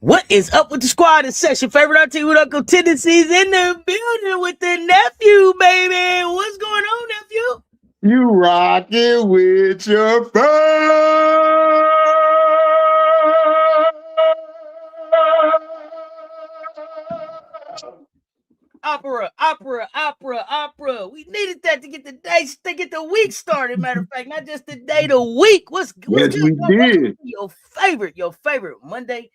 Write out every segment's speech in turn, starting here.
What is up with the squad? It's Cess, your favorite auntie with Uncle Tendencies in the building with the nephew, baby. What's going on, nephew? You rocking with your friend. Opera. We needed that to get the day, to get the week started. Matter of fact, not just the day, the week. What's Yes, good? we did. Your favorite Monday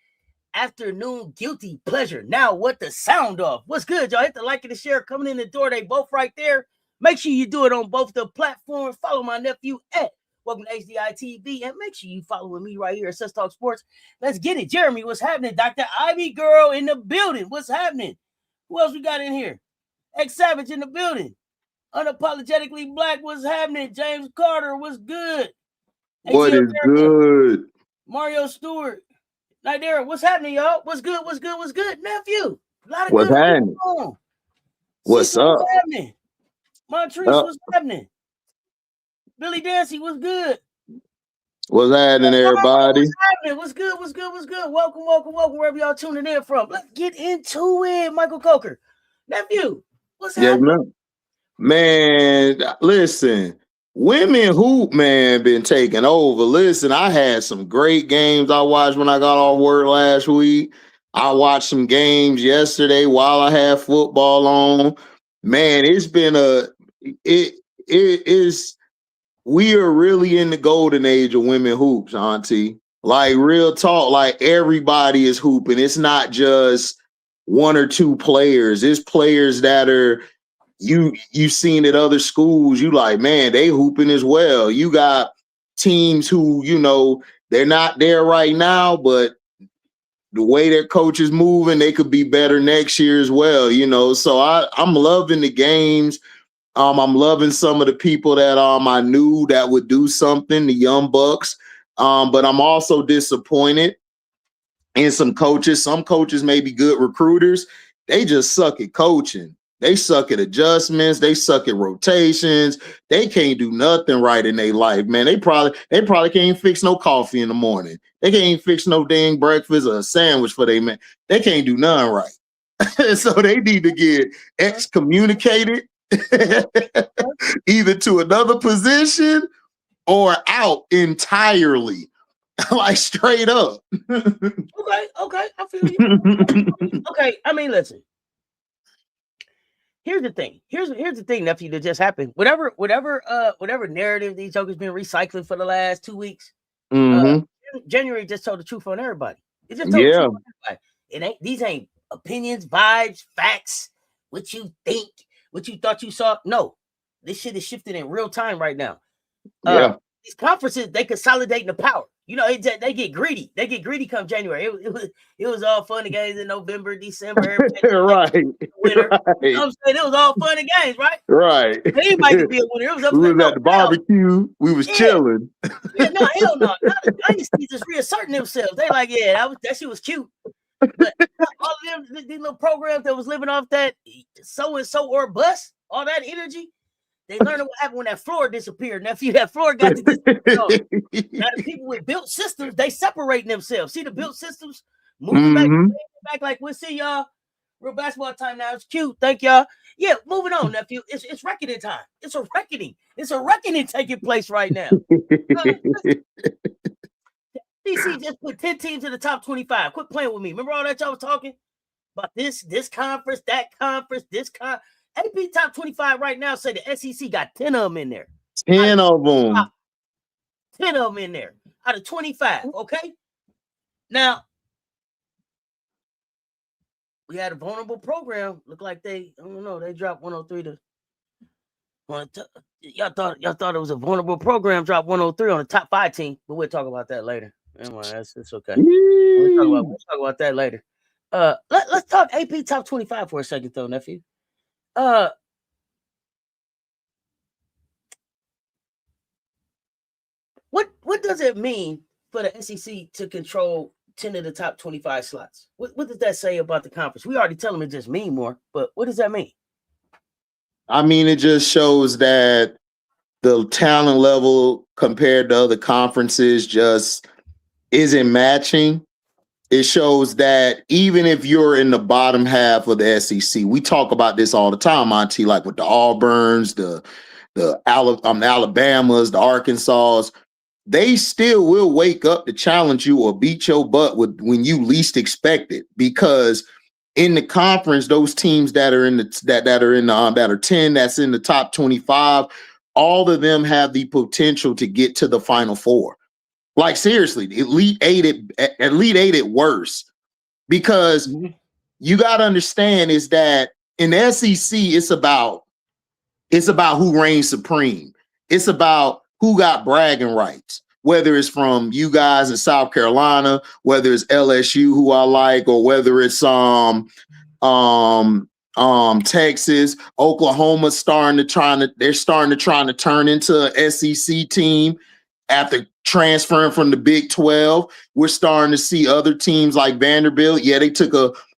afternoon guilty pleasure. Now what the sound of? What's good, y'all? Hit the like and the share coming in the door. They both right there. Make sure you do it on both the platforms. Follow my nephew at Welcome to HDI TV, and make sure you following me right here at Cess Talk Sports. Let's get it. Jeremy, what's happening? Dr. Ivy Girl in the building. What's happening? Who else we got in here? X Savage in the building. Unapologetically Black. What's happening? James Carter. What's good? What is good? Mario Stewart. Right there. What's happening, y'all? What's good? Nephew. A lot of What's good happening? What's up? What's happening? Montrese, what's happening? Billy Dancy, what's good? What's happening, everybody? What's good? Welcome, wherever y'all tuning in from. Let's get into it. Michael Coker. Nephew, what's happening? Man, listen. Women hoop, man, been taking over. Listen, I had some great games I watched when I got off work last week. I watched some games yesterday while I had football on. Man, it's been we are really in the golden age of women hoops, auntie. Like, real talk, like everybody is hooping. It's not just one or two players. It's players that are you've seen at other schools. You like, man, they hooping as well. You got teams who, they're not there right now, but the way their coach is moving, they could be better next year as well, So I'm loving the games. I'm loving some of the people that I knew that would do something, the young bucks. But I'm also disappointed in some coaches. Some coaches may be good recruiters. They just suck at coaching. They suck at adjustments. They suck at rotations. They can't do nothing right in their life, man. They probably can't fix no coffee in the morning. They can't fix no dang breakfast or a sandwich for their man. They can't do nothing right. So they need to get excommunicated either to another position or out entirely. Like, straight up. Okay, I feel you. Okay, I mean, listen. Here's the thing, nephew, that just happened. Whatever narrative these jokers been recycling for the last 2 weeks, January just told the truth on everybody. It just told the truth on everybody. These ain't opinions, vibes, facts, what you think, what you thought you saw. No, this shit is shifting in real time right now. These conferences, they consolidating the power. They get greedy. They get greedy come January. It was all fun and games in November, December. Right. Winter. Right. You know what I'm saying? It was all fun and games, right? Right. Anybody could be a winner. It was we was at the barbecue. We was chilling. Yeah, no, hell no. The dynasties just reasserting themselves. They like, that shit was cute. But all of them, these little programs that was living off that so-and-so or bust, all that energy, they learned what happened when that floor disappeared. Nephew, that floor got to disappear. Now the people with built systems, they separating themselves. See the built systems moving back like we'll see y'all. Real basketball time now. It's cute. Thank y'all. Yeah, moving on, nephew. It's reckoning time. It's a reckoning. It's a reckoning taking place right now. DC just put 10 teams in the top 25. Quit playing with me. Remember all that y'all was talking about this conference, that conference, this conference. AP top 25 right now say the SEC got 10 of them in there. 10 of them. 10 of them in there out of 25. Okay. Now, we had a vulnerable program. Look like they dropped 103 to. Y'all thought it was a vulnerable program. Dropped 103 on the top 5 team, but we'll talk about that later. Anyway, it's okay. We'll talk about that later. Let's talk AP top 25 for a second, though, nephew. What does it mean for the SEC to control 10 of the top 25 slots? What does that say about the conference? We already tell them it just mean more, but what does that mean? I mean, it just shows that the talent level compared to other conferences just isn't matching. It shows that even if you're in the bottom half of the SEC, we talk about this all the time, Monty, like with the Auburns, the Alabamas, the Arkansas, they still will wake up to challenge you or beat your butt when you least expect it. Because in the conference, those teams that are that are 10, that's in the top 25, all of them have the potential to get to the Final Four. Like seriously, Elite Eight at worst. Because you got to understand is that in the SEC, it's about who reigns supreme. It's about who got bragging rights, whether it's from you guys in South Carolina, whether it's LSU, who I like, or whether it's Texas, Oklahoma starting to turn into an SEC team after transferring from the Big 12. We're starting to see other teams like Vanderbilt. Yeah, they took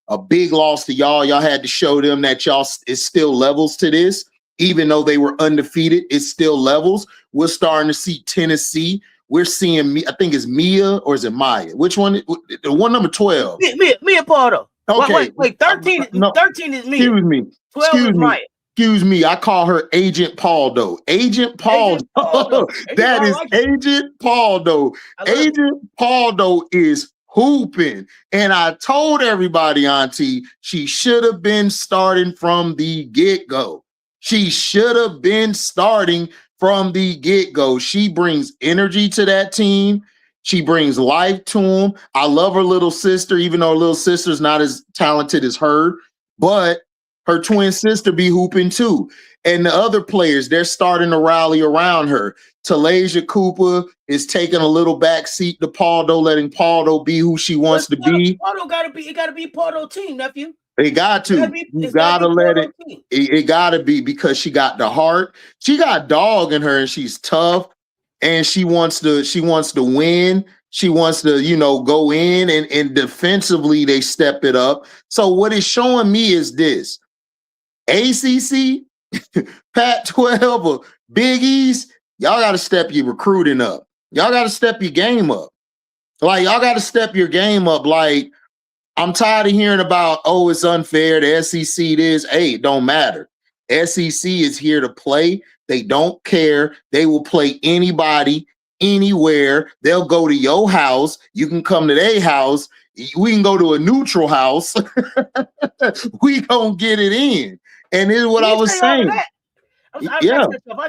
a big loss to y'all. Y'all had to show them that it's still levels to this. Even though they were undefeated, it's still levels. We're starting to see Tennessee. We're seeing, I think it's Mia or is it Maya? Which one? The one number 12. Mia Pardo. Okay. Wait, 13 is Mia. Excuse me. 12 is Maya. Excuse me. I call her Agent Paldo. Agent Paldo. That is Agent Paldo. Agent Paldo is hooping. And I told everybody, Auntie, she should have been starting from the get-go. She should have been starting from the get-go. She brings energy to that team. She brings life to them. I love her little sister, even though her little sister's not as talented as her, but her twin sister be hooping too. And the other players, they're starting to rally around her. Talasia Cooper is taking a little back seat to Paldo, letting Paldo be who she wants to be. Paldo it gotta be Paldo team, nephew. It got to. You gotta let it. It gotta be, because she got the heart. She got dog in her, and she's tough, and she wants to win. She wants to, go in and defensively they step it up. So what it's showing me is this: ACC, Pac-12, or Big East, y'all got to step your recruiting up. Y'all got to step your game up. Like, y'all got to step your game up. Like, I'm tired of hearing about, oh, it's unfair. The SEC this. Hey, it don't matter. SEC is here to play. They don't care. They will play anybody, anywhere. They'll go to your house. You can come to their house. We can go to a neutral house. We gonna get it in. And this is what I was saying. I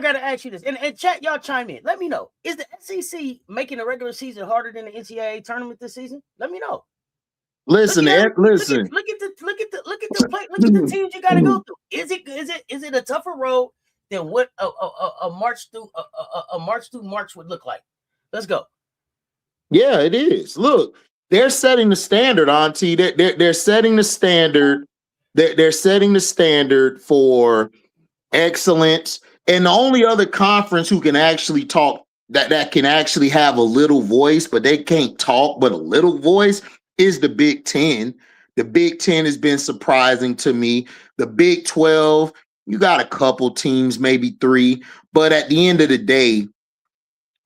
got to ask you this. And chat, y'all chime in. Let me know. Is the SEC making the regular season harder than the NCAA tournament this season? Let me know. Listen. Look at the teams you got to go through. Is it a tougher road than what a march through March would look like? Let's go. Yeah, it is. Look, they're setting the standard, Auntie. They're setting the standard. They're setting the standard for excellence. And the only other conference who can actually talk that can actually have a little voice, but they can't talk but a little voice, is the Big Ten. The Big Ten has been surprising to me. The Big 12, you got a couple teams, maybe 3, but at the end of the day,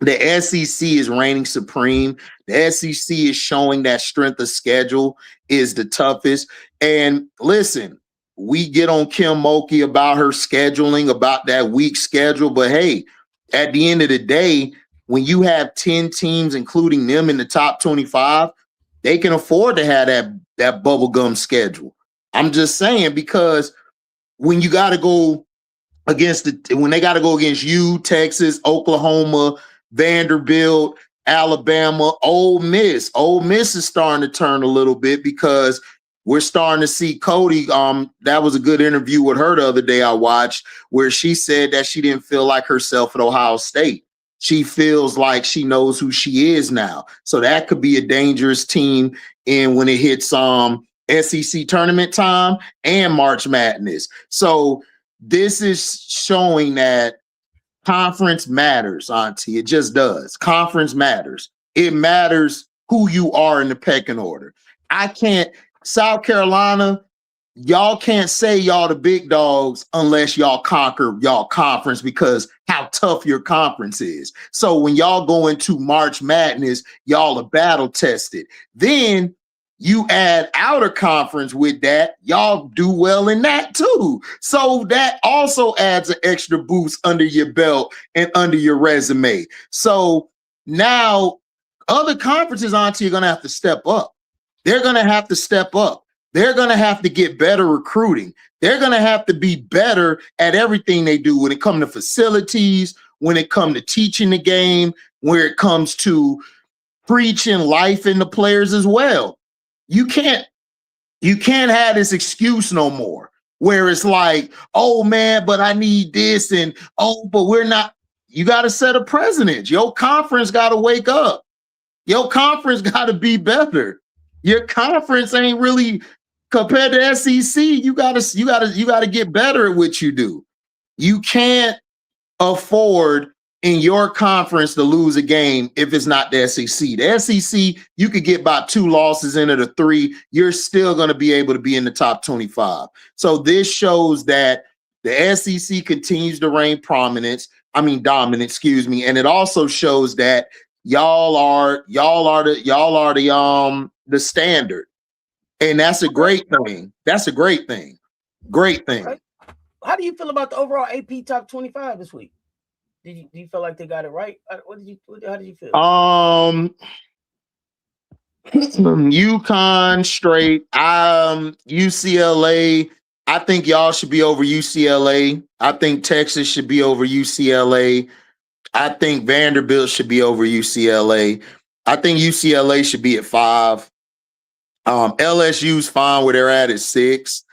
the SEC is reigning supreme. The SEC is showing that strength of schedule is the toughest. And listen, we get on Kim Mulkey about her scheduling, about that weak schedule, but hey, at the end of the day, when you have 10 teams, including them in the top 25, they can afford to have that bubblegum schedule. I'm just saying, because when you got to go when they got to go against you, Texas, Oklahoma, Vanderbilt, Alabama, Ole Miss. Ole Miss is starting to turn a little bit, because we're starting to see Cody. That was a good interview with her the other day I watched, where she said that she didn't feel like herself at Ohio State. She feels like she knows who she is now. So that could be a dangerous team when it hits SEC tournament time and March Madness. So this is showing that conference matters, Auntie. It just does. Conference matters. It matters who you are in the pecking order. South Carolina, y'all can't say y'all the big dogs unless y'all conquer y'all conference, because how tough your conference is. So when y'all go into March Madness, y'all are battle tested. Then you add outer conference with that, y'all do well in that too. So that also adds an extra boost under your belt and under your resume. So now other conferences, Auntie, are going to have to step up. They're going to have to step up. They're going to have to get better recruiting. They're going to have to be better at everything they do when it comes to facilities, when it comes to teaching the game, where it comes to preaching life in the players as well. You can't have this excuse no more where it's like, oh man, but I need this, and oh, but we're not. You got to set a precedent. Your conference got to wake up. Your conference got to be better. Your conference ain't really compared to SEC. You gotta get better at what you do. You can't afford in your conference to lose a game if it's not the SEC. The SEC, you could get about 2 losses into the 3. You're still going to be able to be in the top 25. So this shows that the SEC continues to reign dominant, and it also shows that y'all are the standard. And that's a great thing. That's a great thing. Great thing. How do you feel about the overall AP top 25 this week? Do you feel like they got it right? How did you feel? UConn straight. UCLA. I think y'all should be over UCLA. I think Texas should be over UCLA. I think Vanderbilt should be over UCLA. I think UCLA should be at 5. LSU's fine where they're at 6.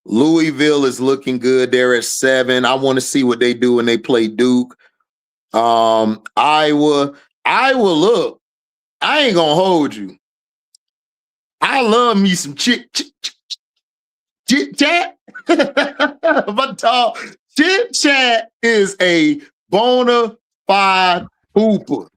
Louisville is looking good. They're at 7. I want to see what they do when they play Duke. Iowa, look, I ain't gonna hold you. I love me some chit chat. But chit chat is a bona fide hooper.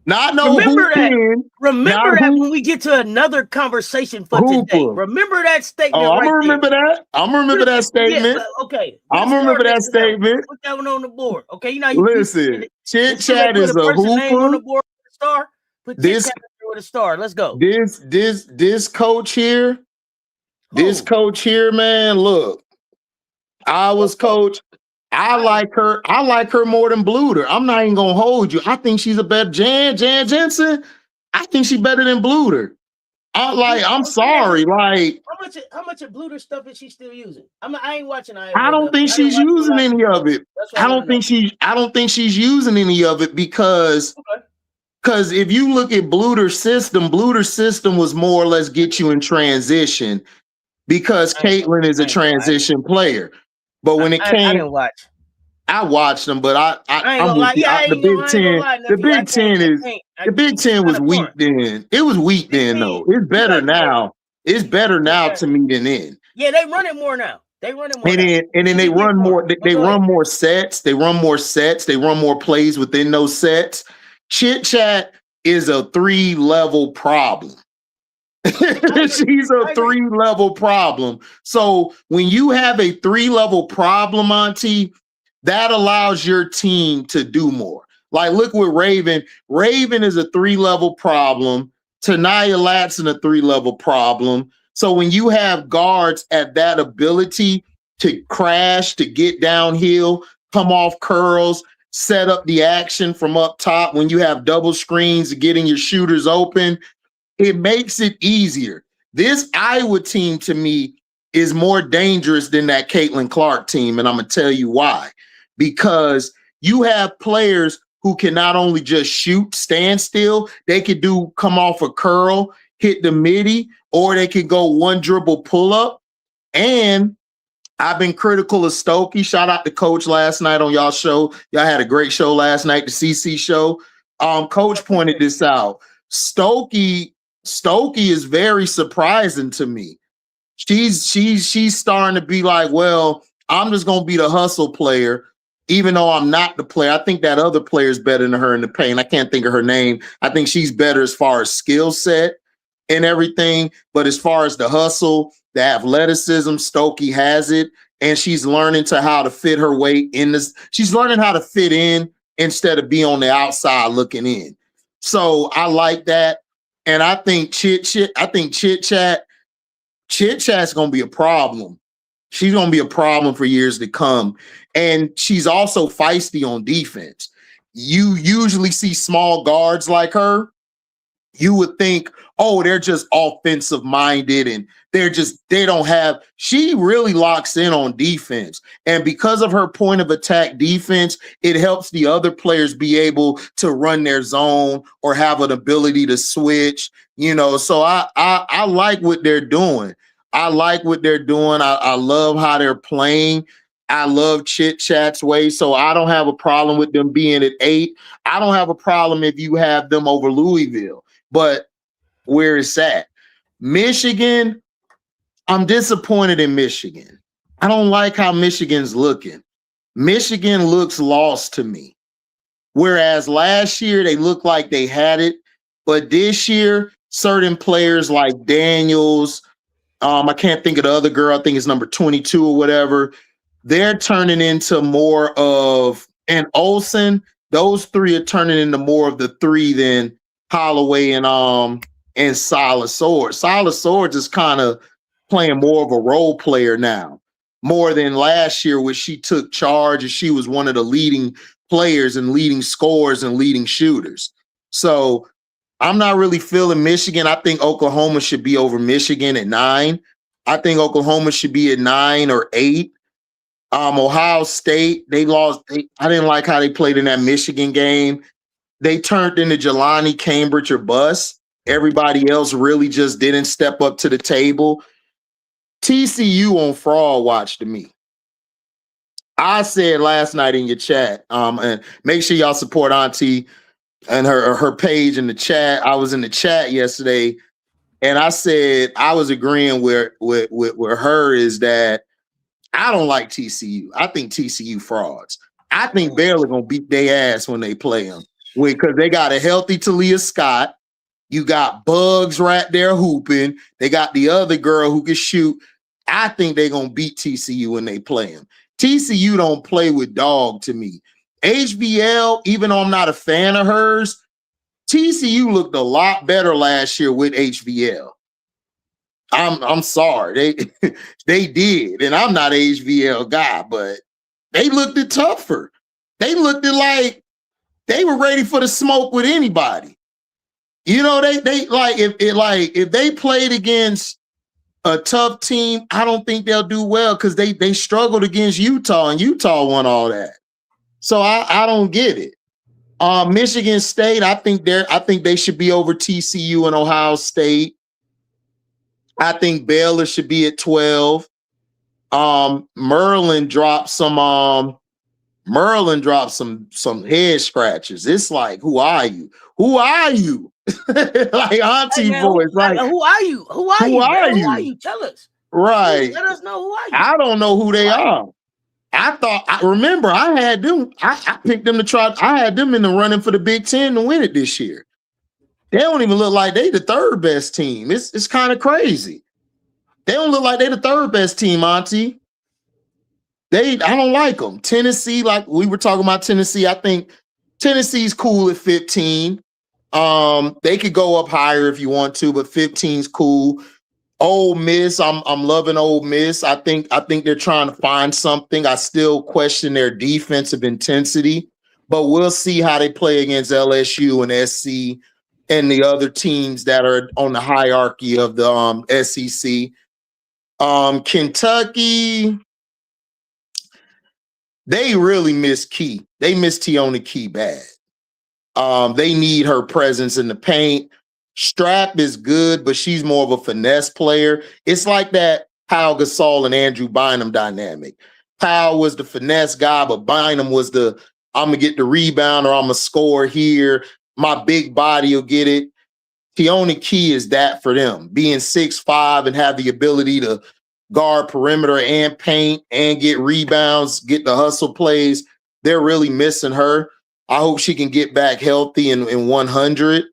Not no remember that when we get to another conversation for today. Remember that statement. I'm gonna remember that. I'm gonna remember that statement. Yeah, okay. I'm gonna remember that statement. Put that one on the board. Okay. You know, listen, chit chat is a hooper. Name on the board with a star. Put chit chat with a star. Let's go. This coach here, coach here, man. Look, I was coach. I like her more than Bluter. I'm not even gonna hold you. I think she's a better Jan Jensen. I think she's better than Bluter. I'm sorry. Like how much of Bluter stuff is she still using? I ain't watching. I don't think she's using any of it. I don't think she's using any of it because if you look at Bluter's system was more or less get you in transition because Caitlin is a transition player. But when I didn't watch. I watched them, but I'm with the Big Ten. The Big Ten was weak then. It was weak then, though. It's better now. It's better now to me than then. Yeah, they run it more now. They run it more. And then they run more. They run more sets. They run more sets. They run more plays within those sets. Chit chat is a 3-level problem. She's a 3-level problem. So when you have a 3-level problem, Auntie, that allows your team to do more. Like, look with Raven. Raven is a 3-level problem. Tanaya Latson, a 3-level problem. So when you have guards at that ability to crash, to get downhill, come off curls, set up the action from up top, when you have double screens, getting your shooters open, it makes it easier. This Iowa team, to me, is more dangerous than that Caitlin Clark team, and I'm going to tell you why. Because you have players who can not only just shoot, stand still, they could come off a curl, hit the midi, or they could go one dribble pull up. And I've been critical of Stokey. Shout out to Coach last night on y'all show. Y'all had a great show last night, the CC show. Coach pointed this out. Stokey is very surprising to me. She's starting to be like, well, I'm just gonna be the hustle player, even though I'm not the player. I think that other player is better than her in the paint. I can't think of her name. I think she's better as far as skill set and everything, but as far as the hustle, the athleticism, Stokey has it, and she's learning how to fit her way in this. She's learning how to fit in instead of be on the outside looking in. So I like that. And I think Chit Chat's gonna be a problem. She's gonna be a problem for years to come. And she's also feisty on defense. You usually see small guards like her. You would think, oh, they're just offensive minded and they don't have, she really locks in on defense. And because of her point of attack defense, it helps the other players be able to run their zone or have an ability to switch, So I like what they're doing. I like what they're doing. I love how they're playing. I love Chit Chat's way. So I don't have a problem with them being at 8. I don't have a problem if you have them over Louisville. But where it's at, Michigan, I'm disappointed in Michigan. I don't like how Michigan's looking. Michigan looks lost to me. Whereas last year they looked like they had it, but this year certain players like Daniels, I can't think of the other girl, I think it's number 22 or whatever, they're turning into more of, and Olsen, those three are turning into more of the three than Holloway and Silas Swords. Silas Swords is kind of playing more of a role player now, more than last year, where she took charge and she was one of the leading players and leading scorers and leading shooters. So I'm not really feeling Michigan. I think Oklahoma should be over Michigan at 9. I think Oklahoma should be at 9 or 8. Ohio State, they lost. I didn't like how they played in that Michigan game. They turned into Jelani, Cambridge, or bust. Everybody else really just didn't step up to the table. TCU on fraud watch to me. I said last night in your chat, and make sure y'all support Auntie and her page in the chat. I was in the chat yesterday, and I said I was agreeing with her is that I don't like TCU. I think TCU frauds. I think Baylor gonna beat their ass when they play them. Because they got a healthy Talia Scott. You got Bugs right there hooping. They got the other girl who can shoot. I think they're going to beat TCU when they play them. TCU don't play with dog to me. HBL, even though I'm not a fan of hers, TCU looked a lot better last year with HBL. I'm sorry. They did. And I'm not an HBL guy, but they looked it tougher. They looked it like they were ready for the smoke with anybody. They like if they played against a tough team, I don't think they'll do well because they struggled against Utah and Utah won all that. So I don't get it. Michigan State, I think they should be over TCU and Ohio State. I think Baylor should be at 12. Maryland dropped some head scratches. It's like, who are you? Who are you? Like Auntie voice. Like, who are you? Who are you? Who are you? Tell us. Right. Let us know who are you. I don't know who they are. I remember I had them. I picked them to try. I had them in the running for the Big Ten to win it this year. They don't even look like they the third best team. It's kind of crazy. They don't look like they the third best team, Auntie. I don't like them. Tennessee, like we were talking about Tennessee, I think Tennessee's cool at 15. They could go up higher if you want to, but 15's cool. Ole Miss, I'm loving Ole Miss. I think they're trying to find something. I still question their defensive intensity, but we'll see how they play against LSU and SC and the other teams that are on the hierarchy of the SEC. Kentucky, they really miss Key. They miss Tiona Key bad. They need her presence in the paint. Strap is good, but she's more of a finesse player. It's like that Pau Gasol and Andrew Bynum dynamic. Pau was the finesse guy, but Bynum was the, I'm going to get the rebound or I'm going to score here. My big body will get it. Tiona Key is that for them. Being 6'5" and have the ability to guard perimeter and paint and get rebounds, get the hustle plays. They're really missing her. I hope she can get back healthy in 100.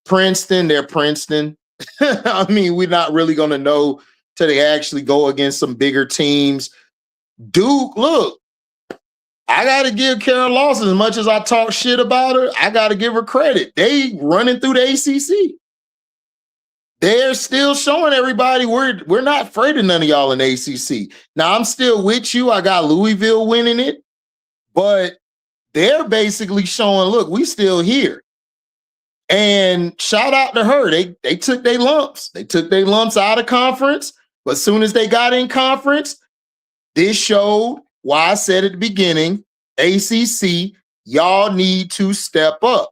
Princeton, they're Princeton. I mean, we're not really going to know till they actually go against some bigger teams. Duke, look, I got to give Kara Lawson, as much as I talk shit about her, I got to give her credit. They running through the ACC. They're still showing everybody we're not afraid of none of y'all in the ACC. Now, I'm still with you. I got Louisville winning it, but they're basically showing, look, we still here. And shout out to her. They took their lumps. They took their lumps out of conference, but as soon as they got in conference, this showed why I said at the beginning, ACC, y'all need to step up.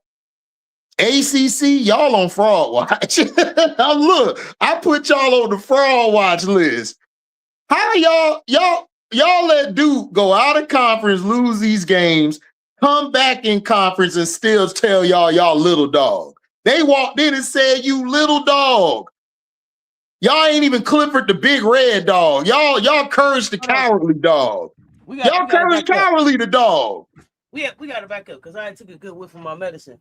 ACC, y'all on fraud watch. Look, I put y'all on the fraud watch list. How y'all let Duke go out of conference, lose these games, come back in conference and still tell y'all little dog. They walked in and said, you little dog. Y'all ain't even Clifford the big red dog. Y'all Courage the cowardly dog. Y'all Courage Cowardly the dog. We got to back up because I took a good whiff of my medicine.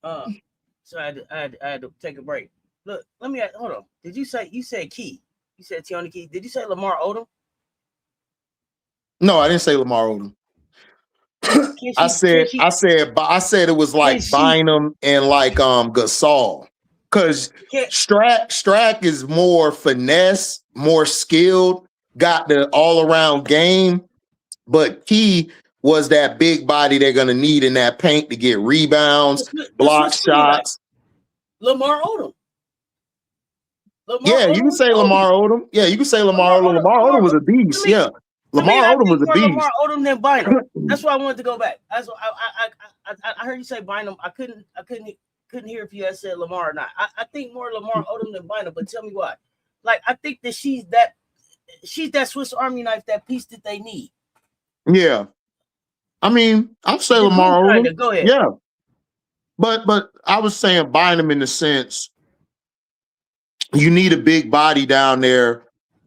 So I had to take a break. Look, hold on. Did you said Key? You said Tiana Key. Did you say Lamar Odom? No, I didn't say Lamar Odom. I said it was like Bynum and like Gasol. Because Strack is more finesse, more skilled, got the all-around game, but Key was that big body they're going to need in that paint to get rebounds, block shots. Lamar Odom. You can say Lamar Odom. Yeah, you can say Lamar Odom. Lamar Odom was a beast. Yeah. Lamar Odom was a beast. Lamar Odom than Bynum. That's why I wanted to go back. I heard you say Bynum. I couldn't hear if you had said Lamar or not. I think more Lamar Odom than Bynum, but tell me why. Like, I think that she's that Swiss Army knife, that piece that they need. Yeah. I mean, I'll say Lamar Odom. Go ahead. Yeah. But I was saying Bynum in the sense you need a big body down there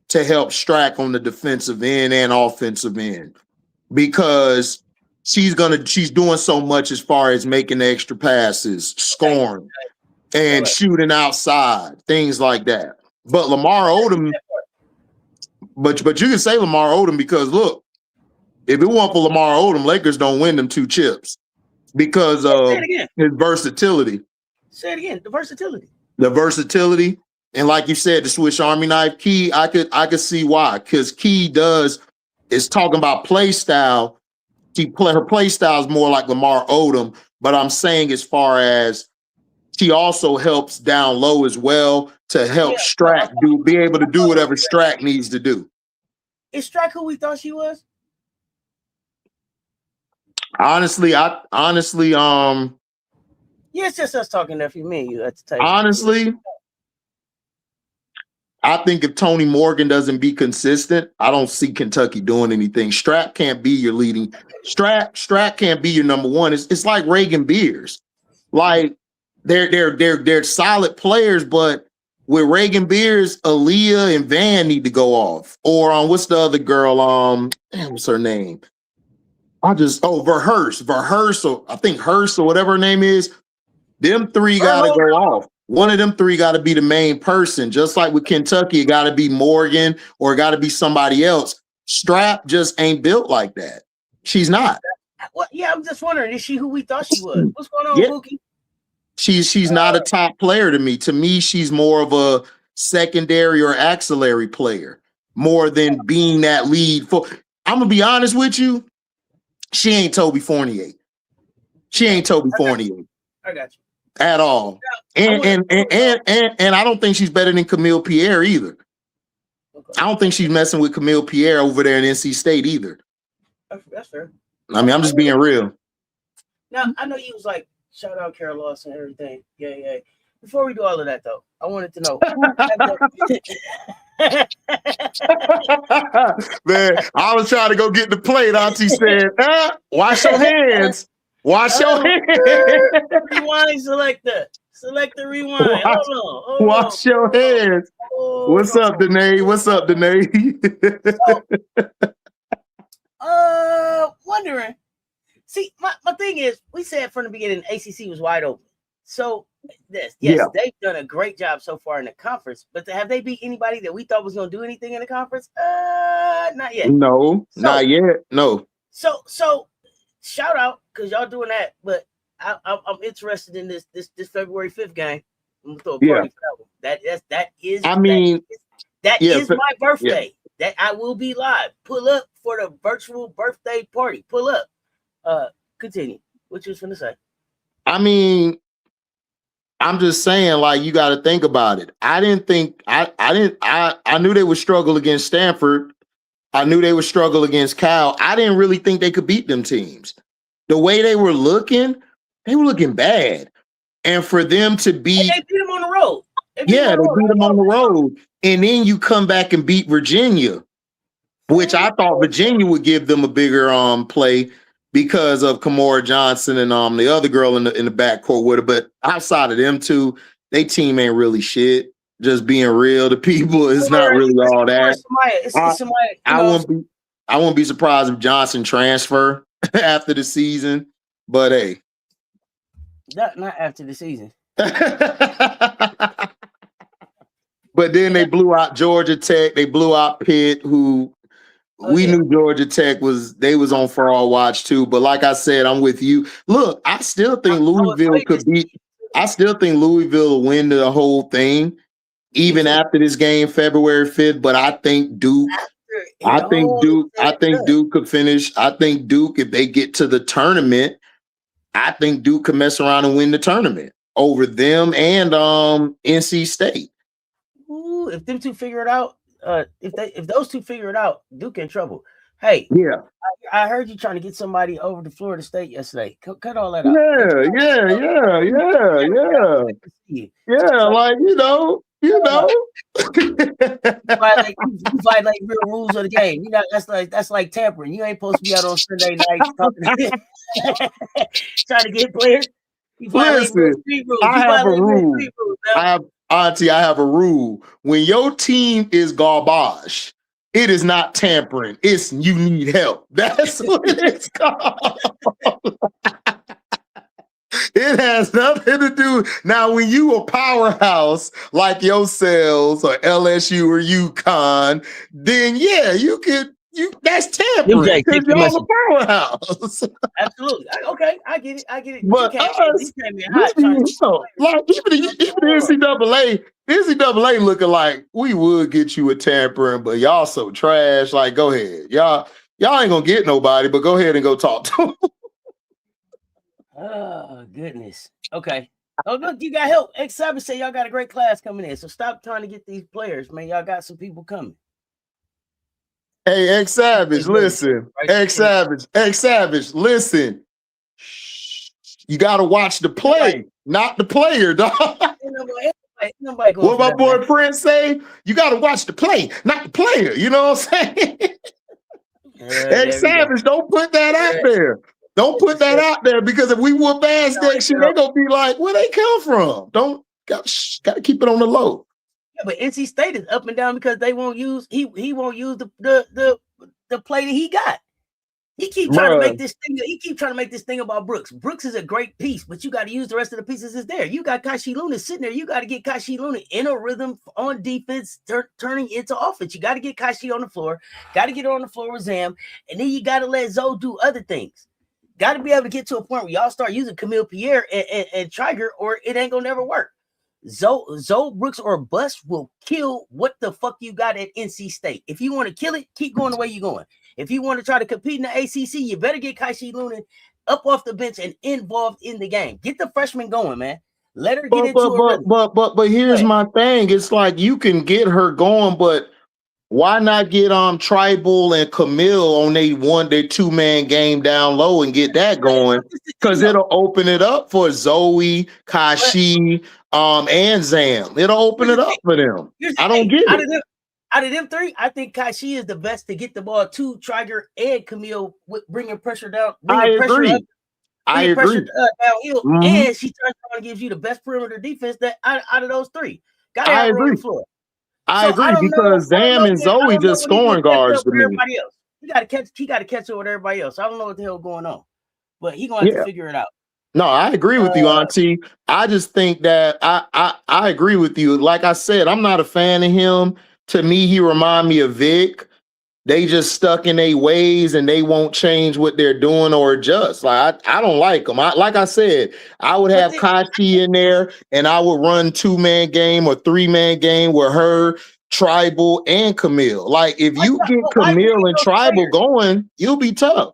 to help Strack on the defensive end and offensive end, because she's doing so much as far as making the extra passes, scoring, and shooting outside, things like that. But Lamar Odom, but you can say Lamar Odom because look, if it weren't for Lamar Odom, Lakers don't win them 2 chips because of his versatility. Say it again, the versatility. The versatility. And like you said, the Swiss Army knife, Key, I could see why. Because Key is talking about play style. Her play style is more like Lamar Odom, but I'm saying as far as she also helps down low as well to help Strack be able to do whatever Strack needs to do. Is Strack who we thought she was? Honestly, yeah, it's just us talking there for me. You at the table. Honestly, I think if Tony Morgan doesn't be consistent, I don't see Kentucky doing anything. Strack can't be your leading. Strack can't be your number one. It's like Reagan Beers. Like they're solid players, but with Reagan Beers, Aaliyah and Van need to go off. Or what's the other girl? What's her name? Verhurst, or I think Hurst or whatever her name is. Them 3 gotta go off. One of them 3 got to be the main person. Just like with Kentucky, it got to be Morgan or it got to be somebody else. Strap just ain't built like that. She's not. Well, yeah, I'm just wondering, is she who we thought she was? What's going on, Mookie? She's not a top player to me. To me, she's more of a secondary or axillary player, more than being that lead. I'm gonna be honest with you. She ain't Toby Fournier. I got you. At all. And I don't think she's better than Camille Pierre either. Okay. I don't think she's messing with Camille Pierre over there in NC State either. That's fair. I mean, I'm just being real. Now, I know you was like, shout out Kara Lawson and everything. Yeah. Before we do all of that, though, I wanted to know. Man, I was trying to go get the plate. Auntie said, wash your hands. Wash your hands. Rewind, select the rewind. Hold on. Wash your hands. What's up, Danae? Wondering. See, my thing is, we said from the beginning, ACC was wide open. So, they've done a great job so far in the conference. But have they beat anybody that we thought was going to do anything in the conference? Not yet. No, not yet. No. So shout out because y'all doing that. But I'm interested in this February 5th game. I'm gonna throw a party for that one. That is my birthday. Yeah. That I will be live. Pull up for the virtual birthday party. Pull up. Continue. What you was gonna say? I mean, I'm just saying, like, you got to think about it. I knew they would struggle against Stanford. I knew they would struggle against Cal. I didn't really think they could beat them teams. The way they were looking bad. And for them to beat, they beat them on the road. They beat them on the road. And then you come back and beat Virginia, which I thought Virginia would give them a bigger play because of Kamora Johnson and the other girl in the backcourt with her. But outside of them two, they team ain't really shit. Just being real to people, it's not really all that. I won't be surprised if Johnson transfer after the season. But hey, not after the season. But then they blew out Georgia Tech. They blew out Pitt, who we knew Georgia Tech was on fraud watch too. But like I said, I'm with you. Look, I still think Louisville could beat. I still think Louisville will win the whole thing, even after this game, February 5th. But I think Duke. I think Duke could finish. I think Duke, if they get to the tournament, I think Duke could mess around and win the tournament over them and NC State. Ooh, if them two figure it out, if those two figure it out, Duke in trouble. Hey, yeah, I heard you trying to get somebody over to Florida State yesterday. Cut all that out. Yeah. Like you violate real rules of the game. You know, that's like tampering. You ain't supposed to be out on Sunday nights trying to get players. Listen, I have a rule. Auntie, I have a rule. When your team is garbage, it is not tampering. It's you need help. That's what it's called. It has nothing to do. Now, when you a powerhouse like yourselves or LSU or UConn, then yeah, that's tampering because you're a powerhouse. Absolutely. Okay, I get it. But like even the NCAA looking like we would get you a tampering, but y'all so trash. Like, go ahead, y'all ain't gonna get nobody, but go ahead and go talk to them. Oh goodness. Okay. Oh look, you got help. X7 say y'all got a great class coming in, so stop trying to get these players, man. Y'all got some people coming. Hey, X Savage, listen. X Savage, listen. You gotta watch the play, not the player, dog. What my boy Prince say? You gotta watch the play, not the player. You know what I'm saying? X Savage, don't put that out there. Don't put that out there because if we whoop ass next year, they're gonna be like, where they come from? Gotta keep it on the low. Yeah, but NC State is up and down because they won't use he won't use the play that he got. He keep trying to make this thing. He keep trying to make this thing about Brooks. Brooks is a great piece, but you got to use the rest of the pieces that's there. You got Kashi Luna sitting there. You got to get Kashi Luna in a rhythm on defense, turning into offense. You got to get Kashi on the floor. Got to get her on the floor with Zam, and then you got to let Zoe do other things. Got to be able to get to a point where y'all start using Camille Pierre and Triger, or it ain't gonna never work. Zoe Brooks or bust will kill what the fuck you got at NC State. If you want to kill it, keep going the way you're going. If you want to try to compete in the ACC, you better get Kashi Luna up off the bench and involved in the game. Get the freshman going, man. Let her get but here's my thing. It's like you can get her going, but why not get Tribal and Camille on their 2-man game down low and get that going? Because it'll open it up for Zoe, Kashi, and Zam. It'll open it up for them. I don't get it. Out of them three, I think Kashi is the best to get the ball to Triger and Camille, with bringing pressure down. I agree. Downhill, and she turns around and gives you the best perimeter defense that out of those three. I agree. I agree because Zam and Zoe just scoring guards to me. Everybody else. He got to catch up with everybody else. I don't know what the hell going on, but he gonna have to figure it out. No, I agree with you, Auntie. I just think that I agree with you. Like I said, I'm not a fan of him. To me, he remind me of Vic. they just stuck in their ways and they won't change what they're doing or adjust. Like I don't like them. Like I said, I would have Kashi in there and I would run 2-man game or 3-man game with her, Tribal, and Camille. Like if you get Camille and Tribal going, you'll be tough.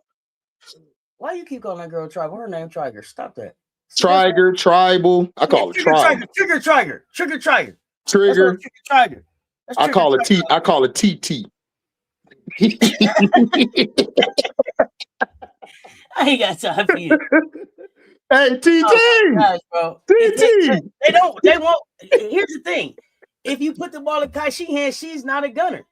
Why you keep calling that girl Tribal? Her name Trigger. Stop that. Trigger, Tribal. I call it Tribal. Trigger. Trigger. I call it T. I call it TT. I ain't got time for you. Hey, TT. Oh gosh, bro. TT. They won't. Here's the thing. If you put the ball in Kai's hands, she's not a gunner.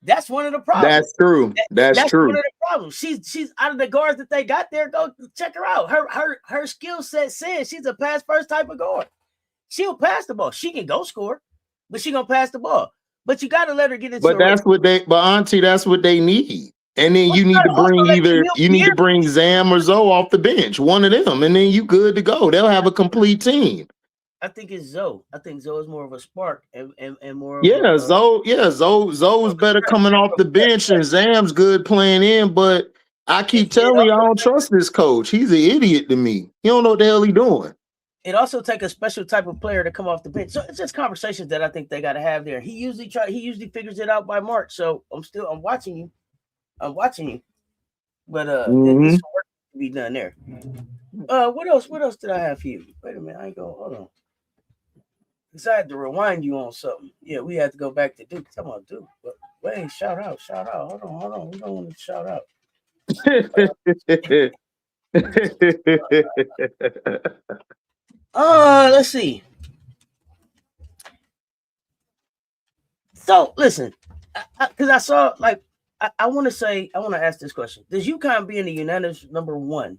That's one of the problems. That's true. That's true. One of the problems. She's out of the guards that they got there. Go check her out. Her skill set says she's a pass first type of guard. She'll pass the ball. She can go score, but she gonna pass the ball. But you got to let her get into. But that's what they. But Auntie, that's what they need. And then you need to bring bring Zam or Zoe off the bench, one of them, and then you good to go. They'll have a complete team. I think it's Zoe. I think Zoe is more of a spark and more. Zoe's better coming off the bench, and Zam's good playing in. But I keep telling you, I don't trust this coach. He's an idiot to me. He don't know what the hell he's doing. It also takes a special type of player to come off the bench. So it's just conversations that I think they got to have there. He usually figures it out by March. So I'm watching you. But there's some work to be done there. What else did I have for you? Wait a minute, hold on. Because I had to rewind you on something. Yeah, we had to go back to Duke. Come on, Duke. But wait, shout out. Hold on. We don't want to shout out. Let's see. So listen, because I saw like I want to ask this question: does UConn being the unanimous #1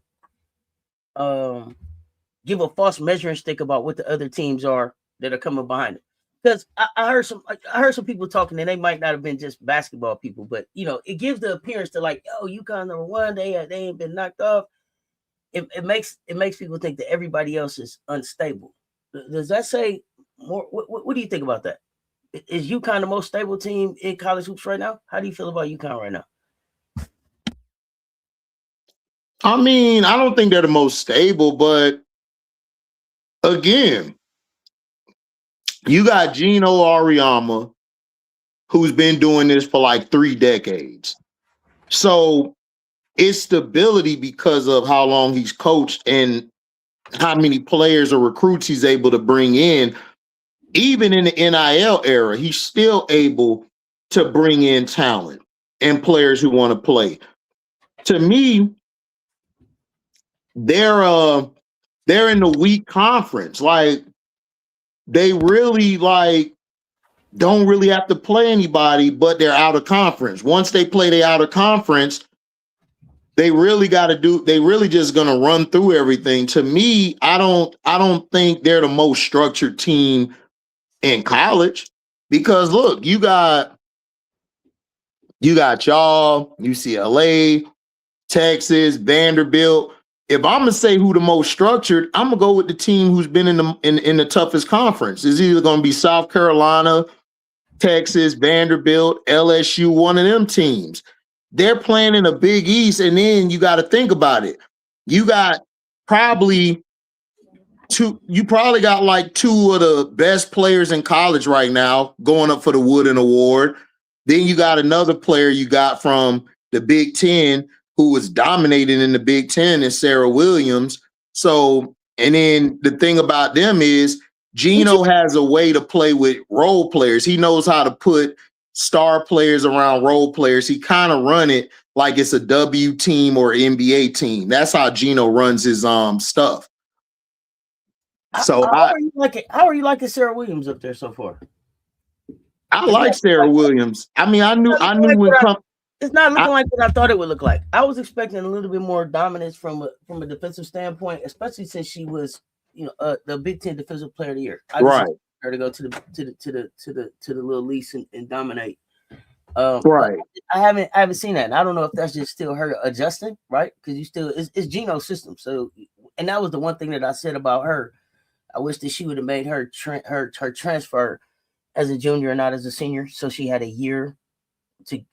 give a false measuring stick about what the other teams are that are coming behind it? Because I heard some people talking, and they might not have been just basketball people, but it gives the appearance to like, oh, UConn #1, they ain't been knocked off. It makes people think that everybody else is unstable. Does that say more? What do you think about that? Is UConn the most stable team in college hoops right now? How do you feel about UConn right now? I mean, I don't think they're the most stable, but again, you got Gino Auriemma, who's been doing this for like 3 decades. So it's stability because of how long he's coached and how many players or recruits he's able to bring in. Even in the NIL era, he's still able to bring in talent and players who want to play. To me, they're in the weak conference. Like they really don't really have to play anybody, but they're out of conference. Once they play they out of conference, they really just gonna run through everything. To me, I don't think they're the most structured team in college, because look, you got y'all, UCLA, Texas, Vanderbilt. If I'm gonna say who the most structured, I'm gonna go with the team who's been in the toughest conference. It's either gonna be South Carolina, Texas, Vanderbilt, LSU, one of them teams. They're playing in a Big East, and then you got to think about it. You got probably like 2 of the best players in college right now going up for the Wooden Award. Then you got another player you got from the Big Ten who was dominating in the Big Ten, is Sarah Williams. So, and then the thing about them is Gino has a way to play with role players. He knows how to put star players around role players. He kind of run it like it's a W team or NBA team. That's how Gino runs his stuff. So how are you liking Sarah Williams up there so far? I like Sarah Williams. I mean, I knew it's not looking like what I thought it would look like. I was expecting a little bit more dominance from a defensive standpoint, especially since she was, the Big Ten Defensive Player of the Year. I just her to go to the little lease and dominate. Right. I haven't seen that. And I don't know if that's just still her adjusting, right? Because it's Gino's system. So, and that was the one thing that I said about her. I wish that she would have made her transfer as a junior and not as a senior, so she had a year to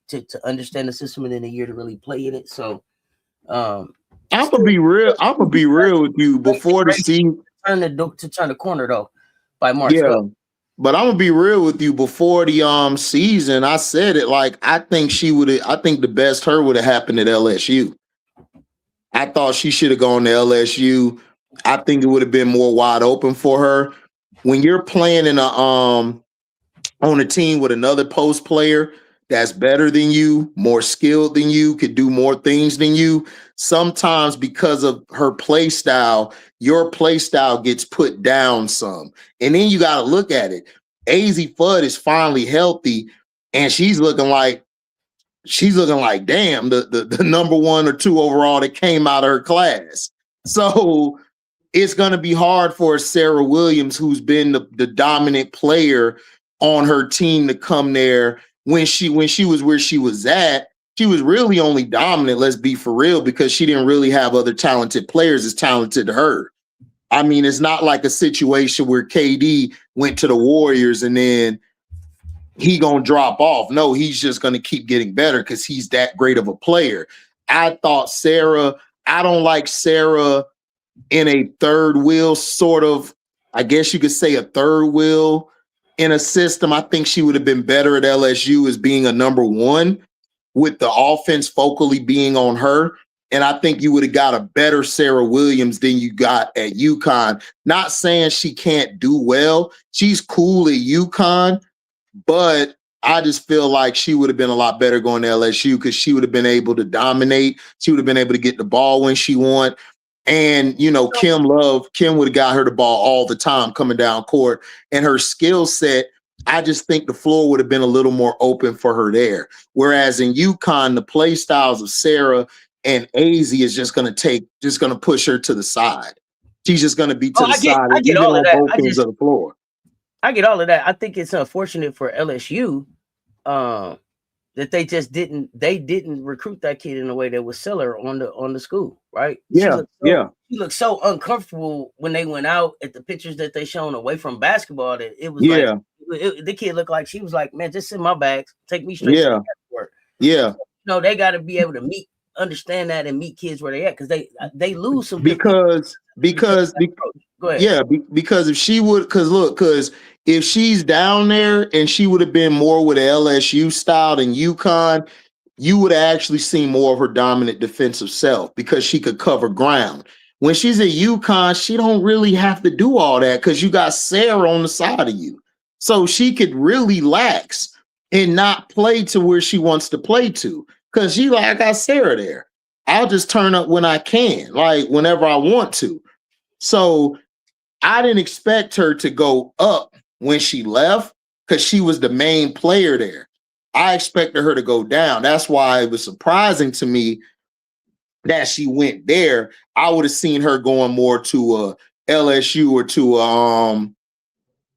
understand the system and then a year to really play in it. So I'm gonna be real. I'm gonna be real with you before the season. Turn the corner though by March. Yeah, but I'm gonna be real with you before the season. I said it like I think she would. I think the best her would have happened at LSU. I thought she should have gone to LSU. I think it would have been more wide open for her. When you're playing in a on a team with another post player that's better than you, more skilled than you, could do more things than you, sometimes because of her play style, your play style gets put down some. And then you got to look at it. AZ Fudd is finally healthy, and she's looking like, damn, the number 1 or 2 overall that came out of her class. So it's going to be hard for Sarah Williams, who's been the dominant player on her team, to come there. When she was where she was at, she was really only dominant, let's be for real, because she didn't really have other talented players as talented to her. I mean, it's not like a situation where KD went to the Warriors and then he gonna drop off. No, he's just gonna keep getting better because he's that great of a player. I don't like Sarah in a third wheel sort of, I guess you could say a third wheel in a system. I think she would have been better at LSU as being a number 1 with the offense focally being on her. And I think you would have got a better Sarah Williams than you got at UConn. Not saying she can't do well. She's cool at UConn, but I just feel like she would have been a lot better going to LSU because she would have been able to dominate. She would have been able to get the ball when she want. And, Kim would have got her the ball all the time coming down court. And her skill set, I just think the floor would have been a little more open for her there. Whereas in UConn, the play styles of Sarah and AZ is just going to push her to the side. She's just going to be to the side. I get all of that. Both ends of the floor. I get all of that. I think it's unfortunate for LSU that they just didn't recruit that kid in a way that would sell her on the school, right? Yeah, She looked so uncomfortable when they went out at the pictures that they shown away from basketball that it was like the kid looked like she was like, man, just send my bags, take me straight to the airport. Yeah. They got to be able to understand that and meet kids where they at because they lose some because go ahead. Yeah, because if she's down there and she would have been more with an LSU style than UConn, you would have actually seen more of her dominant defensive self because she could cover ground. When she's at UConn, she don't really have to do all that because you got Sarah on the side of you. So she could really lax and not play to where she wants to play to because she like, I got Sarah there. I'll just turn up when I can, like whenever I want to. So I didn't expect her to go up when she left because she was the main player there. I expected her to go down. That's why it was surprising to me that she went there. I would have seen her going more to a LSU or to a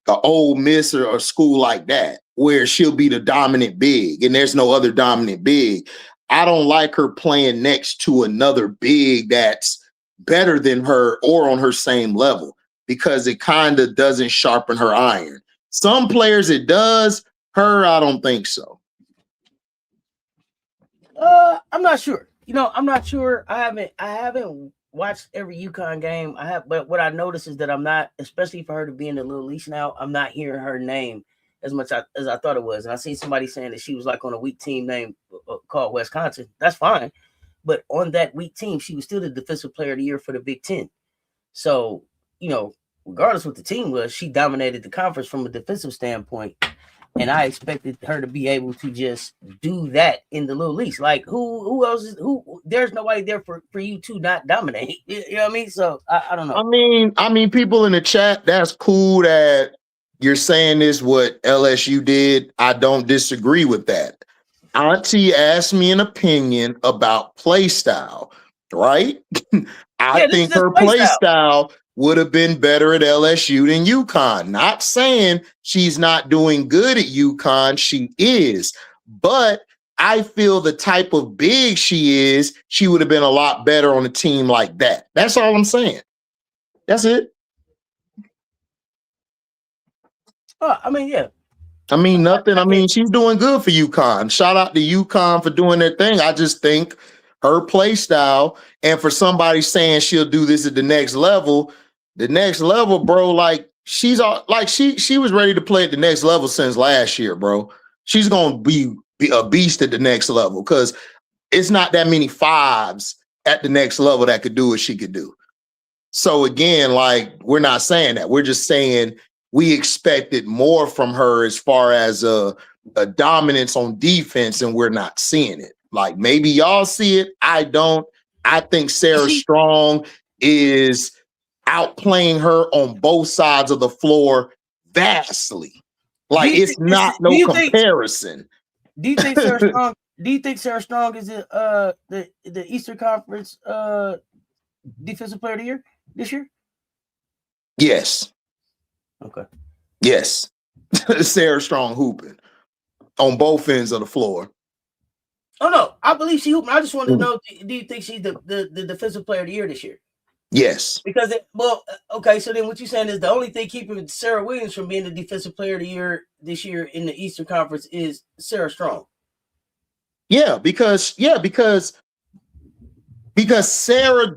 Ole Miss or a school like that, where she'll be the dominant big and there's no other dominant big. I don't like her playing next to another big that's better than her or on her same level because it kind of doesn't sharpen her iron. Some players it does. Her, I don't think so. I'm not sure. I'm not sure. I haven't watched every UConn game. But what I noticed is that I'm not, especially for her to be in the Little League now, I'm not hearing her name as much as I thought it was. And I see somebody saying that she was like on a weak team named called Wisconsin. That's fine. But on that weak team, she was still the defensive player of the year for the Big Ten. So, regardless what the team was, she dominated the conference from a defensive standpoint. And I expected her to be able to just do that in the Little League. Like who else is there's nobody there for you to not dominate. You know what I mean? So I don't know. I mean, people in the chat, that's cool that you're saying this what LSU did. I don't disagree with that. Auntie asked me an opinion about play style, right? I think her play style would have been better at LSU than UConn. Not saying she's not doing good at UConn. She is. But I feel the type of big she is, she would have been a lot better on a team like that. That's all I'm saying. That's it. I mean, yeah. I mean, nothing. I mean, she's doing good for UConn. Shout out to UConn for doing their thing. I just think her play style, and for somebody saying she'll do this at the next level, bro, like she's all like she was ready to play at the next level since last year, bro. She's gonna be a beast at the next level because it's not that many fives at the next level that could do what she could do. So again, like we're not saying that. We're just saying we expected more from her as far as a dominance on defense, and we're not seeing it. Like maybe y'all see it. I don't. I think Sarah Strong is outplaying her on both sides of the floor vastly. Like it's not no comparison. Do you think Sarah Strong? Do you think Sarah Strong is the Eastern Conference Defensive Player of the Year this year? Yes. Okay. Yes. Sarah Strong hooping on both ends of the floor. Oh no, I believe she hooping. I just wanted to know: do you think she's the Defensive Player of the Year this year? Yes. Because okay. So then, what you're saying is the only thing keeping Sarah Williams from being the Defensive Player of the Year this year in the Eastern Conference is Sarah Strong. Yeah, because Sarah.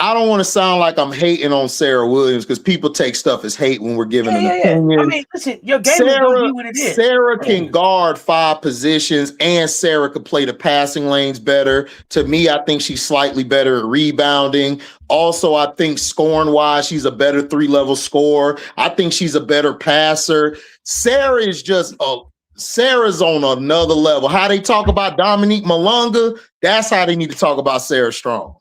I don't want to sound like I'm hating on Sarah Williams because people take stuff as hate when we're giving an opinion. I mean, listen, your game is going to be what it is. Sarah can guard 5 positions, and Sarah could play the passing lanes better. To me, I think she's slightly better at rebounding. Also, I think scoring-wise, she's a better 3-level scorer. I think she's a better passer. Sarah is just Sarah's on another level. How they talk about Dominique Malonga, that's how they need to talk about Sarah Strong.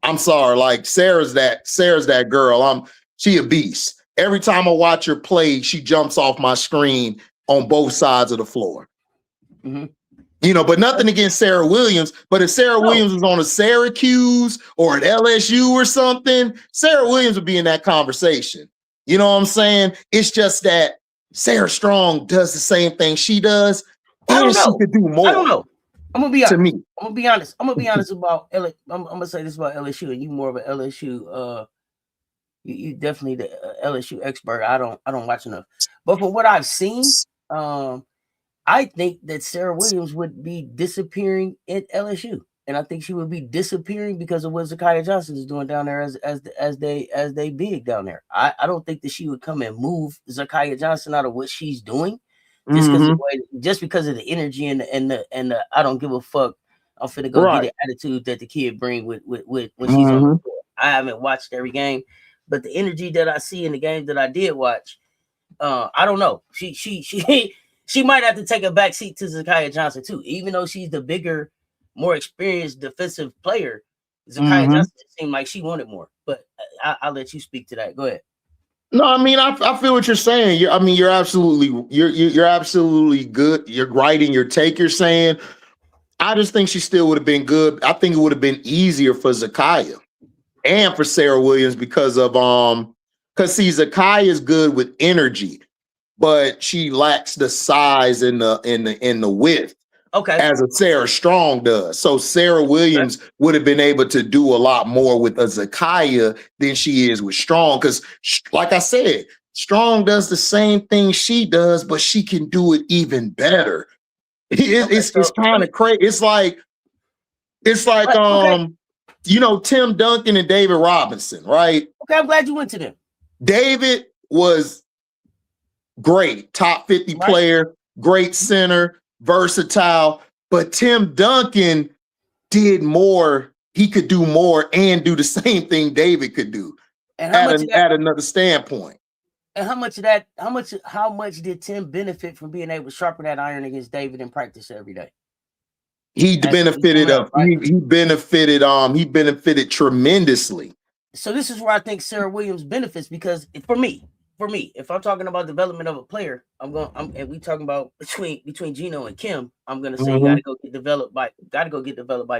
I'm sorry, like Sarah's that girl. She a beast. Every time I watch her play, she jumps off my screen on both sides of the floor. Mm-hmm. You know, but nothing against Sarah Williams. But if Sarah Williams was on a Syracuse or at LSU or something, Sarah Williams would be in that conversation. You know what I'm saying? It's just that Sarah Strong does the same thing she does, and she could do more. I don't know. I'm gonna be honest. To me. I'm gonna be honest. I'm gonna be honest about LSU. I'm gonna say this about LSU, and you more of an LSU. You definitely the LSU expert. I don't watch enough, but from what I've seen, I think that Sarah Williams would be disappearing at LSU, and I think she would be disappearing because of what Zakiya Johnson is doing down there as they big down there. I don't think that she would come and move Zakiya Johnson out of what she's doing. Just because of the energy and the I don't give a fuck. I'm finna go get the attitude that the kid bring with when she's on the court. I haven't watched every game, but the energy that I see in the game that I did watch, I don't know. She might have to take a back seat to Zakiya Johnson too, even though she's the bigger, more experienced defensive player. Zakiya Johnson seemed like she wanted more, but I'll let you speak to that. Go ahead. No, I mean, I feel what you're saying. You're absolutely good. You're right in your take. You're saying, I just think she still would have been good. I think it would have been easier for Zakiya and for Sarah Williams because Zakiya is good with energy, but she lacks the size and the width. Okay. As a Sarah Strong does. So Sarah Williams would have been able to do a lot more with a Zakiya than she is with Strong. Because, like I said, Strong does the same thing she does, but she can do it even better. It's kind of crazy. It's like you know, Tim Duncan and David Robinson, right? Okay, I'm glad you went to them. David was great, top 50 player, great center, versatile, but Tim Duncan did more. He could do more and do the same thing David could do at another standpoint. And how much did Tim benefit from being able to sharpen that iron against David in practice every day? He benefited tremendously. So this is where I think Sarah Williams benefits, because for me, if I'm talking about development of a player, and we talking about between Gino and Kim, I'm gonna say gotta go get developed by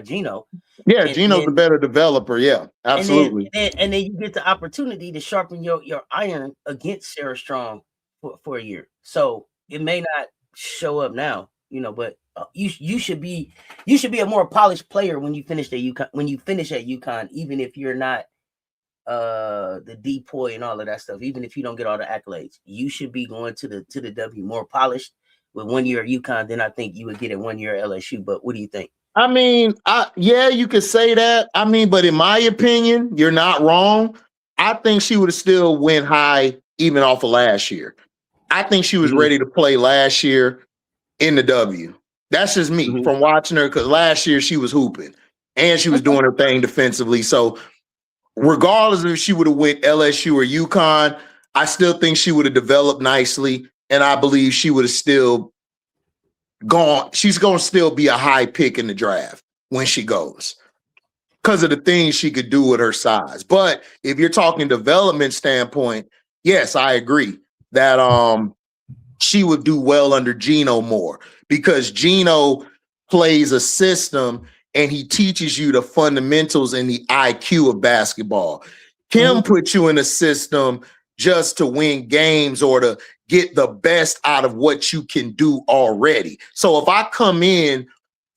Gino. Yeah, Gino's the better developer. Yeah, absolutely. And then you get the opportunity to sharpen your iron against Sarah Strong for a year. So it may not show up now, you know, but you should be a more polished player when you finish at UConn, even if you're not the depoy and all of that stuff, even if you don't get all the accolades, you should be going to the W more polished with 1 year at UConn than I think you would get at 1 year at LSU. But what do you think? I mean, yeah, you could say that. I mean, but in my opinion, you're not wrong. I think she would have still went high even off of last year. I think she was ready to play last year in the W. That's just me from watching her, because last year she was hooping and she was doing her thing defensively. So regardless of if she would have went LSU or UConn, I still think she would have developed nicely. And I believe she would have still gone. She's going to still be a high pick in the draft when she goes, because of the things she could do with her size. But if you're talking development standpoint, yes, I agree that she would do well under Gino more, because Gino plays a system and he teaches you the fundamentals and the IQ of basketball. Kim puts you in a system just to win games or to get the best out of what you can do already. So if I come in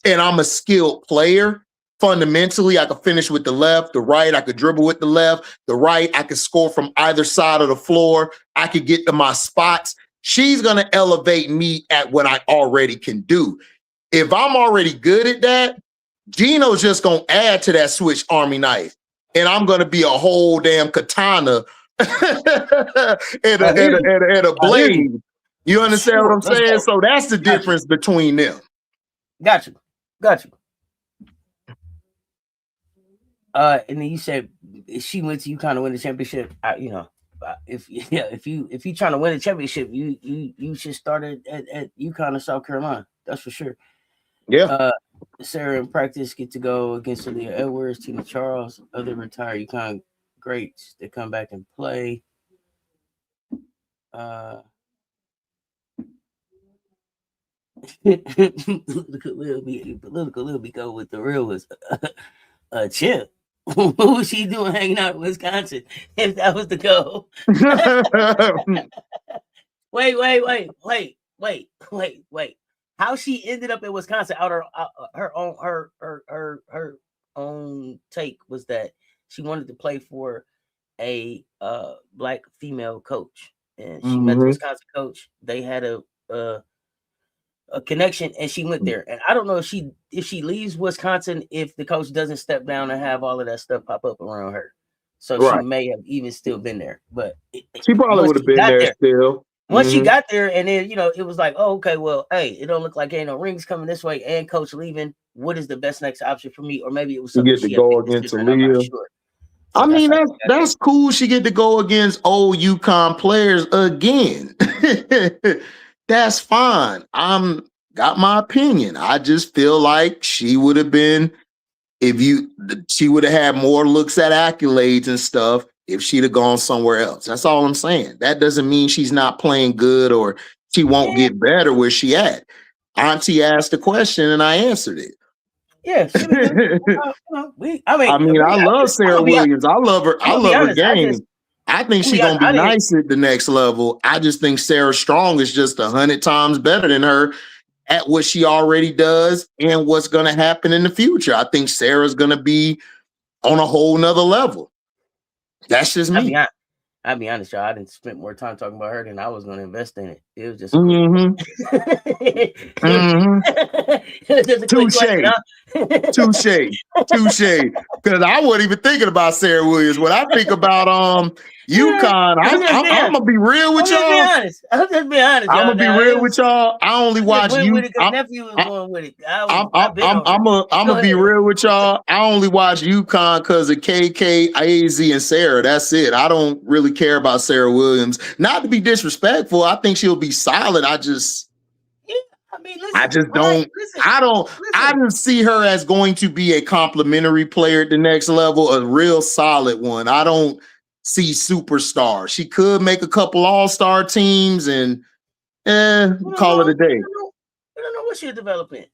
and I'm a skilled player, fundamentally, I could finish with the left, the right, I could dribble with the left, the right, I could score from either side of the floor, I could get to my spots. She's going to elevate me at what I already can do. If I'm already good at that, Gino's just going to add to that switch Army knife, and I'm going to be a whole damn katana and a blade. You understand what I'm saying? So that's the difference between them. Got you. And then you said if she went to UConn to win the championship, if you trying to win a championship, you should start at UConn or South Carolina. That's for sure. Yeah. Sarah in practice get to go against Aaliyah Edwards, Tina Charles, other retired UConn greats that come back and play. Look at Lil B go with the real was Chip. What was she doing hanging out in Wisconsin if that was the goal? Wait. How she ended up in Wisconsin her own take was that she wanted to play for a black female coach, and she met the Wisconsin coach. They had a connection, and she went there. And I don't know if she leaves Wisconsin, if the coach doesn't step down and have all of that stuff pop up around her. So she may have even still been there, but she probably would have been there still. Once she got there, and then it was like, oh, okay, well, hey, it don't look like ain't no rings coming this way, and coach leaving. What is the best next option for me? Or maybe it was something get to go against Aaliyah. Sure. So I mean, that's cool. She get to go against old UConn players again. That's fine. Got my opinion. I just feel like she would have been, she would have had more looks at accolades and stuff if she'd have gone somewhere else. That's all I'm saying. That doesn't mean she's not playing good or she won't get better where she at. Auntie asked the question and I answered it. Yeah, I love Sarah Williams. I love her. I love her game. I think she's gonna be nice at the next level. I just think Sarah Strong is just 100 times better than her at what she already does and what's gonna happen in the future. I think Sarah's gonna be on a whole nother level. That's just me. I'll be honest, y'all. I didn't spend more time talking about her than I was going to invest in it. It was just touche. Because I wasn't even thinking about Sarah Williams. When I think about UConn, I'm gonna be real with y'all. I'm just be honest. I'm gonna be real with y'all. I only watch nephew was going with it. I'm gonna be real with y'all. I only watch UConn because of KK, AZ, and Sarah. That's it. I don't really care about Sarah Williams. Not to be disrespectful. I think she'll be solid. I just don't see her as going to be a complimentary player at the next level, a real solid one. I don't see superstar. She could make a couple all-star teams and call it a day. We don't know what she's developing.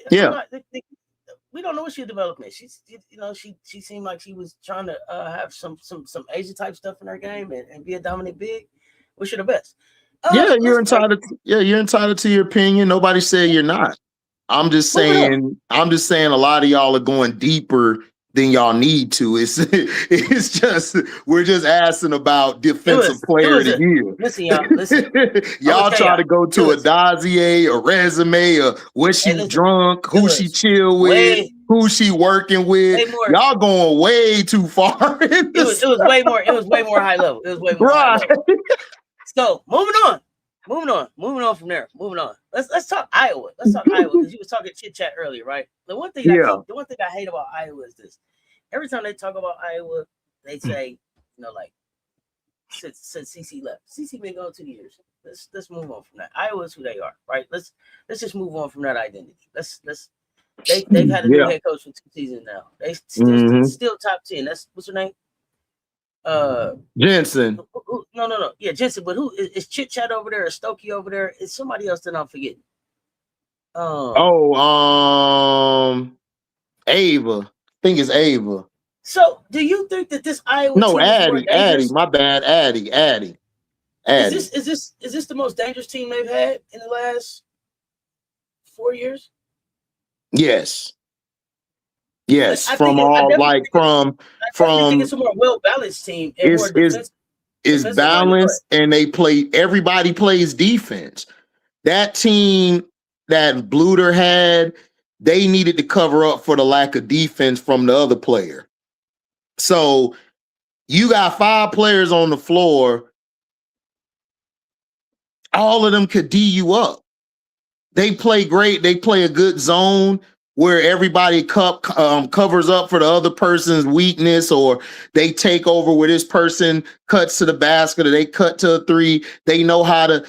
Yeah. We don't know what she's developing. She's, she seemed like she was trying to have some Asia type stuff in her game and be a dominant big. Wish her the best. You're entitled to your opinion. Nobody said you're not. I'm just saying a lot of y'all are going deeper than y'all need to. It's just we're just asking about defensive player of the year. Listen, y'all. Listen, y'all try to go to a dossier, a resume, or was she drunk, who she chill with, who she working with. Y'all going way too far. It was way more. It was way more high level. It was way more high level. So moving on from there. Moving on. Let's talk Iowa. Let's talk Iowa because you was talking chit chat earlier, right? The one thing I hate about Iowa is this. Every time they talk about Iowa, they say, like since CC left, CC been going 2 years. Let's move on from that. Iowa is who they are, right? Let's just move on from that identity. They've had a new head coach for 2 seasons now. They still top 10. That's what's her name? Jensen. No. Yeah, Jensen. But who is Chit Chat over there? Is Stokey over there? Is somebody else that I'm forgetting? Ava. I think it's Ava. So, do you think that this Iowa team is Addie. My bad, Addie. Is this the most dangerous team they've had in the last 4 years? Yes. I think it's a more well balanced team. It's balanced, and everybody plays defense. That team that Bluter had, they needed to cover up for the lack of defense from the other player. So you got 5 players on the floor. All of them could D you up. They play great. They play a good zone where everybody covers up for the other person's weakness, or they take over where this person cuts to the basket or they cut to a 3. They know how to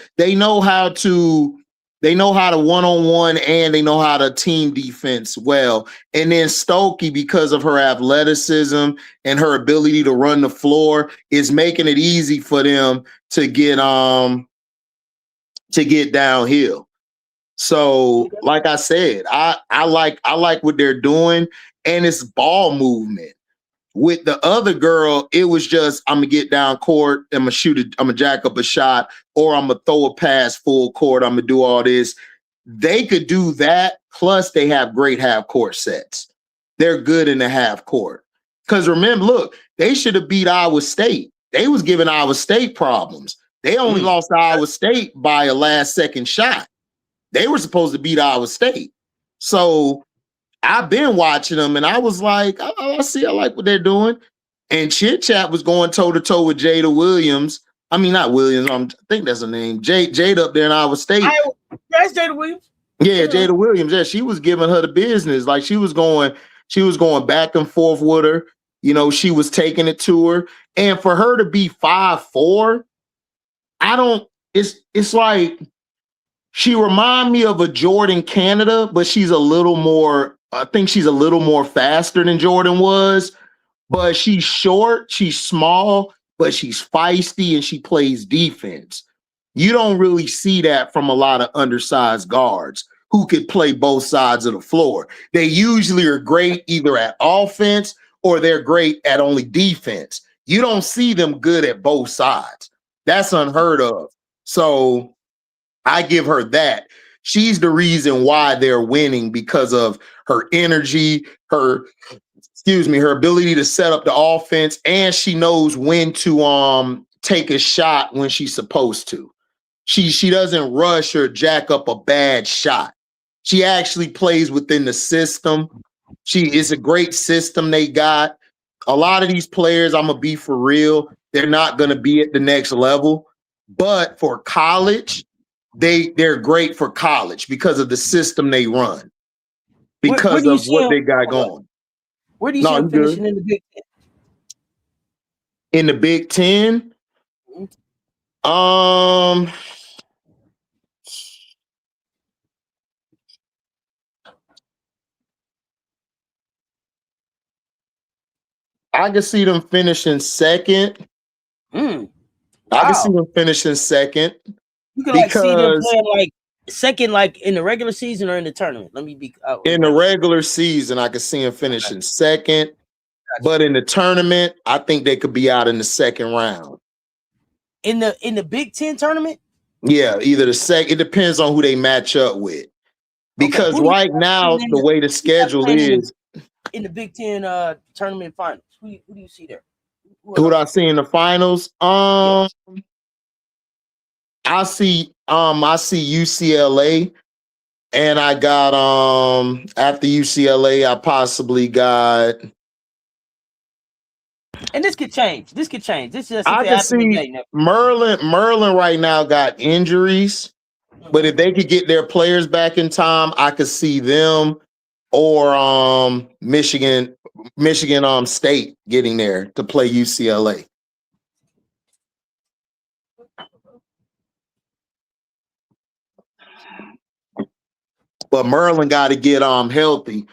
one-on-one, and they know how to team defense well. And then Stokey, because of her athleticism and her ability to run the floor, is making it easy for them to get downhill. So, like I said, I like what they're doing, and it's ball movement. With the other girl, it was just, I'm gonna get down court, I'm gonna jack up a shot, or I'm gonna throw a pass full court, I'm gonna do all this. They could do that, plus they have great half court sets. They're good in the half court. Because remember, look, they should have beat Iowa State. They was giving Iowa State problems. They only lost to Iowa State by a last-second shot. They were supposed to beat Iowa State. So I've been watching them, and I was like, I like what they're doing. And Chit Chat was going toe-to-toe with Jada Williams. I mean, not Williams. I think that's her name. Jada up there in Iowa State. That's Jada Williams. Yeah, Jada Williams. Yeah, she was giving her the business. Like, she was going back and forth with her. She was taking it to her. And for her to be 5'4", it's like, she remind me of a Jordan Canada, but she's a little more, I think she's a little more faster than Jordan was, but she's short, she's small, but she's feisty and she plays defense. You don't really see that from a lot of undersized guards who could play both sides of the floor. They usually are great either at offense or they're great at only defense. You don't see them good at both sides. That's unheard of. So I give her that. She's the reason why they're winning, because of her energy, her ability to set up the offense, and she knows when to take a shot when she's supposed to. She doesn't rush or jack up a bad shot. She actually plays within the system. It's a great system they got. A lot of these players, I'm gonna be for real, they're not gonna be at the next level, but for college, they're great for college because of the system they run, because of what they got going. Where do you see them finishing in the Big Ten? In the Big Ten? I can see them finishing second. Wow. I can see them finishing second. You can see them playing like second, like in the regular season or in the tournament. Let me be in the regular season. I can see them finishing second, but in the tournament, I think they could be out in the second round. In the Big Ten tournament? Yeah, either the second. It depends on who they match up with, because right now the way the schedule is. in the Big Ten tournament finals? Who do you see there? Who would I see in the finals? Yeah. I see UCLA, and I got after UCLA, I possibly got. And this could change. This could change. This is just I can see Merlin right now got injuries, but if they could get their players back in time, I could see them or Michigan State getting there to play UCLA. But Merlin got to get healthy.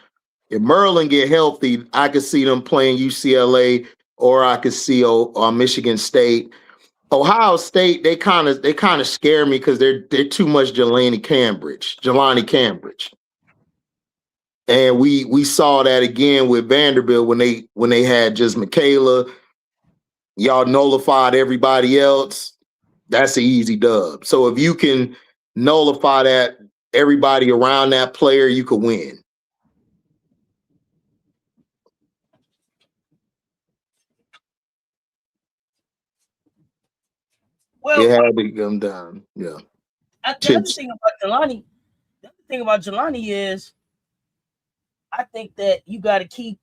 If Merlin get healthy, I could see them playing UCLA, or I could see Michigan State. Ohio State, they kind of scare me because they're too much Jelani Cambridge. And we saw that again with Vanderbilt when they had just Michaela. Y'all nullified everybody else. That's an easy dub. So if you can nullify that, everybody around that player, you could win. Well, it had to come down. Yeah. The other thing about Jelani is, I think that you got to keep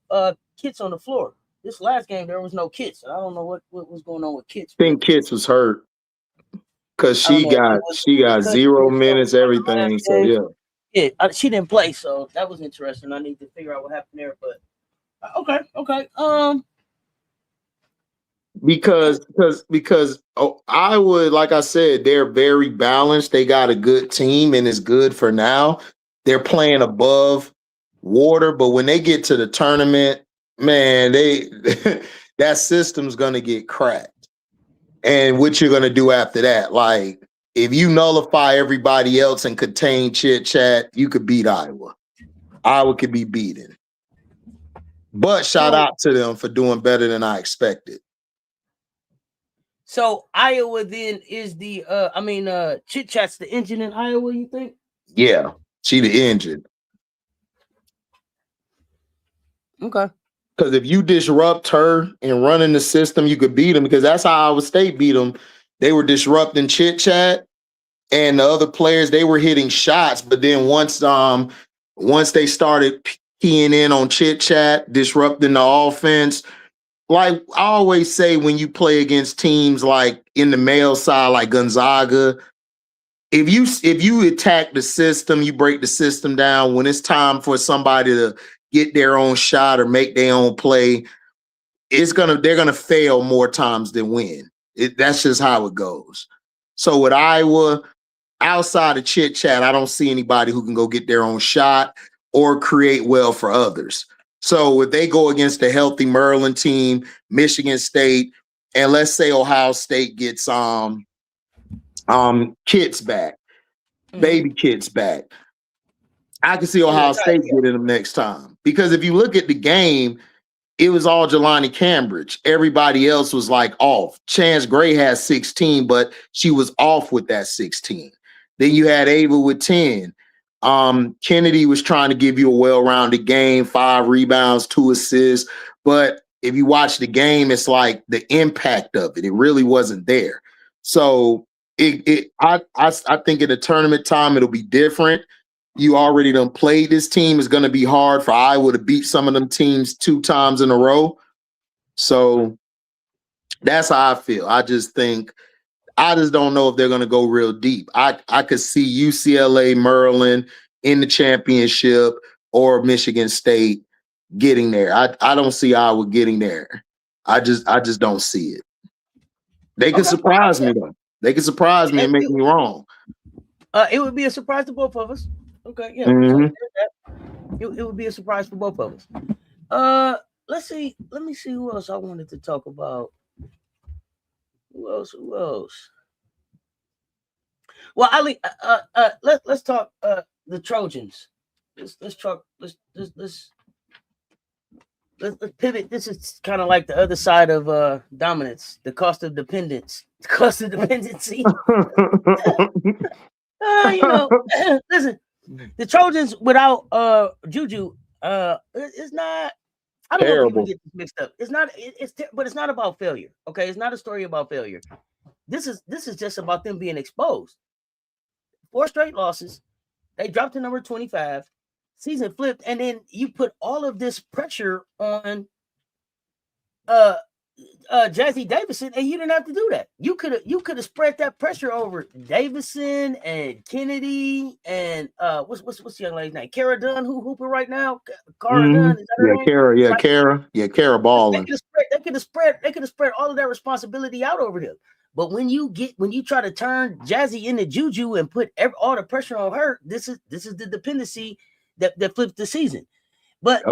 Kits on the floor. This last game there was no Kits. I don't know what was going on with Kits. I think Kits was hurt because she got 0 minutes, everything. So yeah, she didn't play, so that was interesting. I need to figure out what happened there, but okay. Because Iowa, like I said, they're very balanced. They got a good team, and it's good for now. They're playing above water, but when they get to the tournament, man, that system's gonna get cracked. And what you're gonna do after that? Like, if you nullify everybody else and contain chit chat, you could beat Iowa. Iowa could be beaten. But shout out to them for doing better than I expected. So Iowa then is the Chit Chat's the engine in Iowa, you think? Yeah, she the engine. Okay. Because if you disrupt her and running the system, you could beat them. Because that's how Iowa State beat them. They were disrupting Chit Chat, and the other players, they were hitting shots. But then once they started keying in on Chit Chat, disrupting the offense. Like I always say, when you play against teams like in the male side, like Gonzaga, if you attack the system, you break the system down. When it's time for somebody to get their own shot or make their own play, they're gonna fail more times than win. That's just how it goes. So with Iowa, outside of Chit Chat, I don't see anybody who can go get their own shot or create well for others. So if they go against a healthy Merlin team, Michigan State, and let's say Ohio State gets Kits back, baby Kits back, I can see Ohio State getting them next time. Because if you look at the game, it was all Jelani Cambridge. Everybody else was like off. Chance Gray has 16, but she was off with that 16. Then you had Ava with 10. Kennedy was trying to give you a well-rounded game, 5 rebounds, 2 assists. But if you watch the game, it's like the impact of it really wasn't there. So I think at the tournament time, it'll be different. You already done played this team. It's going to be hard for Iowa to beat some of them teams 2 times in a row. So that's how I feel. I just don't know if they're going to go real deep. I could see UCLA, Maryland in the championship or Michigan State getting there. I don't see Iowa getting there. I just don't see it. They could surprise me though. They could surprise me and make me wrong. It would be a surprise to both of us. Okay, yeah. Mm-hmm. It would be a surprise for both of us. Let's see. Let me see who else I wanted to talk about. Who else? Well, Ali, let's talk the Trojans. Let's pivot. This is kind of like the other side of dominance, the cost of dependence, the cost of dependency. Listen, the Trojans without JuJu, It's not. I don't Terrible. want people to get this mixed up. It's not. But it's not about failure. Okay, it's not a story about failure. This is just about them being exposed. 4 straight losses. They dropped to number 25. Season flipped, and then you put all of this pressure on Jazzy Davison, and you didn't have to do that. You could have spread that pressure over Davison and Kennedy and what's the young lady's name? Kara Dunn, who hooping right now. Kara Dunn, is that her name? Kara, like, Kara balling. They could have spread all of that responsibility out over him. But when you try to turn Jazzy into JuJu and put all the pressure on her, this is the dependency that flips the season. But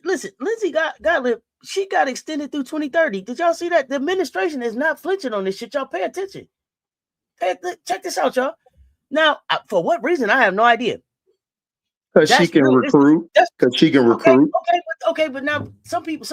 listen, Lindsay Gottlieb, she got extended through 2030. Did y'all see that? The administration is not flinching on this shit. Y'all pay attention. Check this out, y'all. Now, for what reason, I have no idea. Because she can recruit. Because she can recruit. Okay, but now some people.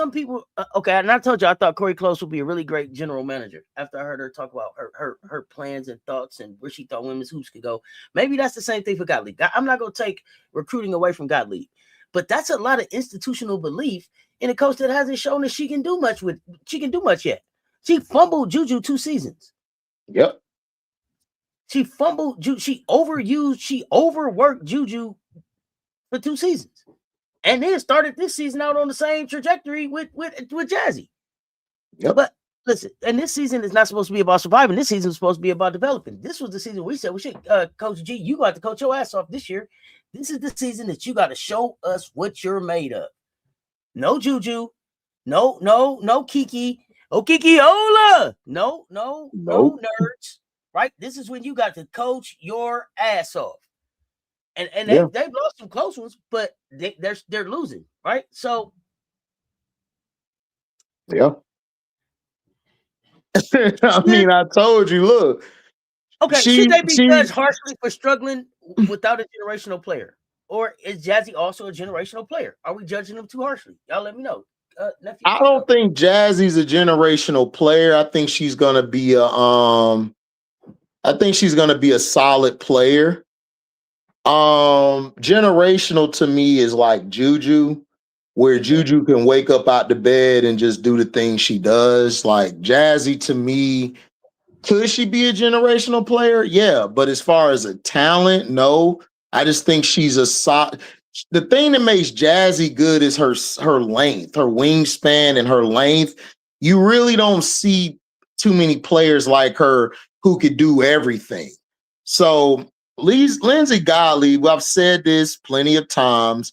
Okay, and I told you I thought Corey Close would be a really great general manager after I heard her talk about her plans and thoughts and where she thought women's hoops could go. Maybe that's the same thing for Gottlieb. I'm not going to take recruiting away from Gottlieb, but that's a lot of institutional belief in a coach that hasn't shown that she can do much yet. She fumbled JuJu 2 seasons. Yep. She fumbled. She overworked JuJu for 2 seasons, and then started this season out on the same trajectory with Jazzy. Yep. But listen, and this season is not supposed to be about surviving. This season is supposed to be about developing. This was the season we said we should, Coach G, you got to coach your ass off this year. This is the season that you got to show us what you're made of. No JuJu, no Kiki, Kiki-ola, no nerds, right? This is when you got to coach your ass off, and they've lost some close ones, but they're losing, right? So, yeah. I mean, I told you, look. Okay, should they be judged harshly for struggling without a generational player? Or is Jazzy also a generational player? Are we judging them too harshly? Y'all let me know. Nephew, I don't think Jazzy's a generational player. I think she's gonna be a solid player. Generational to me is like JuJu, where JuJu can wake up out the bed and just do the things she does. Like Jazzy to me, could she be a generational player? Yeah, but as far as a talent, no. I just think she's the thing that makes Jazzy good is her length, her wingspan and her length. You really don't see too many players like her who could do everything. So Lindsay Gottlieb, I've said this plenty of times.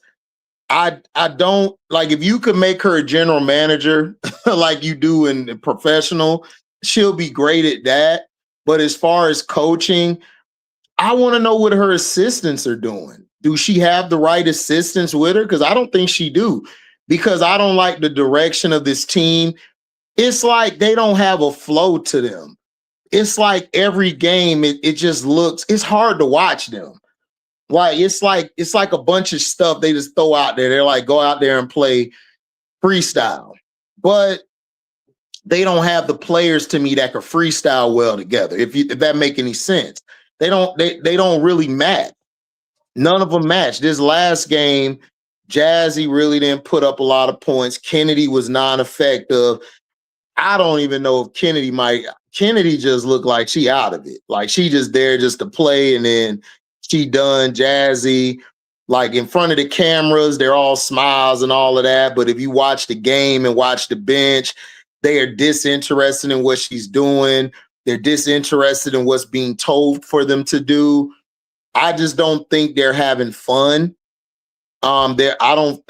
I don't like, if you could make her a general manager like you do in professional, she'll be great at that. But as far as coaching, I want to know what her assistants are doing. Do she have the right assistants with her? Because I don't think she do. Because I don't like the direction of this team. It's like they don't have a flow to them. It's like every game, it just looks, it's hard to watch them. Like it's like a bunch of stuff they just throw out there. They're like, go out there and play freestyle. But they don't have the players to me that can freestyle well together. If that make any sense. They don't really match. None of them match. This last game, Jazzy really didn't put up a lot of points. Kennedy was non-effective. I don't even know if Kennedy just looked like she out of it. Like she just there just to play, and then she done. Jazzy, like in front of the cameras, they're all smiles and all of that. But if you watch the game and watch the bench, they are disinterested in what she's doing. They're disinterested in what's being told for them to do. I just don't think they're having fun. I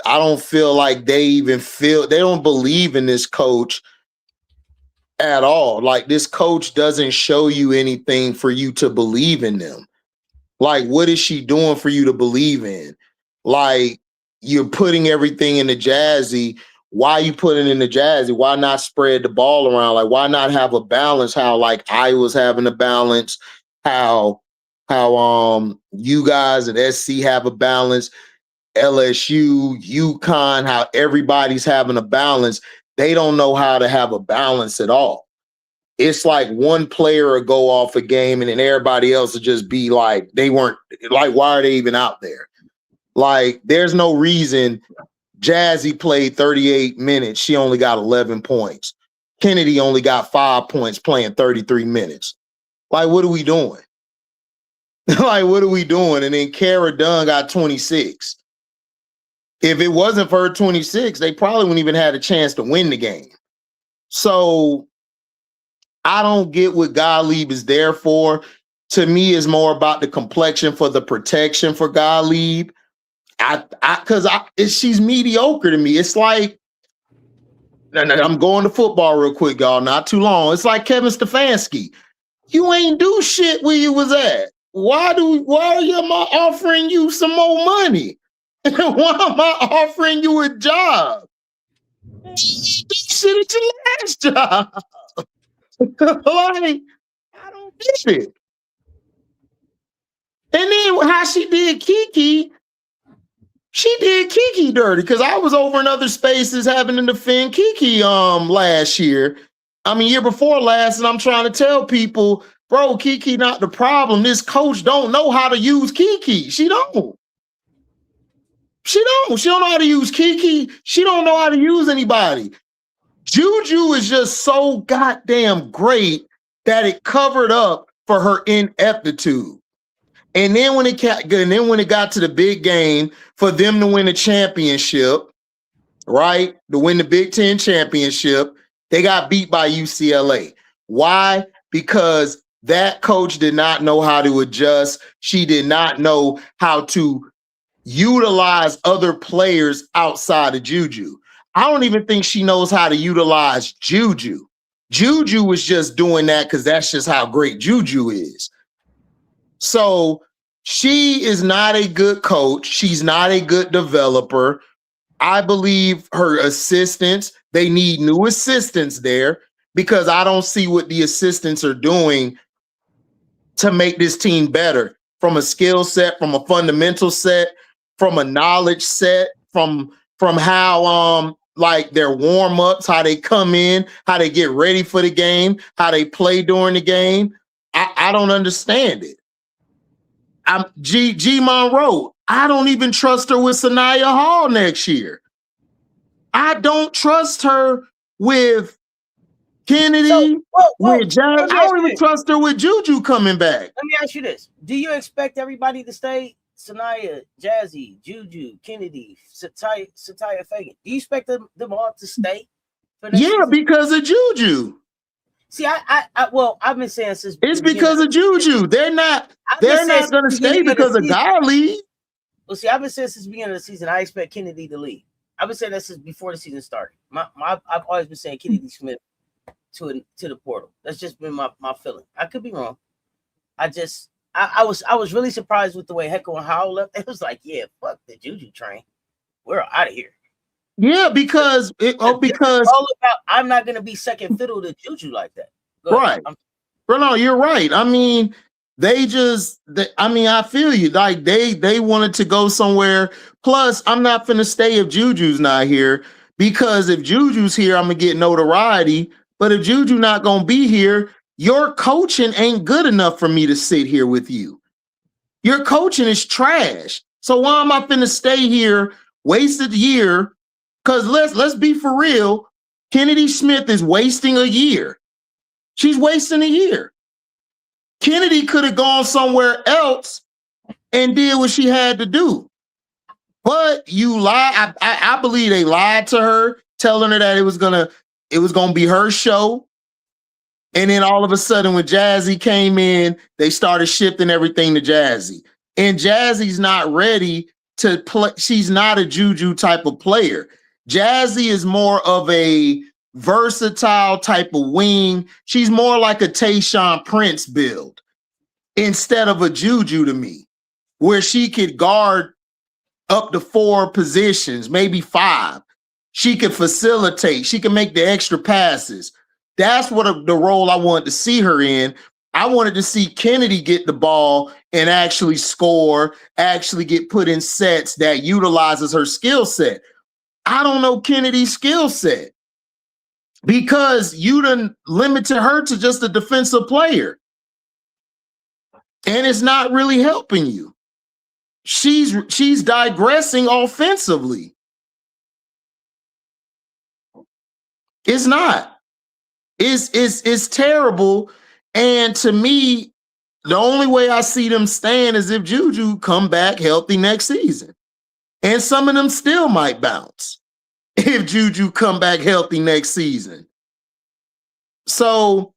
don't feel like they don't believe in this coach at all. Like this coach doesn't show you anything for you to believe in them. Like, what is she doing for you to believe in? Like, you're putting everything in the Jazzy. Why you putting in the Jazzy? Why not spread the ball around? Like, why not have a balance? How like Iowa's having a balance? How you guys at SC have a balance? LSU, UConn, how everybody's having a balance. They don't know how to have a balance at all. It's like one player will go off a game and then everybody else will just be like, they weren't like, why are they even out there? Like, there's no reason Jazzy played 38 minutes. She only got 11 points. Kennedy only got 5 points playing 33 minutes. Like, what are we doing? Like, what are we doing? And then Kara Dunn got 26. If it wasn't for her 26, they probably wouldn't even had a chance to win the game. So I don't get what Gottlieb is there for. To me, it's more about the complexion for the protection for Gottlieb. She's mediocre to me. It's like, I'm going to football real quick, y'all. Not too long. It's like Kevin Stefanski. You ain't do shit where you was at. Why am I offering you some more money? Why am I offering you a job? You did shit at your last job. Like, I don't get it. And then how she did Kiki dirty, because I was over in other spaces having to defend Kiki last year. I mean, year before last, and I'm trying to tell people, bro, Kiki not the problem. This coach don't know how to use Kiki. She don't. She don't know how to use Kiki. She don't know how to use anybody. JuJu is just so goddamn great that it covered up for her ineptitude. And then when it got to the big game for them to win a championship, right? To win the Big Ten championship, they got beat by UCLA. Why? Because that coach did not know how to adjust. She did not know how to utilize other players outside of JuJu. I don't even think she knows how to utilize JuJu. JuJu was just doing that because that's just how great JuJu is. So she is not a good coach. She's not a good developer. I believe her assistants, they need new assistants there, because I don't see what the assistants are doing to make this team better from a skill set, from a fundamental set, from a knowledge set, from how like their warm-ups, how they come in, how they get ready for the game, how they play during the game. I don't understand it. G Monroe, I don't even trust her with Sanaya Hall next year. I don't trust her with Kennedy, with Jazz. I don't even trust her with JuJu coming back. Let me ask you this. Do you expect everybody to stay? Sanaya, Jazzy, JuJu, Kennedy, Satya Fagan. Do you expect them all to stay? Yeah, because of JuJu. See, I've been saying since it's because of JuJu. They're not going to stay because of Gottlieb. Well, see, I've been saying since the beginning of the season, I expect Kennedy to leave. I've been saying that since before the season started. I've always been saying Kennedy Smith to the portal. That's just been my feeling. I could be wrong. I was really surprised with the way Heckel and Howell left. It was like, yeah, fuck the JuJu train. We're out of here. Yeah, because it's all about, I'm not gonna be second fiddle to JuJu like that. Right. No, you're right. I mean, I feel you. Like they wanted to go somewhere. Plus, I'm not finna stay if JuJu's not here, because if JuJu's here, I'm gonna get notoriety. But if JuJu not gonna be here, your coaching ain't good enough for me to sit here with you. Your coaching is trash. So why am I finna stay here, wasted a year? Because let's be for real. Kennedy Smith is wasting a year. She's wasting a year. Kennedy could have gone somewhere else and did what she had to do. But you lie. I believe they lied to her, telling her that it was gonna be her show. And then all of a sudden, when Jazzy came in, they started shifting everything to Jazzy. And Jazzy's not ready to play. She's not a JuJu type of player. Jazzy is more of a versatile type of wing. She's more like a Tayshaun Prince build instead of a JuJu to me, where she could guard up to 4 positions, maybe 5. She could facilitate. She can make the extra passes. That's what the role I wanted to see her in. I wanted to see Kennedy get the ball and actually score, actually get put in sets that utilizes her skill set. I don't know Kennedy's skill set because you done limited her to just a defensive player. And it's not really helping you. she's digressing offensively. It's not. It's terrible. And to me, the only way I see them staying is if JuJu come back healthy next season. And some of them still might bounce if JuJu come back healthy next season. So,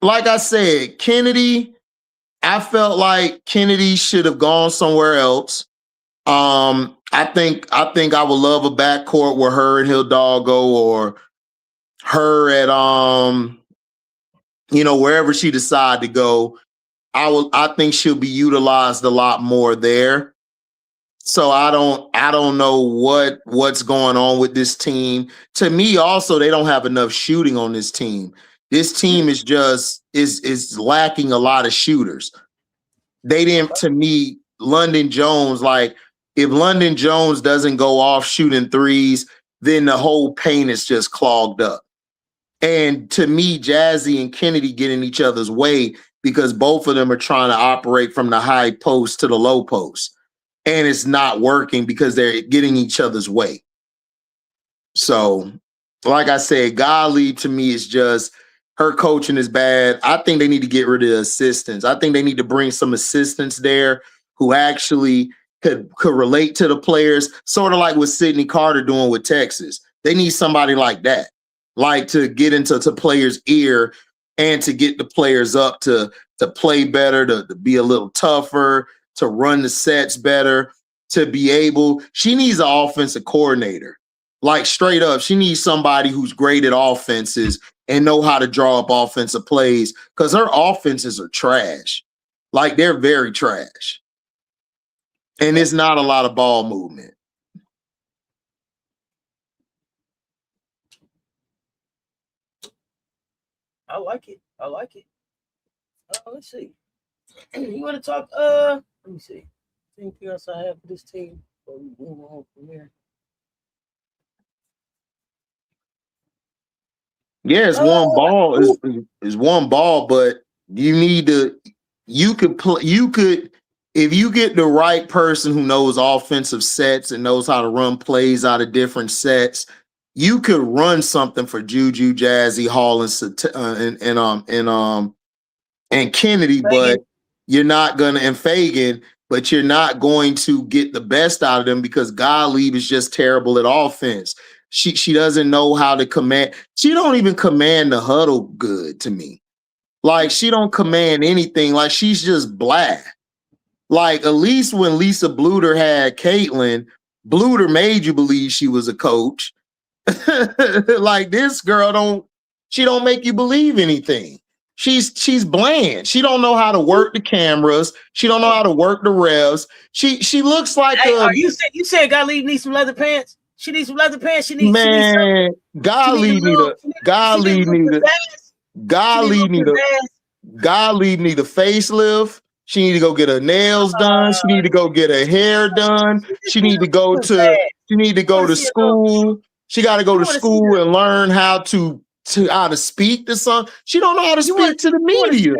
like I said, Kennedy, I felt like Kennedy should have gone somewhere else. I think I would love a backcourt where her and Hidalgo or her at wherever she decide to go. I think she'll be utilized a lot more there. So I don't know what's going on with this team. To me, also, they don't have enough shooting on this team. This team is just is lacking a lot of shooters. They didn't, to me, London Jones, like if London Jones doesn't go off shooting threes, then the whole paint is just clogged up. And to me, Jazzy and Kennedy get in each other's way because both of them are trying to operate from the high post to the low post. And it's not working because they're getting each other's way. So, like I said, Gottlieb to me is just, her coaching is bad. I think they need to get rid of the assistants. I think they need to bring some assistants there who actually could relate to the players, sort of like what Sydney Carter doing with Texas. They need somebody like that, like to get into players' ear and to get the players up to play better, to be a little tougher, to run the sets better, to be able. She needs an offensive coordinator. Like straight up, she needs somebody who's great at offenses and know how to draw up offensive plays because her offenses are trash. Like they're very trash. And it's not a lot of ball movement. I like it. Let's see. You want to talk? Let me see. Anything else I have for this team? Before we move on from there. Yeah, it's one ball. It's one ball, but you need to. You could play. You could, if you get the right person who knows offensive sets and knows how to run plays out of different sets, you could run something for JuJu, Jazzy, Hall, and Kennedy, but you're not gonna, and Fagan, but you're not going to get the best out of them because Gottlieb is just terrible at offense. She doesn't know how to command. She don't even command the huddle good to me. Like she don't command anything. Like she's just blah. Like at least when Lisa Bluter had Caitlin, Bluter made you believe she was a coach. Like this girl don't make you believe anything. She's bland. She don't know how to work the cameras. She don't know how to work the revs. She looks like you said Gottlieb needs some leather pants? She needs some leather pants. Gottlieb need a facelift. She need to go get her nails done. She need to go get her hair done. She need to go to school. She got to go to school and learn how to speak to some. She don't know how to speak to the media.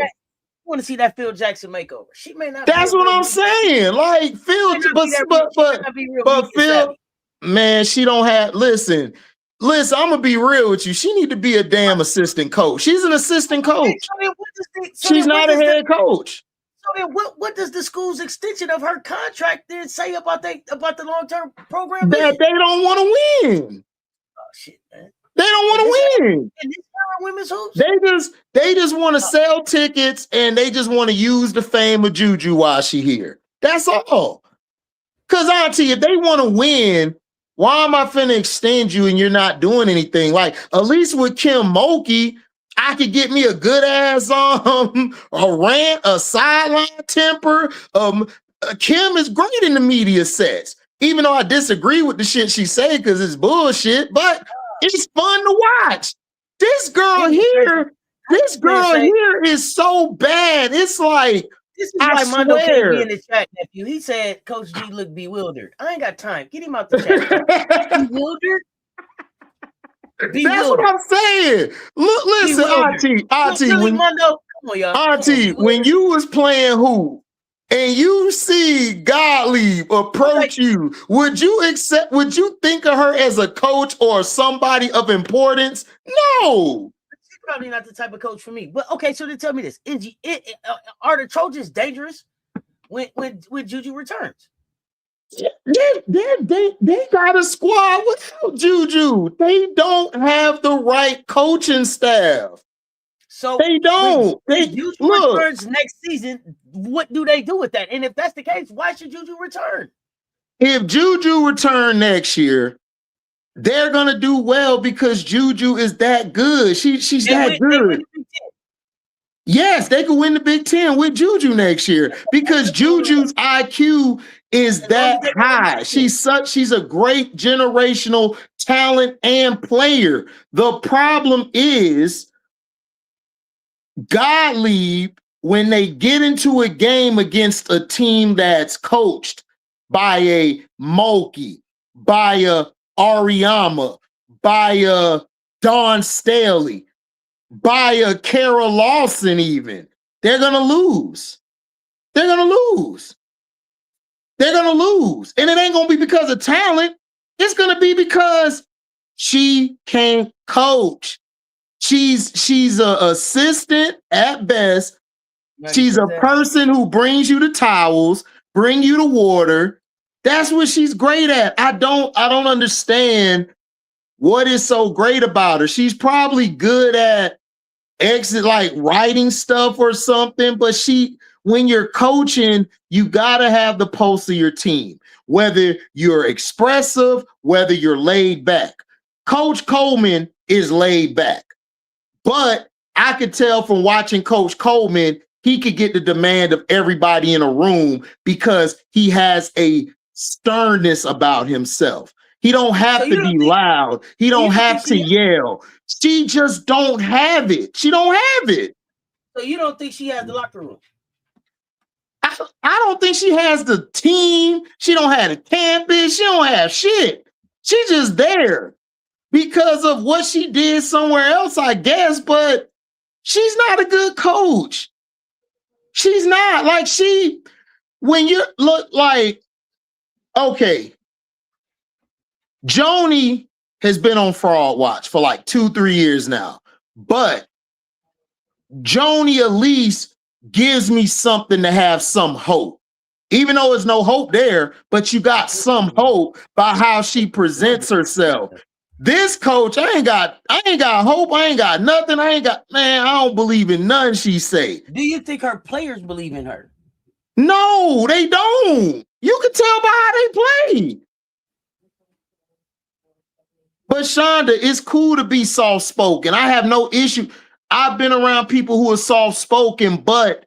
Want to see that Phil Jackson makeover? She may not. That's what I'm saying. Like Phil, but Phil. Man, she don't have. Listen. I'm gonna be real with you. She need to be a damn assistant coach. She's an assistant coach. She's not a head coach. So then, what does the school's extension of her contract then say about the long-term program? That they don't want to win. Oh shit, man! They don't want to win. And this women's hoops. They just want to sell tickets and they just want to use the fame of JuJu while she here. That's all. Cause Auntie, if they want to win. Why am I finna extend you and you're not doing anything? Like, at least with Kim Mulkey, I could get me a good ass a rant, a sideline temper. Kim is great in the media sets, even though I disagree with the shit she say because it's bullshit, but it's fun to watch. This girl here is so bad. It's like, this is why Mondo can't be in the chat, nephew. He said Coach G looked bewildered. I ain't got time. Get him out the chat. Bewildered? That's what I'm saying. Look, listen, Auntie. Mondo. Come on, y'all. Auntie, when you was playing hoop and you see Gottlieb approach you, would you think of her as a coach or somebody of importance? No. She's probably not the type of coach for me. But okay, so then tell me this: are the Trojans dangerous when JuJu returns? They got a squad without JuJu. They don't have the right coaching staff. So they don't. If JuJu returns next season, what do they do with that? And if that's the case, why should JuJu return? If JuJu return next year, they're gonna do well because JuJu is that good. She's that good. Yes, they could win the Big Ten with JuJu next year because JuJu's IQ is that high. She's a great generational talent and player. The problem is Gottlieb, when they get into a game against a team that's coached by a Mulkey, by a Ariama, by a Don Staley, by a Carol Lawson, even, they're going to lose. They're going to lose. They're going to lose. And it ain't going to be because of talent. It's going to be because she can't coach. She's an assistant at best. She's a person who brings you the towels, bring you the water. That's what she's great at. I don't understand what is so great about her. She's probably good at like writing stuff or something, but when you're coaching, you gotta have the pulse of your team, whether you're expressive, whether you're laid back. Coach Coleman is laid back, but I could tell from watching Coach Coleman, he could get the demand of everybody in a room because he has a sternness about himself. He don't have to be loud. He don't have to yell. She just don't have it. She don't have it. So you don't think she has the locker room? I don't think she has the team. She don't have the campus. She don't have shit. She's just there because of what she did somewhere else, I guess, but she's not a good coach. She's not. Like, when you look like, okay, Joni has been on Fraud Watch for like 2-3 years now, but Joni at least gives me something to have some hope. Even though there's no hope there, but you got some hope by how she presents herself. This coach, I ain't got hope. I ain't got nothing. I don't believe in nothing she say. Do you think her players believe in her? No, they don't. You can tell by how they play. But Shonda, it's cool to be soft-spoken. I have no issue. I've been around people who are soft-spoken, but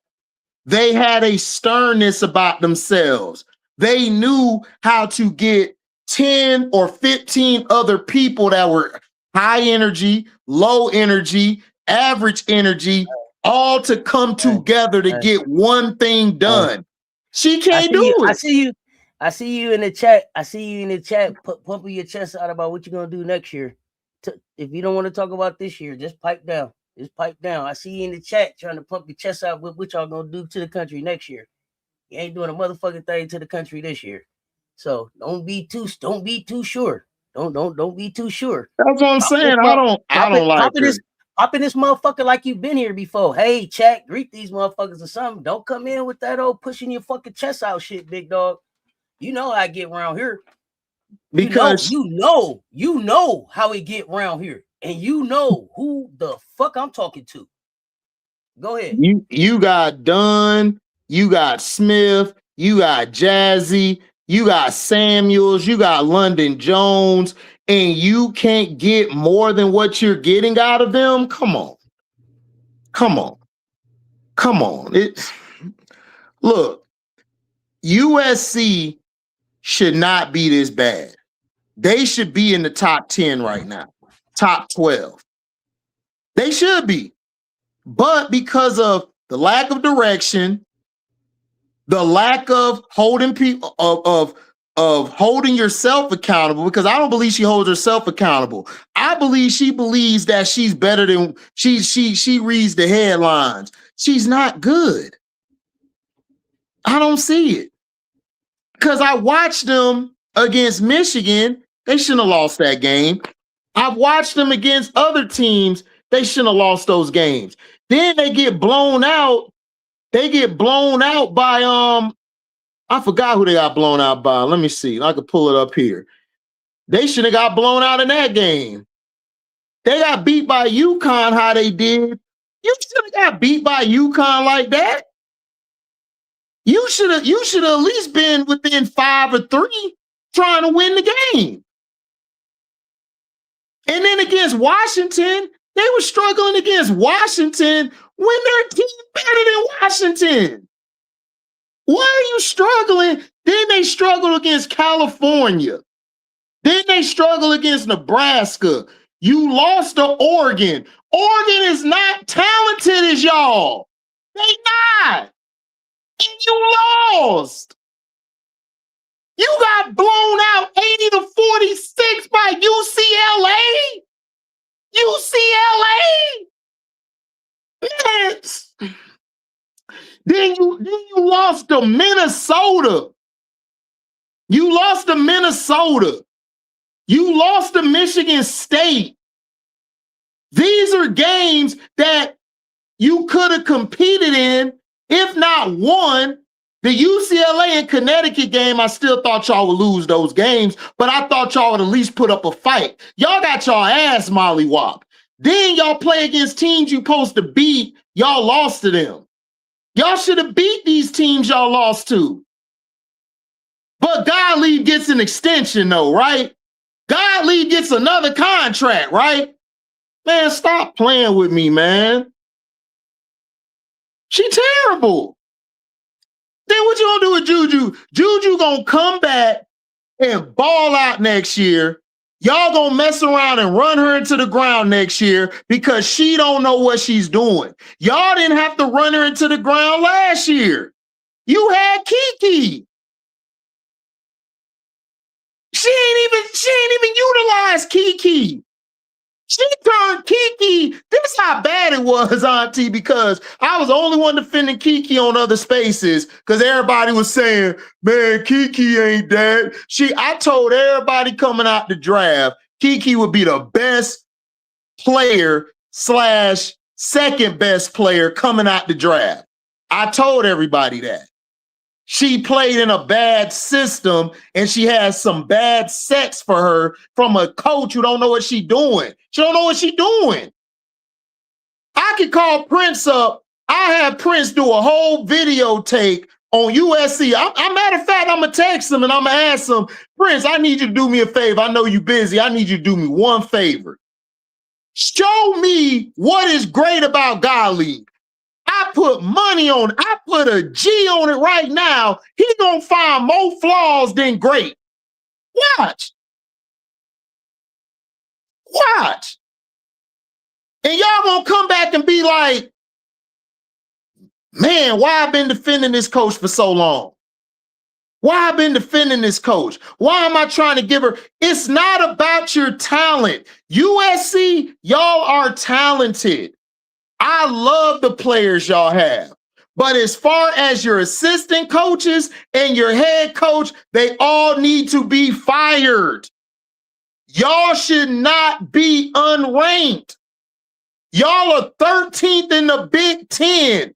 they had a sternness about themselves. They knew how to get 10 or 15 other people that were high energy, low energy, average energy, all to come together to get one thing done. She can't do it. I see you in the chat. Pumping your chest out about what you're gonna do next year. If you don't want to talk about this year, just pipe down. I see you in the chat trying to pump your chest out with what y'all gonna do to the country next year. You ain't doing a motherfucking thing to the country this year. So don't be too sure. Don't be too sure. That's what I'm saying. I don't like this. Popping this motherfucker like you've been here before. Hey, chat, greet these motherfuckers or something. Don't come in with that old pushing your fucking chest out shit, big dog. You know how I get around here. Because you know how it get around here. And you know who the fuck I'm talking to. Go ahead. You got Dunn, you got Smith, you got Jazzy, you got Samuels, you got London Jones, and you can't get more than what you're getting out of them? Come on. Look, USC should not be this bad. They should be in the top 10 right now, top 12. They should be. But because of the lack of direction, the lack of holding people of holding yourself accountable, because I don't believe she holds herself accountable. I believe she believes that she's better than she reads the headlines. She's not good. I don't see it. Because I watched them against Michigan. They shouldn't have lost that game. I've watched them against other teams. They shouldn't have lost those games. Then they get blown out. They get blown out by I forgot who they got blown out by. Let me see. I could pull it up here. They should have got blown out in that game. They got beat by UConn how they did. You should have got beat by UConn like that. You should have at least been within 5 or 3 trying to win the game. And then against Washington, they were struggling against Washington when their team better than Washington. Why are you struggling? Then they struggled against California. Then they struggle against Nebraska. You lost to Oregon. Oregon is not talented as y'all. They not. And you lost. You got blown out 80-46 by UCLA. Man. Then you lost to Minnesota. You lost to Minnesota. You lost to Michigan State. These are games that you could have competed in, if not won. The UCLA and Connecticut game, I still thought y'all would lose those games, but I thought y'all would at least put up a fight. Y'all got y'all ass mollywopped. Then y'all play against teams you supposed to beat. Y'all lost to them. Y'all should have beat these teams y'all lost to. But Gottlieb gets an extension though, right? Gottlieb gets another contract, right? Man, stop playing with me, man. She terrible. Then what you gonna do with JuJu? JuJu gonna come back and ball out next year. Y'all gonna mess around and run her into the ground next year because she don't know what she's doing. Y'all didn't have to run her into the ground last year. You had Kiki. She ain't even utilized Kiki. She turned Kiki. This how bad it was, Auntie, because I was the only one defending Kiki on other spaces because everybody was saying, man, Kiki ain't that. I told everybody coming out the draft, Kiki would be the best player / second best player coming out the draft. I told everybody that. She played in a bad system and she has some bad sets for her from a coach who don't know what she's doing. She don't know what she's doing. I could call Prince up. I had Prince do a whole videotape on USC. Matter of fact, I'm going to text him and I'm going to ask him, Prince, I need you to do me a favor. I know you're busy. I need you to do me one favor. Show me what is great about Gottlieb. I put money on it. I put a G on it right now. He gonna find more flaws than great. Watch. And y'all gonna come back and be like, man, why I've been defending this coach for so long? Why I've been defending this coach? Why am I trying to give her? It's not about your talent. USC, y'all are talented. I love the players y'all have. But as far as your assistant coaches and your head coach, they all need to be fired. Y'all should not be unranked. Y'all are 13th in the Big Ten.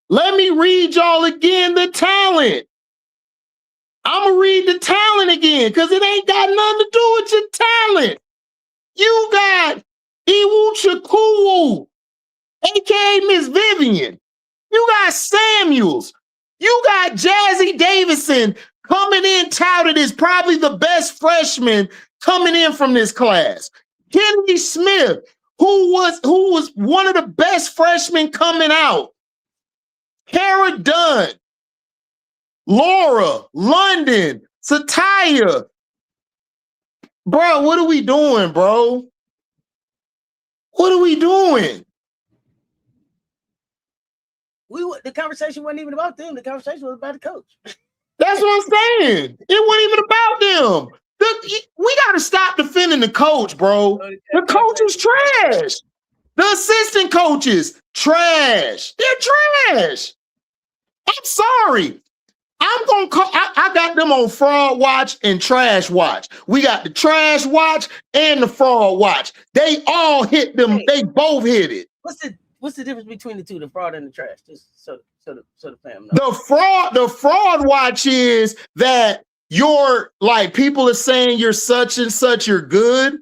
Let me read y'all again the talent. I'm going to read the talent again because it ain't got nothing to do with your talent. You got Iwu Chukwu, a.k.a. Miss Vivian. You got Samuels. You got Jazzy Davison coming in touted as probably the best freshman coming in from this class. Kennedy Smith, who was one of the best freshmen coming out. Kara Dunn, Laura, London, Satya. Bro, what are we doing, bro? What are we doing? The conversation wasn't even about them. The conversation was about the coach. That's what I'm saying. It wasn't even about them. We got to stop defending the coach, bro. The coach is trash. The assistant coaches, trash. They're trash. I'm sorry. I'm gonna call. I got them on fraud watch and trash watch. We got the trash watch and the fraud watch. They all hit them. They both hit it. What's the difference between the two, the fraud and the trash? Just so the fam knows. The fraud watch is that you're like, people are saying you're such and such, you're good,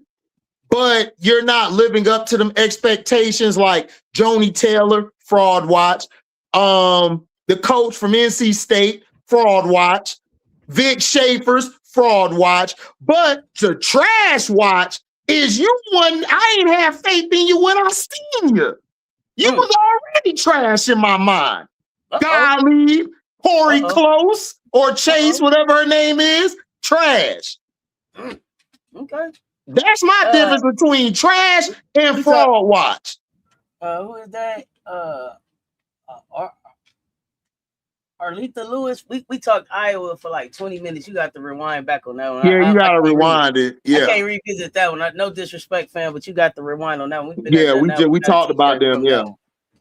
but you're not living up to them expectations. Like Joni Taylor, fraud watch. The coach from NC State, fraud watch. Vic Schaefer's fraud watch. But the trash watch is you one. I ain't have faith in you when I seen you. You was already trash in my mind. Gottlieb, Corey Close, or Chase, whatever her name is, trash. Okay. That's my difference between trash and fraud watch. Who is that? Arleta Lewis. We talked Iowa for like 20 minutes. You got to rewind back on that one. Yeah, you got to rewind it. Yeah. I can't revisit that one. No disrespect, fam, but you got to rewind on that one. We talked about them. Yeah.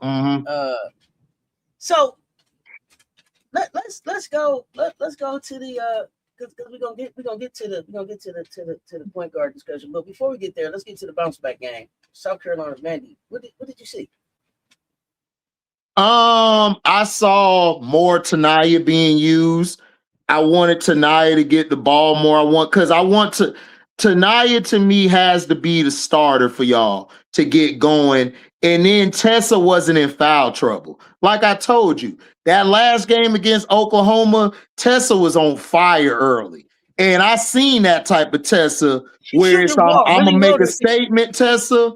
Mm-hmm. So let's go to the because we're gonna get to the point guard discussion. But before we get there, let's get to the bounce back game. South Carolina Vandy. What did you see? I saw more Tanaya being used. I wanted Tanaya to get the ball more. Tanaya to me has to be the starter for y'all to get going. And then Tessa wasn't in foul trouble. Like I told you, that last game against Oklahoma, Tessa was on fire early. And I seen that type of Tessa where it's I'm gonna make a statement, Tessa.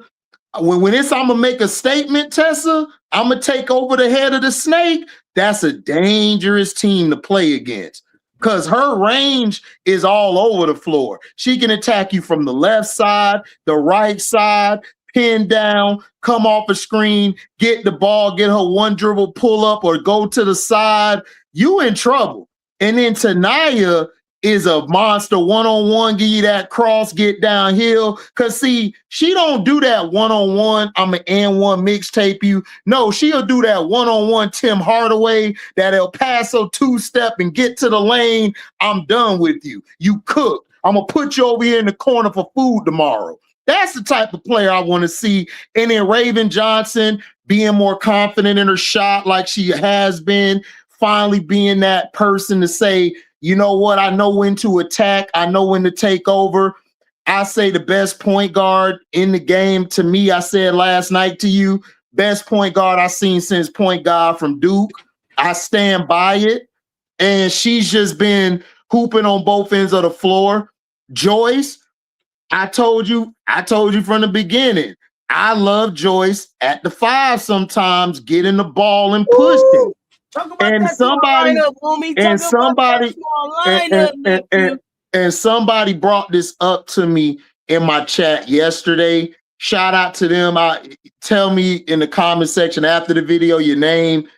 When it's I'm gonna make a statement, Tessa, I'm gonna take over the head of the snake. That's a dangerous team to play against because her range is all over the floor. She can attack you from the left side, the right side, pin down, come off a screen, get the ball, get her one dribble pull up or go to the side. You in trouble. And then Tanaya is a monster one-on-one, give you that cross, get downhill. Because, see, she don't do that one-on-one, I'm an N1 mixtape you. No, she'll do that one-on-one Tim Hardaway, that El Paso two-step and get to the lane. I'm done with you. You cooked. I'm going to put you over here in the corner for food tomorrow. That's the type of player I want to see. And then Raven Johnson being more confident in her shot like she has been, finally being that person to say, you know what? I know when to attack. I know when to take over. I say the best point guard in the game. To me, I said last night to you, best point guard I've seen since point guard from Duke. I stand by it. And she's just been hooping on both ends of the floor. Joyce, I told you from the beginning, I love Joyce at the 5 sometimes, getting the ball and pushing. And somebody brought this up to me in my chat yesterday. Shout out to them. Tell me in the comment section after the video your name.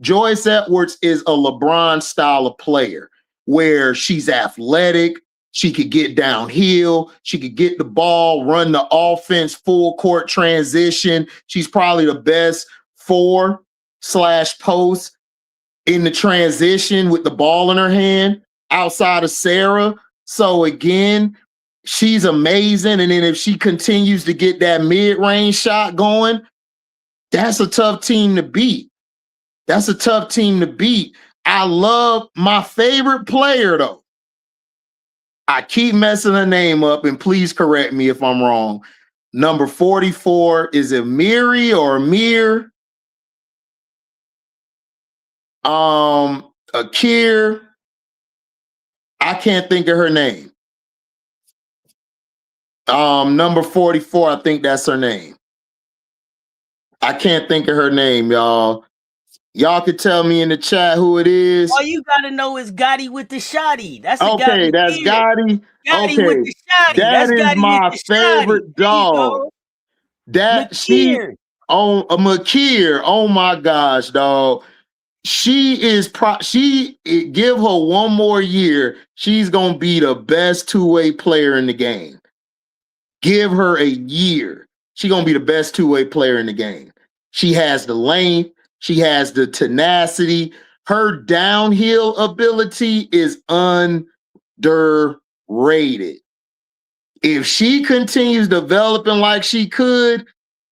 Joyce Edwards is a LeBron style of player where she's athletic. She could get downhill. She could get the ball, run the offense, full court transition. She's probably the best 4/post in the transition with the ball in her hand outside of Sarah. So again, she's amazing. And then if she continues to get that mid-range shot going, that's a tough team to beat. I love my favorite player, though. I keep messing her name up, and please correct me if I'm wrong. Number 44, is it Miri or Amir? Akir, I can't think of her name. Number 44, I think that's her name. I can't think of her name, y'all. Y'all could tell me in the chat who it is. All you gotta know is Gotti with the shotty. That's the okay. That's Gotti. Gotti okay, with the shotty. That is my favorite dog. That she on Makir. Oh my gosh, dog. She is give her one more year, she's gonna be the best two-way player in the game. Give her a year, she's gonna be the best two-way player in the game. She has the length, she has the tenacity. Her downhill ability is underrated. If she continues developing like she could,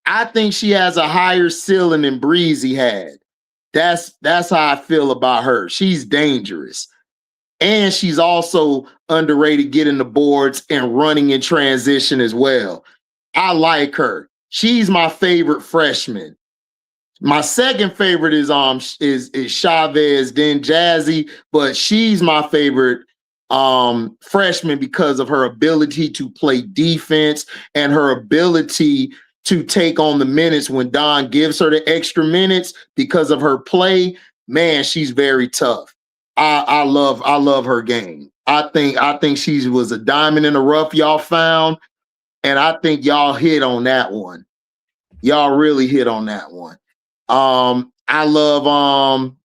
I think she has a higher ceiling than Breezy had. That's how I feel about her. She's dangerous. And she's also underrated getting the boards and running in transition as well. I like her. She's my favorite freshman. My second favorite is Chavez, then Jazzy, but she's my favorite freshman because of her ability to play defense and her ability to take on the minutes when Don gives her the extra minutes because of her play. Man, she's very tough. I love her game. I think she was a diamond in the rough y'all found, and I think y'all hit on that one. Y'all really hit on that one. I love Okot.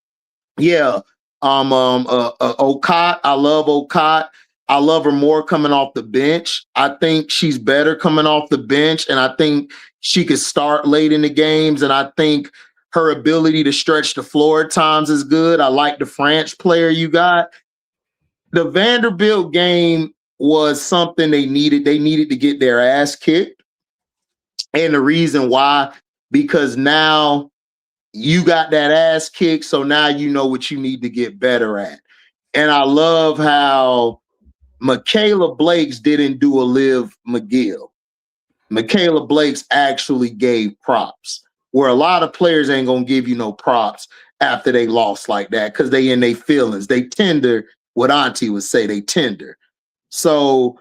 I love Okot. I love her more coming off the bench. I think she's better coming off the bench, and I think she could start late in the games, and I think her ability to stretch the floor at times is good. I like the French player you got. The Vanderbilt game was something they needed. They needed to get their ass kicked. And the reason why, because now you got that ass kicked, so now you know what you need to get better at. And I love how Michaela Blakes didn't do a Liv McGill. Michaela Blakes actually gave props, where a lot of players ain't gonna give you no props after they lost like that because they in their feelings. They tender, what Auntie would say, they tender. So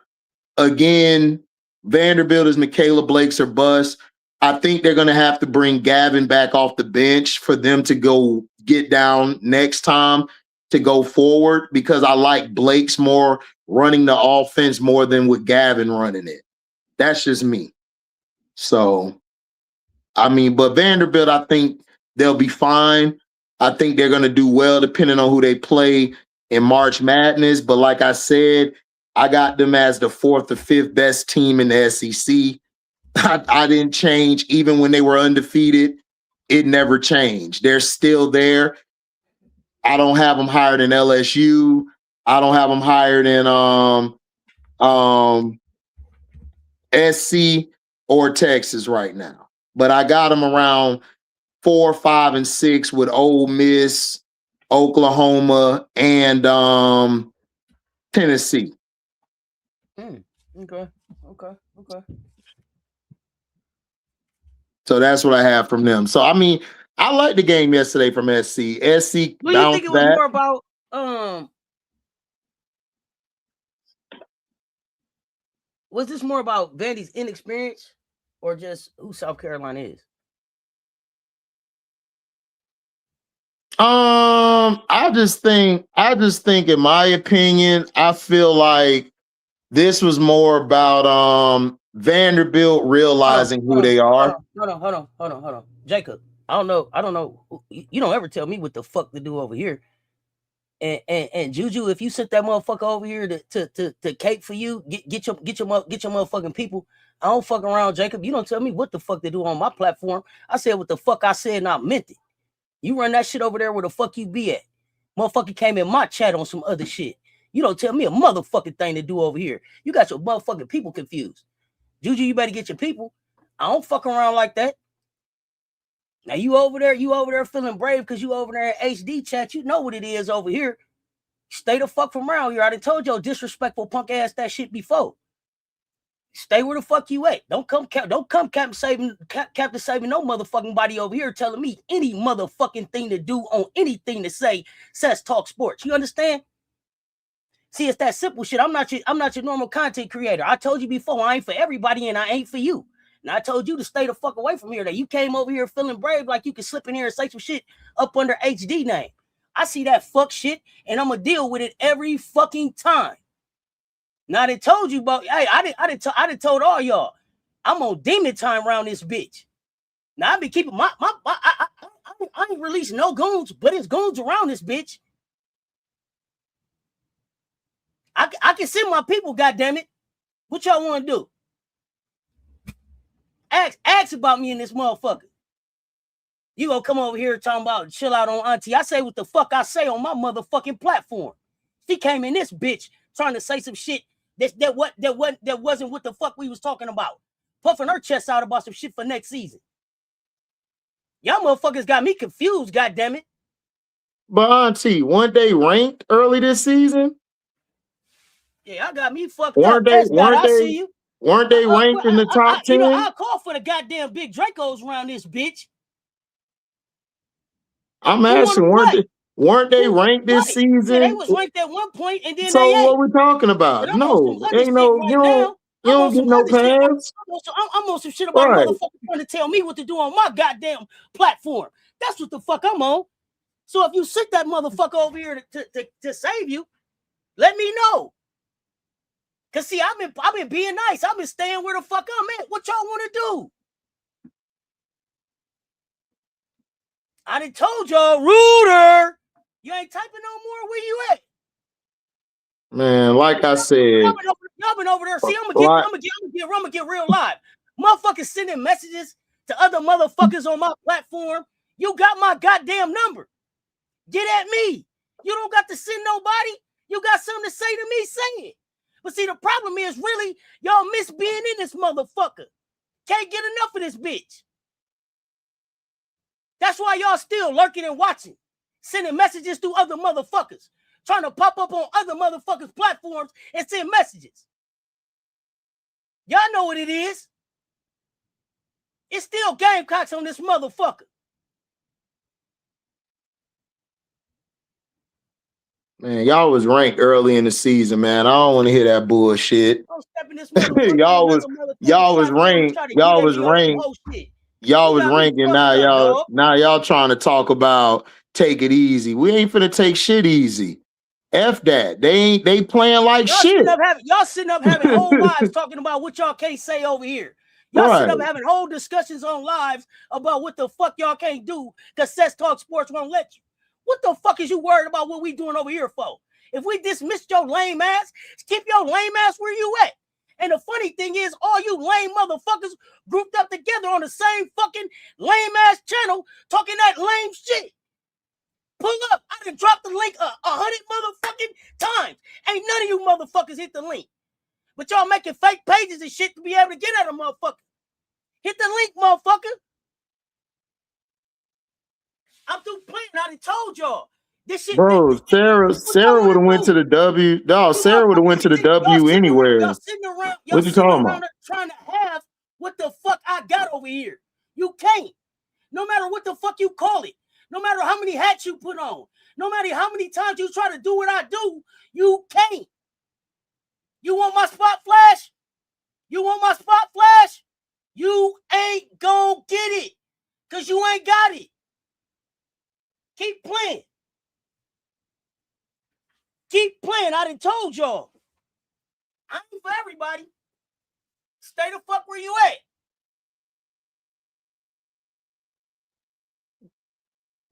again, Vanderbilt is Michaela Blakes or bust. I think they're going to have to bring Gavin back off the bench for them to go get down next time to go forward, because I like Blakes more running the offense more than with Gavin running it. That's just me. So, I mean, but Vanderbilt, I think they'll be fine. I think they're going to do well depending on who they play in March Madness. But like I said, I got them as the 4th or 5th best team in the SEC. I didn't change. Even when they were undefeated, it never changed. They're still there. I don't have them higher than LSU. I don't have them higher than SC or Texas right now. But I got them around 4, 5, and 6 with Ole Miss, Oklahoma, and Tennessee. Okay. So that's what I have from them. So I mean, I like the game yesterday from SC. SC. Well, you think it was more about was this more about Vandy's inexperience or just who South Carolina is? I just think in my opinion, I feel like this was more about Vanderbilt realizing who they are. Hold on. Jacob, I don't know. You don't ever tell me what the fuck to do over here. And JuJu, if you sent that motherfucker over here to cape for you, get your motherfucking people. I don't fuck around, Jacob. You don't tell me what the fuck to do on my platform. I said what the fuck I said and I meant it. You run that shit over there where the fuck you be at. Motherfucker came in my chat on some other shit. You don't tell me a motherfucking thing to do over here. You got your motherfucking people confused. JuJu, you better get your people. I don't fuck around like that. Now you over there feeling brave because you over there at HD chat. You know what it is over here. Stay the fuck from around here. I done told your disrespectful punk ass that shit before. Stay where the fuck you at. Don't come Captain Saving no motherfucking body over here telling me any motherfucking thing to do on anything to say. Cess Talk Sports. You understand? See, it's that simple shit. I'm not your normal content creator. I told you before, I ain't for everybody and I ain't for you. And I told you to stay the fuck away from here. That you came over here feeling brave like you could slip in here and say some shit up under HD name. I see that fuck shit and I'm gonna deal with it every fucking time. Now I done told you about. Hey, I done told all y'all. I'm on demon time around this bitch. Now I be keeping I ain't releasing no goons, but it's goons around this bitch. I can send my people. Goddammit. What y'all want to do? Ask about me in this motherfucker. You gonna come over here talking about chill out on auntie. I say what the fuck I say on my motherfucking platform. She came in this bitch trying to say some shit that wasn't what the fuck we was talking about. Puffing her chest out about some shit for next season. Y'all motherfuckers got me confused, goddammit. But auntie, weren't they ranked early this season? Yeah, I got me fucked up. I see you. Weren't they ranked in the top 10? You know, I'll call for the goddamn big Dracos around this bitch. I'm asking, weren't they ranked this season? Yeah, they was ranked at one point, and then so they ain't. what we talking about? No, ain't no, right you don't get no pass. I'm on some shit about a motherfucker trying to tell me what to do on my goddamn platform. That's what the fuck I'm on. So if you sit that motherfucker over here to save you, let me know. Cause see, I've been being nice. I've been staying where the fuck I'm at. What y'all want to do? I done told y'all, Rooter, you ain't typing no more. Where you at? Man, like I said, y'all been over there. See, I'm gonna get real live. Motherfuckers sending messages to other motherfuckers on my platform. You got my goddamn number. Get at me. You don't got to send nobody. You got something to say to me, say it. But see, the problem is really y'all miss being in this motherfucker. Can't get enough of this bitch. That's why y'all still lurking and watching, sending messages to other motherfuckers, trying to pop up on other motherfuckers' platforms and send messages. Y'all know what it is. It's still Gamecocks on this motherfucker. Man, y'all was ranked early in the season, man. I don't want to hear that bullshit. y'all was ranked. Y'all was ranking. Now y'all trying to talk about take it easy. We ain't finna take shit easy. F that. They playing like y'all shit. Y'all sitting up having whole lives talking about what y'all can't say over here. Y'all sitting up having whole discussions on lives about what the fuck y'all can't do because Cess Talk Sports won't let you. What the fuck is you worried about what we doing over here for? If we dismissed your lame ass, keep your lame ass where you at. And the funny thing is, all you lame motherfuckers grouped up together on the same fucking lame ass channel talking that lame shit. Pull up. I done dropped the link 100 motherfucking times. Ain't none of you motherfuckers hit the link. But y'all making fake pages and shit to be able to get at a motherfucker. Hit the link, motherfucker. I'm through playing. I done told y'all. This shit. Bro, Sarah would have went to the W. No, Sarah would have went to the W anywhere. Y'all sitting around. What you talking about? Trying to have what the fuck I got over here. You can't. No matter what the fuck you call it. No matter how many hats you put on. No matter how many times you try to do what I do. You can't. You want my spot flash? You want my spot flash? You ain't gonna get it. Because you ain't got it. Keep playing. Keep playing. I done told y'all. I ain't for everybody. Stay the fuck where you at.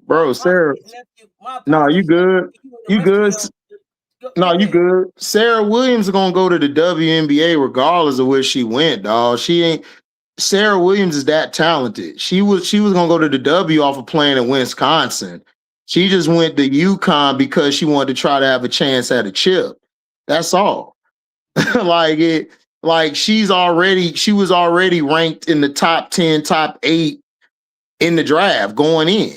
Bro, Sarah. No, you good. You good. No, you good. Sarah Williams is gonna go to the WNBA regardless of where she went, dog. Sarah Williams is that talented. She was gonna go to the W off of playing in Wisconsin. She just went to UConn because she wanted to try to have a chance at a chip. That's all. She was already ranked in the top 10, top 8 in the draft going in.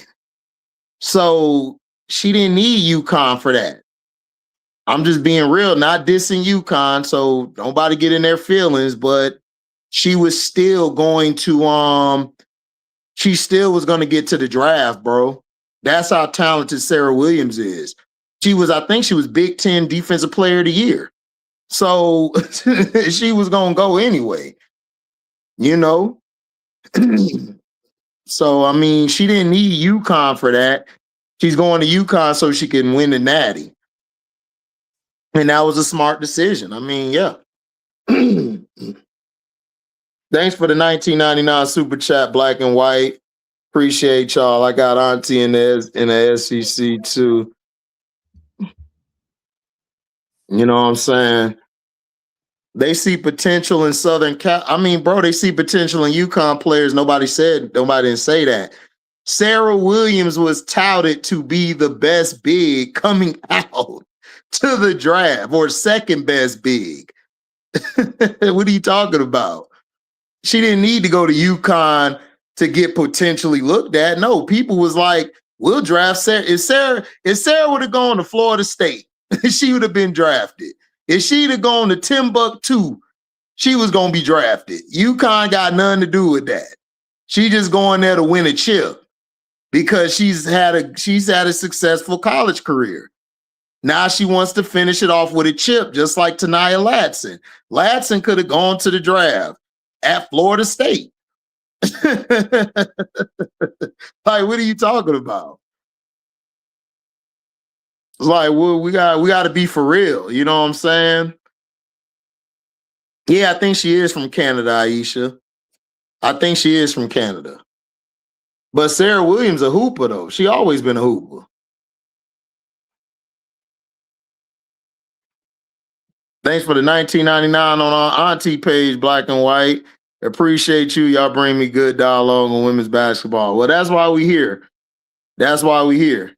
So she didn't need UConn for that. I'm just being real, not dissing UConn, so nobody get in their feelings, but she was still going to she still was going to get to the draft, bro. That's how talented Sarah Williams is. I think she was Big Ten Defensive Player of the Year. So she was going to go anyway, you know? So, I mean, she didn't need UConn for that. She's going to UConn so she can win the Natty. And that was a smart decision. I mean, yeah. Thanks for the 1999 super chat, Black and White. Appreciate y'all. I got Auntie in the SEC too. You know what I'm saying? They see potential in Southern Cal. I mean, bro, they see potential in UConn players. Nobody didn't say that. Sarah Williams was touted to be the best big coming out to the draft, or second best big. What are you talking about? She didn't need to go to UConn to get potentially looked at. No, people was like, we'll draft Sarah. If Sarah would have gone to Florida State, she would have been drafted. If she'd have gone to Timbuktu, she was going to be drafted. UConn got nothing to do with that. She just going there to win a chip because she's had a successful college career. Now she wants to finish it off with a chip, just like Taniyah Latson. Latson could have gone to the draft at Florida State. Like, what are you talking about? It's like, well, we got to be for real. You know what I'm saying? Yeah, I think she is from Canada, Aisha. I think she is from Canada. But Sarah Williams a hooper, though. She always been a hooper. Thanks for the $19.99 on our auntie page, Black and White. Appreciate you. Y'all bring me good dialogue on women's basketball. Well, that's why we here. That's why we here.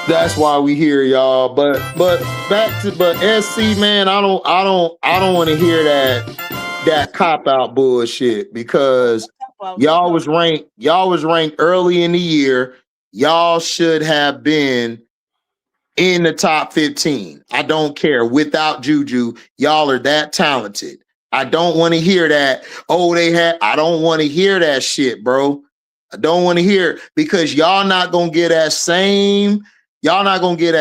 That's why we here, y'all. But back to SC, man. I don't want to hear that cop out bullshit, because y'all was ranked early in the year. Y'all should have been in the top 15. I don't care. Without JuJu, y'all are that talented. I don't want to hear that. I don't want to hear that shit, bro. I don't want to hear it, because y'all not going to get that same bullshit. Y'all not going to get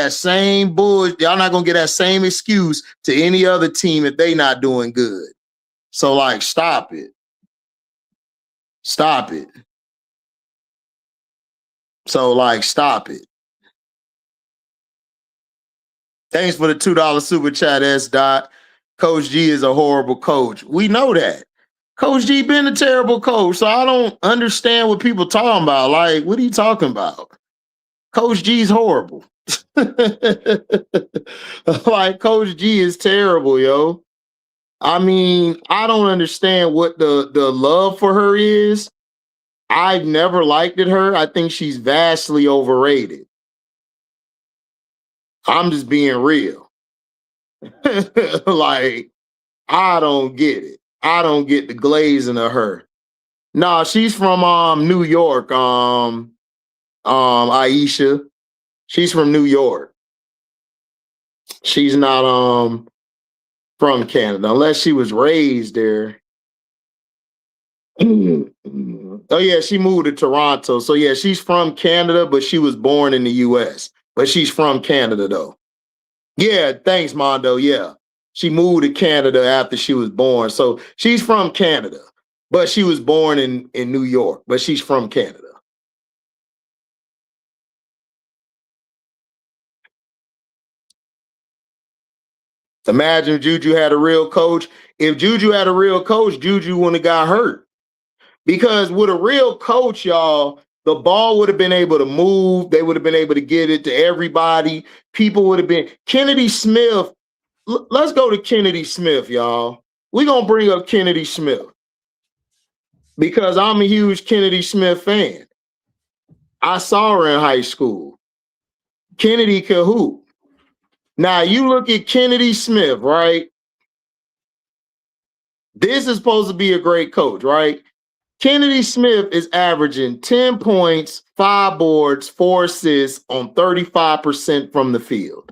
that same excuse to any other team if they not doing good. So, like, stop it. Stop it. So, like, stop it. Thanks for the $2 super chat, S. Dot. Coach G is a horrible coach. We know that. Coach G been a terrible coach, so I don't understand what people talking about. Like, what are you talking about? Coach G's horrible. Like, Coach G is terrible, yo. I mean, I don't understand what the love for her is. I've never liked her. I think she's vastly overrated. I'm just being real. Like, I don't get it. I don't get the glazing of her. Nah, she's from New York. Aisha. She's from New York. She's not from Canada, unless she was raised there. Oh yeah, she moved to Toronto. So yeah, she's from Canada, but she was born in the US. But she's from Canada though. Yeah, thanks, Mondo. Yeah. She moved to Canada after she was born. So she's from Canada, but she was born in New York, but she's from Canada. Imagine if JuJu had a real coach. If JuJu had a real coach, JuJu wouldn't have got hurt. Because with a real coach, y'all, the ball would have been able to move. They would have been able to get it to everybody. People would have been. Kennedy Smith. Let's go to Kennedy Smith, y'all. We're going to bring up Kennedy Smith because I'm a huge Kennedy Smith fan. I saw her in high school. Kennedy could hoop. Now, you look at Kennedy Smith, right? This is supposed to be a great coach, right? Kennedy Smith is averaging 10 points, 5 boards, 4 assists on 35% from the field.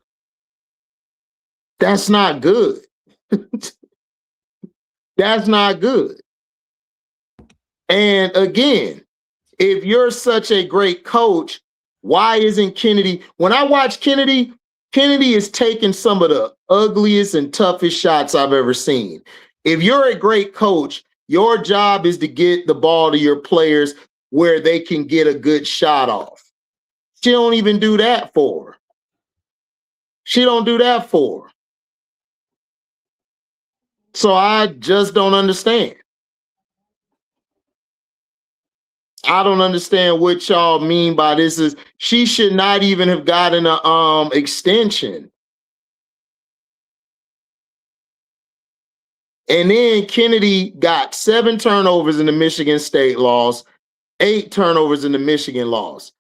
That's not good. That's not good. And again, if you're such a great coach, why isn't Kennedy? When I watch Kennedy is taking some of the ugliest and toughest shots I've ever seen. If you're a great coach, your job is to get the ball to your players where they can get a good shot off. She don't even do that for her. She don't do that for her. So I just don't understand. I don't understand what y'all mean by this. Is she should not even have gotten a extension. And then Kennedy got 7 turnovers in the Michigan State loss, 8 turnovers in the Michigan loss.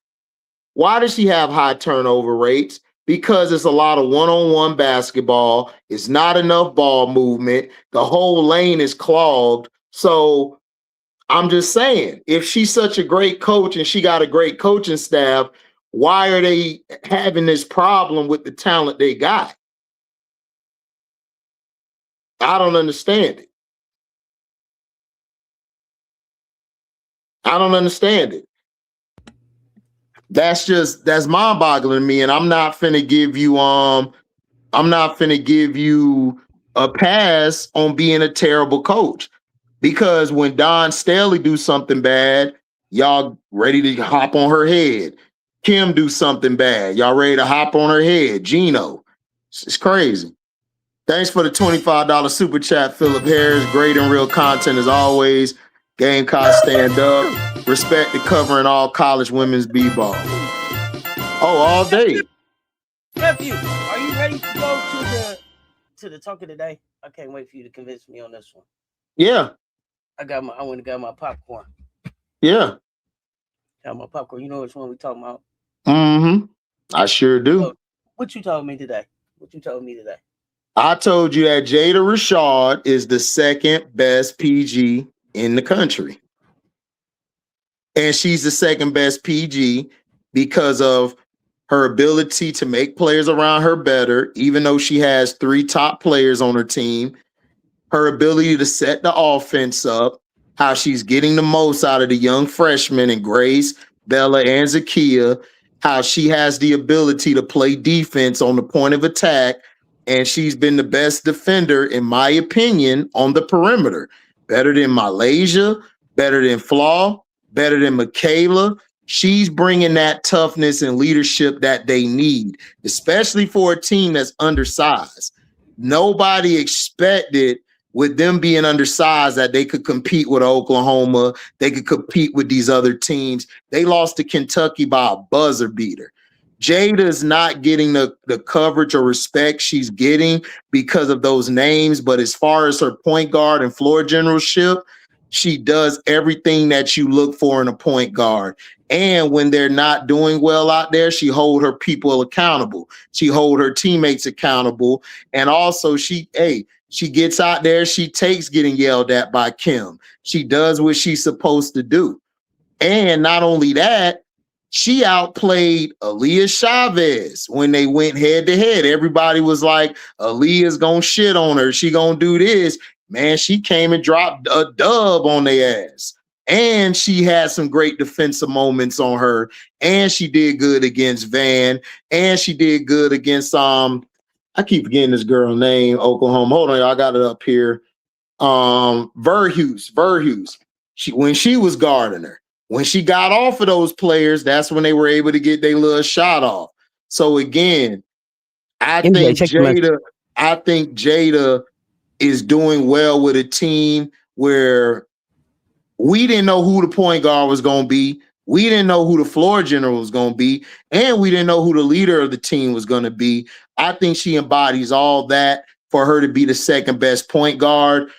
Why does she have high turnover rates? Because it's a lot of one-on-one basketball. It's not enough ball movement. The whole lane is clogged. So I'm just saying, if she's such a great coach and she got a great coaching staff, why are they having this problem with the talent they got? I don't understand it. I don't understand it. That's mind-boggling to me. And I'm not finna give you a pass on being a terrible coach. Because when Don Staley do something bad, y'all ready to hop on her head. Kim do something bad, y'all ready to hop on her head. Gino, it's crazy. Thanks for the $25 super chat, Philip Harris. Great and real content as always. Gamecock stand up. Respect the covering all college women's b-ball. Oh, all day. Nephew, are you ready to go to the talk of the day? I can't wait for you to convince me on this one. Yeah. I went and got my popcorn. Yeah. Got my popcorn. You know which one we talking about? Mm-hmm. I sure do. So, what you told me today? I told you that Jada Richard is the second best PG in the country. And she's the second best PG because of her ability to make players around her better, even though she has 3 top players on her team. Her ability to set the offense up, how she's getting the most out of the young freshmen and Grace, Bella, and Zakia, how she has the ability to play defense on the point of attack, and she's been the best defender, in my opinion, on the perimeter. Better than Malaysia, better than Flaw, better than Michaela. She's bringing that toughness and leadership that they need, especially for a team that's undersized. Nobody expected, with them being undersized, that they could compete with Oklahoma. They could compete with these other teams. They lost to Kentucky by a buzzer beater. Jada's not getting the coverage or respect she's getting because of those names. But as far as her point guard and floor generalship, she does everything that you look for in a point guard. And when they're not doing well out there, she hold her people accountable. She hold her teammates accountable. And also she gets out there. She takes getting yelled at by Kim. She does what she's supposed to do. And not only that, she outplayed Aaliyah Chavez when they went head to head. Everybody was like, Aaliyah's going to shit on her. She going to do this. Man, she came and dropped a dub on their ass. And she had some great defensive moments on her. And she did good against Van. And she did good against I keep forgetting this girl's name, Oklahoma. Hold on, y'all, I got it up here. Verhulst. When she was guarding her. When she got off of those players, that's when they were able to get their little shot off. So again, I think Jada is doing well with a team where we didn't know who the point guard was going to be. We didn't know who the floor general was going to be. And we didn't know who the leader of the team was going to be. I think she embodies all that for her to be the second best point guard.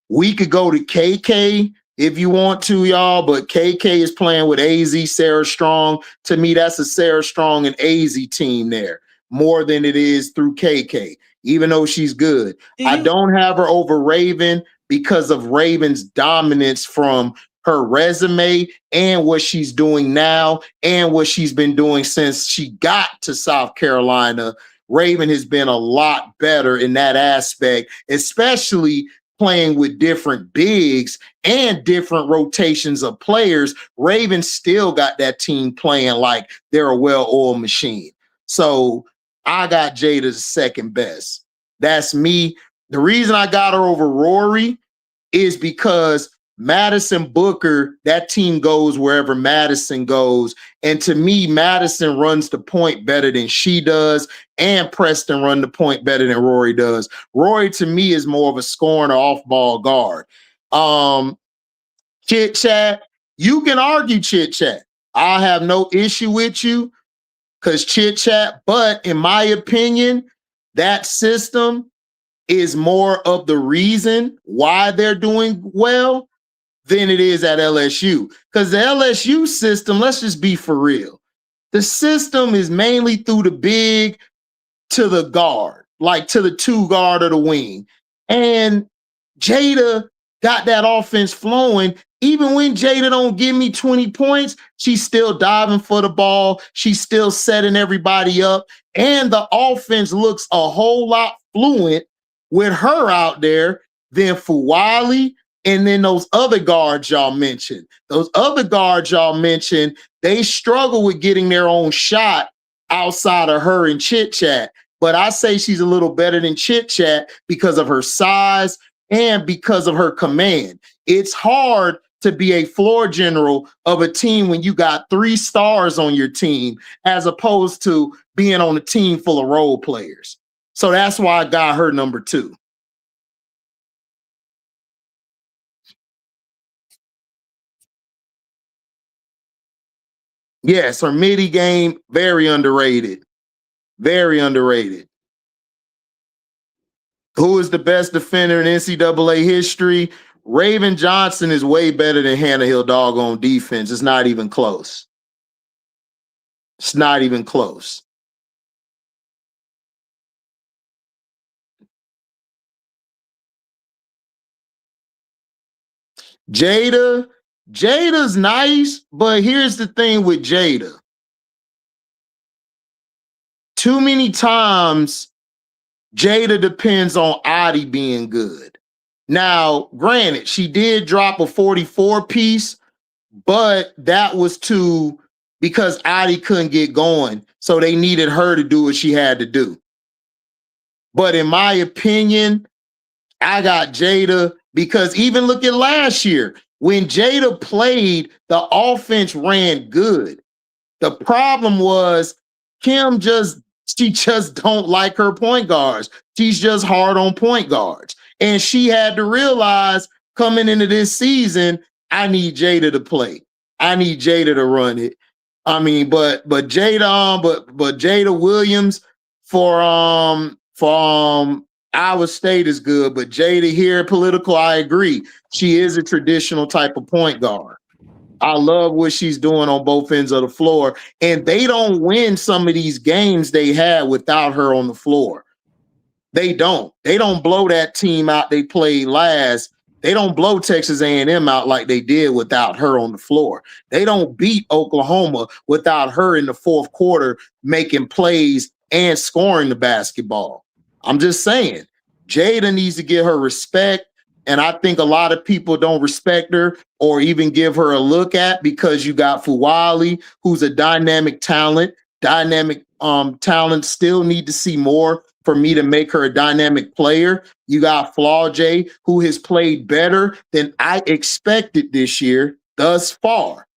We could go to KK if you want to, y'all, but KK is playing with AZ, Sarah Strong. To me, that's a Sarah Strong and AZ team there more than it is through KK, even though she's good. I don't have her over Raven because of Raven's dominance from her resume and what she's doing now and what she's been doing since she got to South Carolina. Raven has been a lot better in that aspect, especially playing with different bigs and different rotations of players. Raven still got that team playing like they're a well-oiled machine. So I got Jada's second best. That's me. The reason I got her over Rory is because Madison Booker, that team goes wherever Madison goes. And to me, Madison runs the point better than she does, and Preston run the point better than Rory does. Rory, to me, is more of a scoring or off-ball guard. Chit Chat, you can argue Chit Chat. I have no issue with you because Chit Chat, but in my opinion, that system is more of the reason why they're doing well than it is at LSU. Because the LSU system, let's just be for real, the system is mainly through the big to the guard, like to the 2 guard or the wing. And Jada got that offense flowing. Even when Jada don't give me 20 points, she's still diving for the ball. She's still setting everybody up. And the offense looks a whole lot fluent with her out there than Fuwali and then those other guards y'all mentioned. Those other guards y'all mentioned, they struggle with getting their own shot outside of her and Chit Chat. But I say she's a little better than Chit Chat because of her size and because of her command. It's hard to be a floor general of a team when you got 3 stars on your team, as opposed to being on a team full of role players. So that's why I got her number 2. Yes, her midi game, very underrated. Very underrated. Who is the best defender in NCAA history? Raven Johnson is way better than Hannah Hill-Dog on defense. It's not even close. It's not even close. Jada's nice, but here's the thing with Jada. Too many times, Jada depends on Adi being good. Now, granted, she did drop a 44 piece, but that was because Adi couldn't get going. So they needed her to do what she had to do. But in my opinion, I got Jada because even look at last year. When Jada played, the offense ran good. The problem was she just don't like her point guards. She's just hard on point guards. And she had to realize coming into this season, I need Jada to play. I need Jada to run it. I mean, but Jada Williams for Iowa State is good, but Jada here, political, I agree. She is a traditional type of point guard. I love what she's doing on both ends of the floor. And they don't win some of these games they had without her on the floor. They don't. They don't blow that team out they played last. They don't blow Texas A&M out like they did without her on the floor. They don't beat Oklahoma without her in the 4th quarter making plays and scoring the basketball. I'm just saying, Jada needs to get her respect. And I think a lot of people don't respect her or even give her a look at because you got Fuwali, who's a dynamic talent. Talent still need to see more for me to make her a dynamic player. You got Flau'jae, who has played better than I expected this year thus far.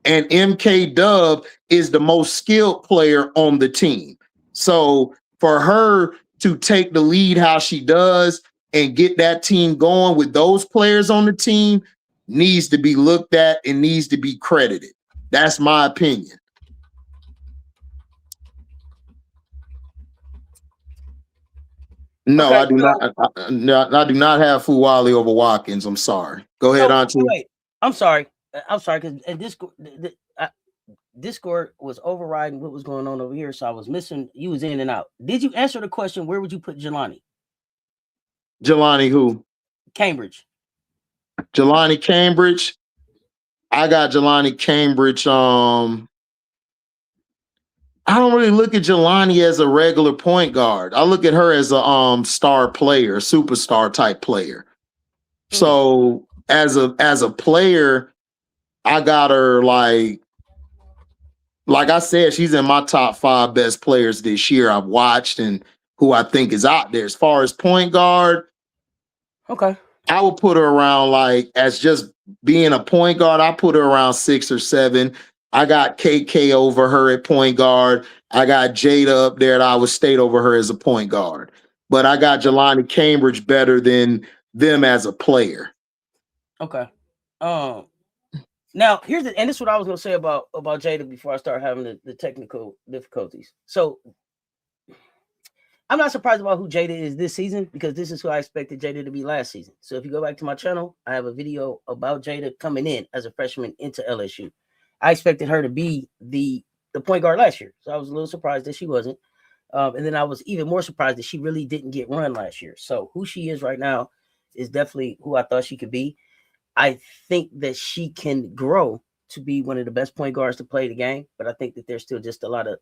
And MK Dub is the most skilled player on the team. So for her to take the lead how she does and get that team going with those players on the team needs to be looked at and needs to be credited. That's my opinion. No, okay, I do not. I do not have Fuwali over Watkins. I'm sorry. Go ahead, Auntie. Wait, I'm sorry because Discord was overriding what was going on over here, so I was missing. You was in and out. Did you answer the question? Where would you put Jelani? Jelani who? Cambridge. Jelani Cambridge. I got Jelani Cambridge. I don't really look at Jelani as a regular point guard. I look at her as a star player, superstar type player. So as a player, I got her like I said, she's in my top 5 best players this year I've watched and who I think is out there. As far as point guard, okay, I would put her around like as just being a point guard. I put her around 6 or 7. I got KK over her at point guard. I got Jada up there at Iowa State over her as a point guard. But I got Jelani Cambridge better than them as a player. Okay. Now here's and this is what I was gonna say about Jada before I start having the technical difficulties. So I'm not surprised about who Jada is this season because this is who I expected Jada to be last season. So if you go back to my channel, I have a video about Jada coming in as a freshman into LSU. I expected her to be the point guard last year. So I was a little surprised that she wasn't. And then I was even more surprised that she really didn't get run last year. So who she is right now is definitely who I thought she could be. I think that she can grow to be one of the best point guards to play the game, but I think that there's still just a lot of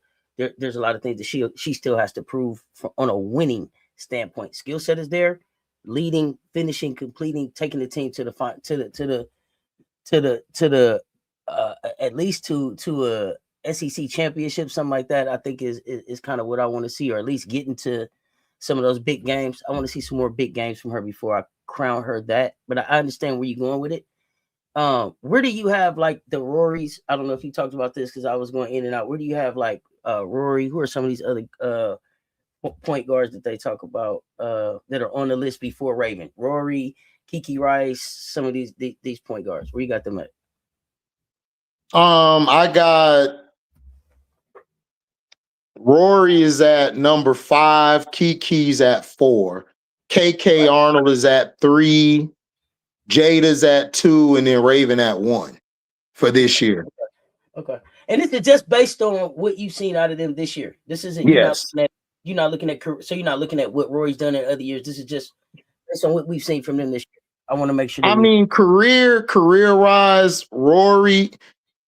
there's a lot of things that she still has to prove on a winning standpoint. Skill set is there, leading, finishing, completing, taking the team to the at least to a SEC championship, something like that. I think is kind of what I want to see, or at least get into some of those big games. I want to see some more big games from her before I crown her that. But I understand where you're going with it. Where do you have like the Rorys? I don't know if you talked about this because I was going in and out. Where do you have like Rory? Who are some of these other point guards that they talk about that are on the list before Raven? Rory, Kiki Rice, some of these point guards. Where you got them at? I got Rory is at number 5, Kiki's at 4, KK Arnold is at 3, Jada's at 2, and then Raven at 1 for this year. Okay. And this is just based on what you've seen out of them this year. This isn't you're not looking at what Rory's done in other years. This is just based on what we've seen from them this year. I want to make sure. I mean, career-wise, Rory.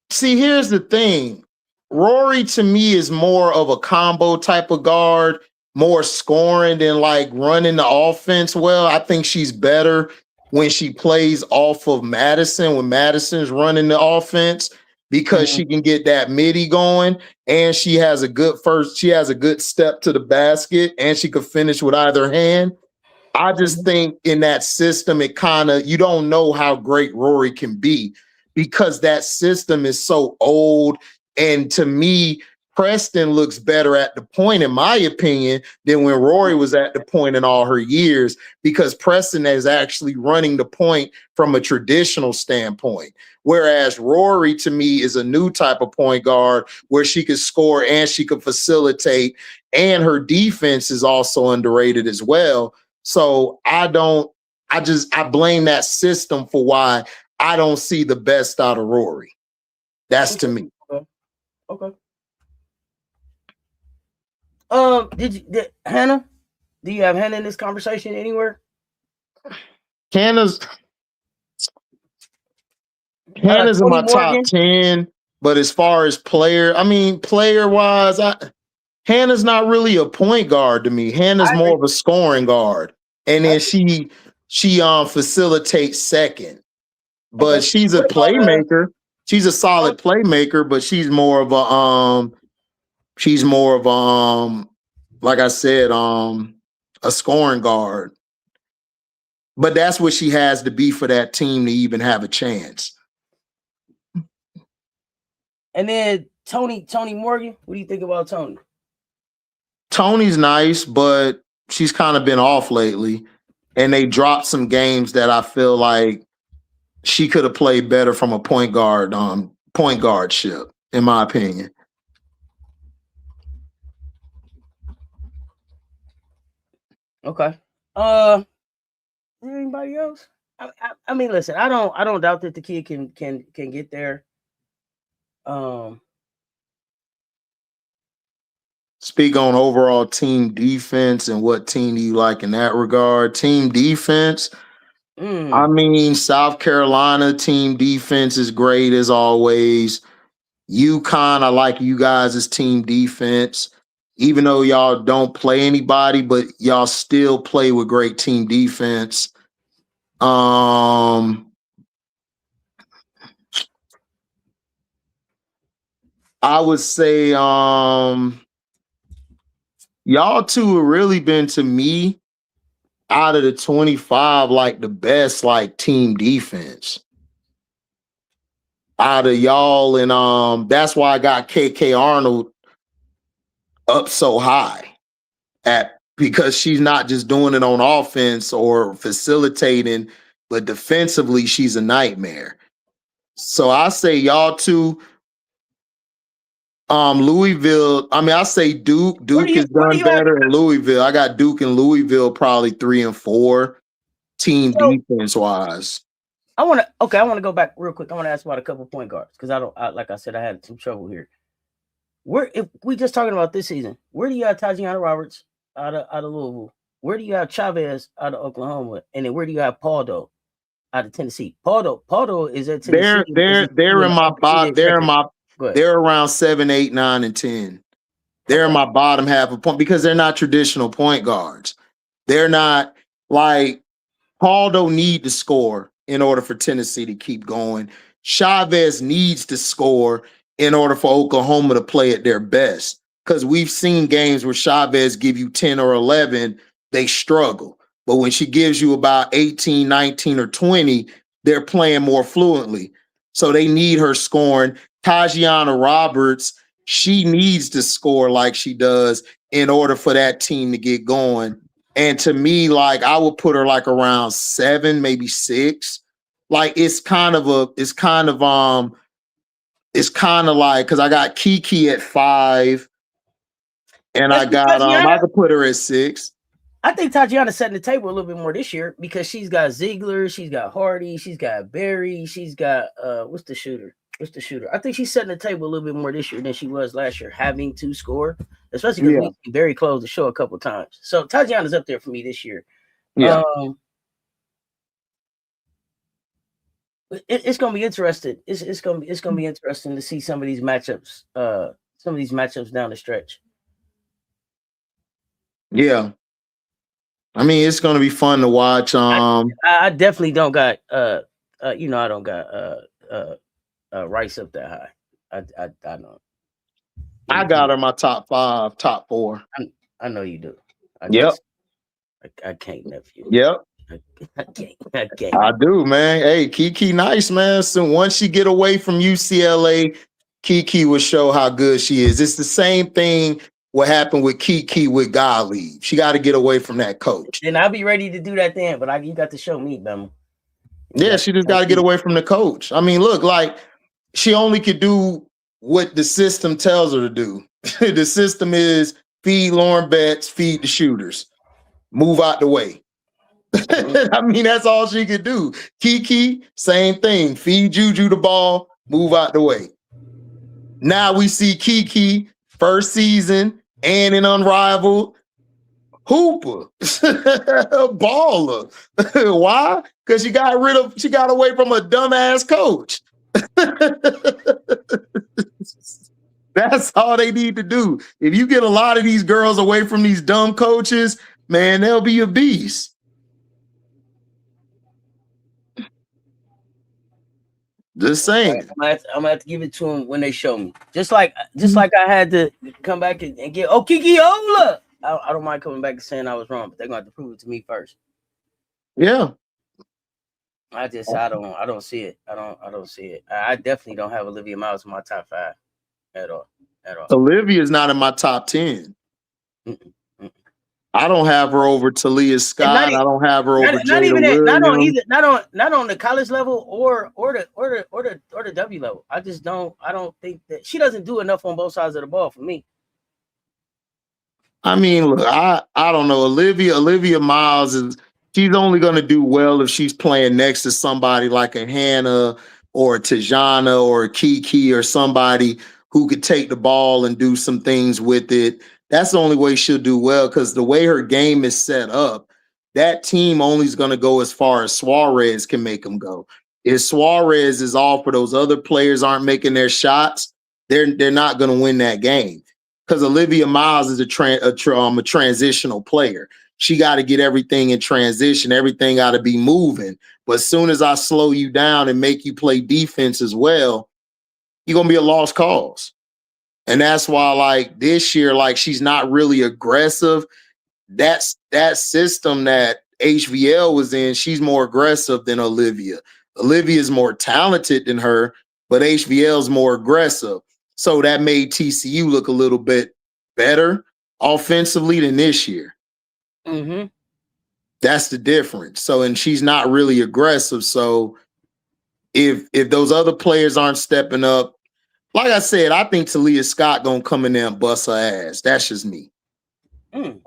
See, here's the thing. Rory to me is more of a combo type of guard, more scoring than like running the offense well. I think she's better when she plays off of Madison, when Madison's running the offense, because she can get that midi going and she has a good step to the basket and she could finish with either hand. I just think in that system, you don't know how great Rory can be because that system is so old. And to me, Preston looks better at the point, in my opinion, than when Rory was at the point in all her years, because Preston is actually running the point from a traditional standpoint. Whereas Rory, to me, is a new type of point guard where she could score and she could facilitate, and her defense is also underrated as well. So I blame that system for why I don't see the best out of Rory. That's to me. Okay. Hannah? Do you have Hannah in this conversation anywhere? Hannah's in my top 10, but as far as player-wise, Hannah's not really a point guard to me. Hannah's more of a scoring guard, and then she facilitates second. But she's a playmaker. She's a solid playmaker, but she's more of a like I said, a scoring guard. But that's what she has to be for that team to even have a chance. And then Tony Morgan, what do you think about Tony? Tony's nice, but she's kind of been off lately. And they dropped some games that I feel like she could have played better from a point guardship, in my opinion. Okay. Anybody else? I mean, listen, I don't doubt that the kid can get there. Speak on overall team defense and what team do you like in that regard? Team defense. I mean, South Carolina team defense is great as always. UConn, I like you guys' team defense. Even though y'all don't play anybody, but y'all still play with great team defense. I would say y'all two have really been, to me, out of the 25, like the best like team defense out of y'all. And that's why I got KK Arnold up so high because she's not just doing it on offense or facilitating, but defensively, she's a nightmare. So I say y'all two, Louisville. I mean, I say Duke. Duke has done better than Louisville. I got Duke and Louisville probably 3 and 4 team defense wise. I want to go back real quick. I want to ask about a couple point guards because like I said, I had some trouble here. If we just talking about this season, where do you have Tajiana Roberts out of Louisville? Where do you have Chavez out of Oklahoma? And then where do you have Paldo out of Tennessee? Paldo is at Tennessee. They're in my bottom. They're around 7, 8, 9, and 10. They're in my bottom half of point because they're not traditional point guards. They're not like Paldo need to score in order for Tennessee to keep going. Chavez needs to score in order for Oklahoma to play at their best. Because we've seen games where Chavez give you 10 or 11, they struggle. But when she gives you about 18, 19, or 20, they're playing more fluently. So they need her scoring. Tajiana Roberts, she needs to score like she does in order for that team to get going. And to me, like I would put her like around 7, maybe 6. Like it's kind of like because I got Kiki at 5, and I could put her at 6. I think Tatiana's setting the table a little bit more this year because she's got Ziegler, she's got Hardy, she's got Barry, she's got what's the shooter? I think she's setting the table a little bit more this year than she was last year, having to score, especially because we very close to show a couple times. So Tatiana's up there for me this year. Yeah. It's gonna be interesting. It's gonna be interesting to see some of these matchups down the stretch. Yeah. I mean, it's gonna be fun to watch. I definitely don't got I don't got Rice up that high. I don't. I got her my top 5, top 4. I know you do. I can't, nephew. Yep. I can't. I do, man. Hey, Kiki, nice, man. So once she get away from UCLA, Kiki will show how good she is. It's the same thing what happened with Kiki with Gottlieb. She got to get away from that coach. And I'll be ready to do that then, but you got to show me, Bama. Yeah, she just got to get away from the coach. I mean, look, like she only could do what the system tells her to do. The system is feed Lauren Betts, feed the shooters, move out the way. I mean, that's all she could do. Kiki, same thing. Feed JuJu the ball, move out the way. Now we see Kiki first season and an Unrivaled hooper, baller. Why? Because she got away from a dumbass coach. That's all they need to do. If you get a lot of these girls away from these dumb coaches, man, they'll be a beast. Just saying. I'm gonna have to give it to them when they show me. Just like I had to come back and get Kiki Ola. I don't mind coming back and saying I was wrong, but they're gonna have to prove it to me first. Yeah. I don't see it. I don't see it. I definitely don't have Olivia Miles in my top 5 at all. Olivia's not in my top 10. I don't have her over Talia Scott. I don't have her over Jada Richard. Not on the college level or the W level. I don't think that she doesn't do enough on both sides of the ball for me. I mean, look, I don't know. Olivia Miles she's only going to do well if she's playing next to somebody like a Hannah or a Tajana or a Kiki or somebody who could take the ball and do some things with it. That's the only way she'll do well, because the way her game is set up, that team only is going to go as far as Suarez can make them go. If Suarez is all for those other players aren't making their shots, they're not going to win that game, because Olivia Miles is a transitional player. She got to get everything in transition. Everything got to be moving. But as soon as I slow you down and make you play defense as well, you're going to be a lost cause. And that's why, like, this year, like, she's not really aggressive. That's that system that HVL was in. She's more aggressive than Olivia. Olivia is more talented than her, but HVL is more aggressive. So that made TCU look a little bit better offensively than this year. Mm-hmm. That's the difference. So, and she's not really aggressive. So if those other players aren't stepping up, Like I said, I think Talia Scott gonna come in there and bust her ass. That's just me.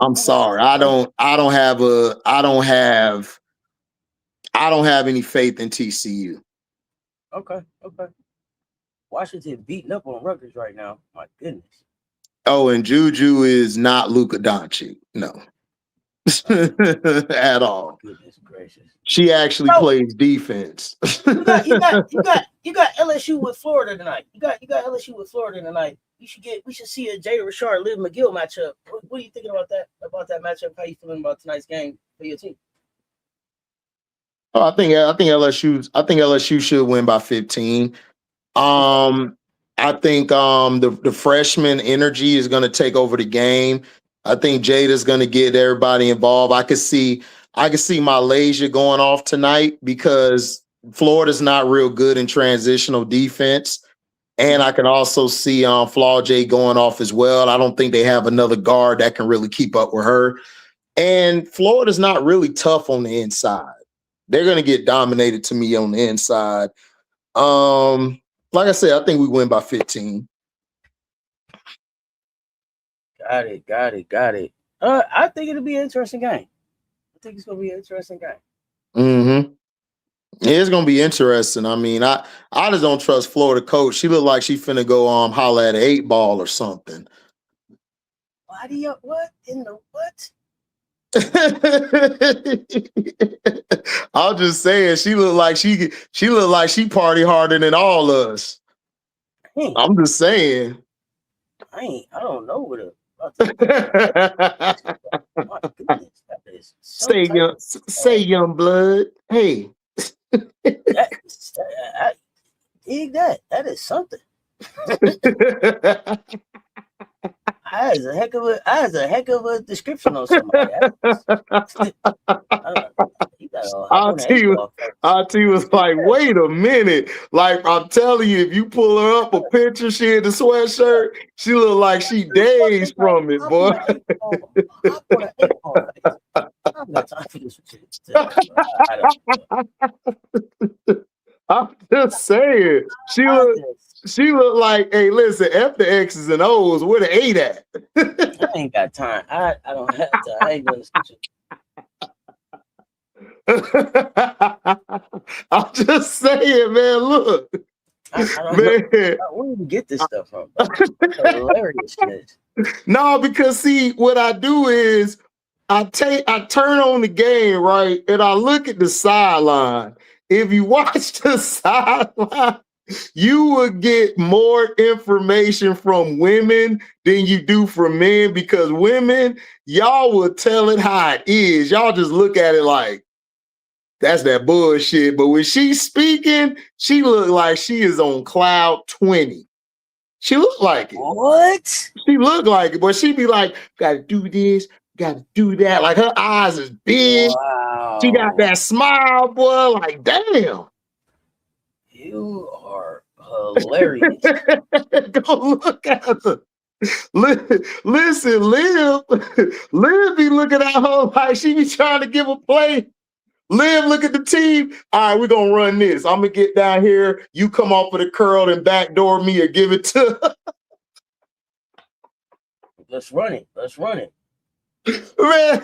I'm sorry. I don't have any faith in TCU. Okay. Washington beating up on Rutgers right now. My goodness. Oh, and JuJu is not Luka Doncic. No. At all. Goodness gracious. She actually plays defense. you got LSU with Florida tonight. You got LSU with Florida tonight. We should see a Jada Richard Liv McGill matchup. What are you thinking about that matchup? How you feeling about tonight's game for your team? Oh, I think LSU should win by 15. I think the freshman energy is going to take over the game. I think Jada's going to get everybody involved. I could see Malaysia going off tonight because Florida's not real good in transitional defense. And I can also see Flaw J going off as well. I don't think they have another guard that can really keep up with her. And Florida's not really tough on the inside. They're going to get dominated to me on the inside. Like I said, I think we win by 15. Got it. I think it'll be an interesting game. I think it's going to be an interesting game. Mm-hmm. It's going to be interesting. I mean, I just don't trust Florida coach. She looked like she finna go holler at an 8-ball or something. What in the what? I'm just saying, she looked like she party harder than all of us. I'm just saying. I don't know what my goodness, that is so say young blood. Hey. I dig that. That is something. I has a heck of a description on somebody. Auntie was like, wait a minute. Like, I'm telling you, if you pull her up a picture, she in the sweatshirt, she look like she dazed from it, boy. I'm not talking to this. I'm just saying. She looked like, hey, listen, F the X's and O's, where the 8 at? I ain't got time. I don't have time. I ain't gonna I'm just saying, man, look. I don't know where you get this stuff from. Hilarious. No, because see, what I do is I turn on the game, right? And I look at the sideline. If you watch the sideline, you will get more information from women than you do from men, because women, y'all will tell it how it is. Y'all just look at it like, that's that bullshit. But when she's speaking, she look like she is on cloud 20. She look like it. What? She look like it, but she be like, gotta do this, gotta do that. Like, her eyes is big. Wow. She got that smile, boy. Like, damn. You are hilarious. Go look at her. Listen, Liv be looking at her like she be trying to give a play. Liv, look at the team. All right, we're going to run this. I'm going to get down here. You come off with a curl and backdoor me or give it to her. Let's run it. Man,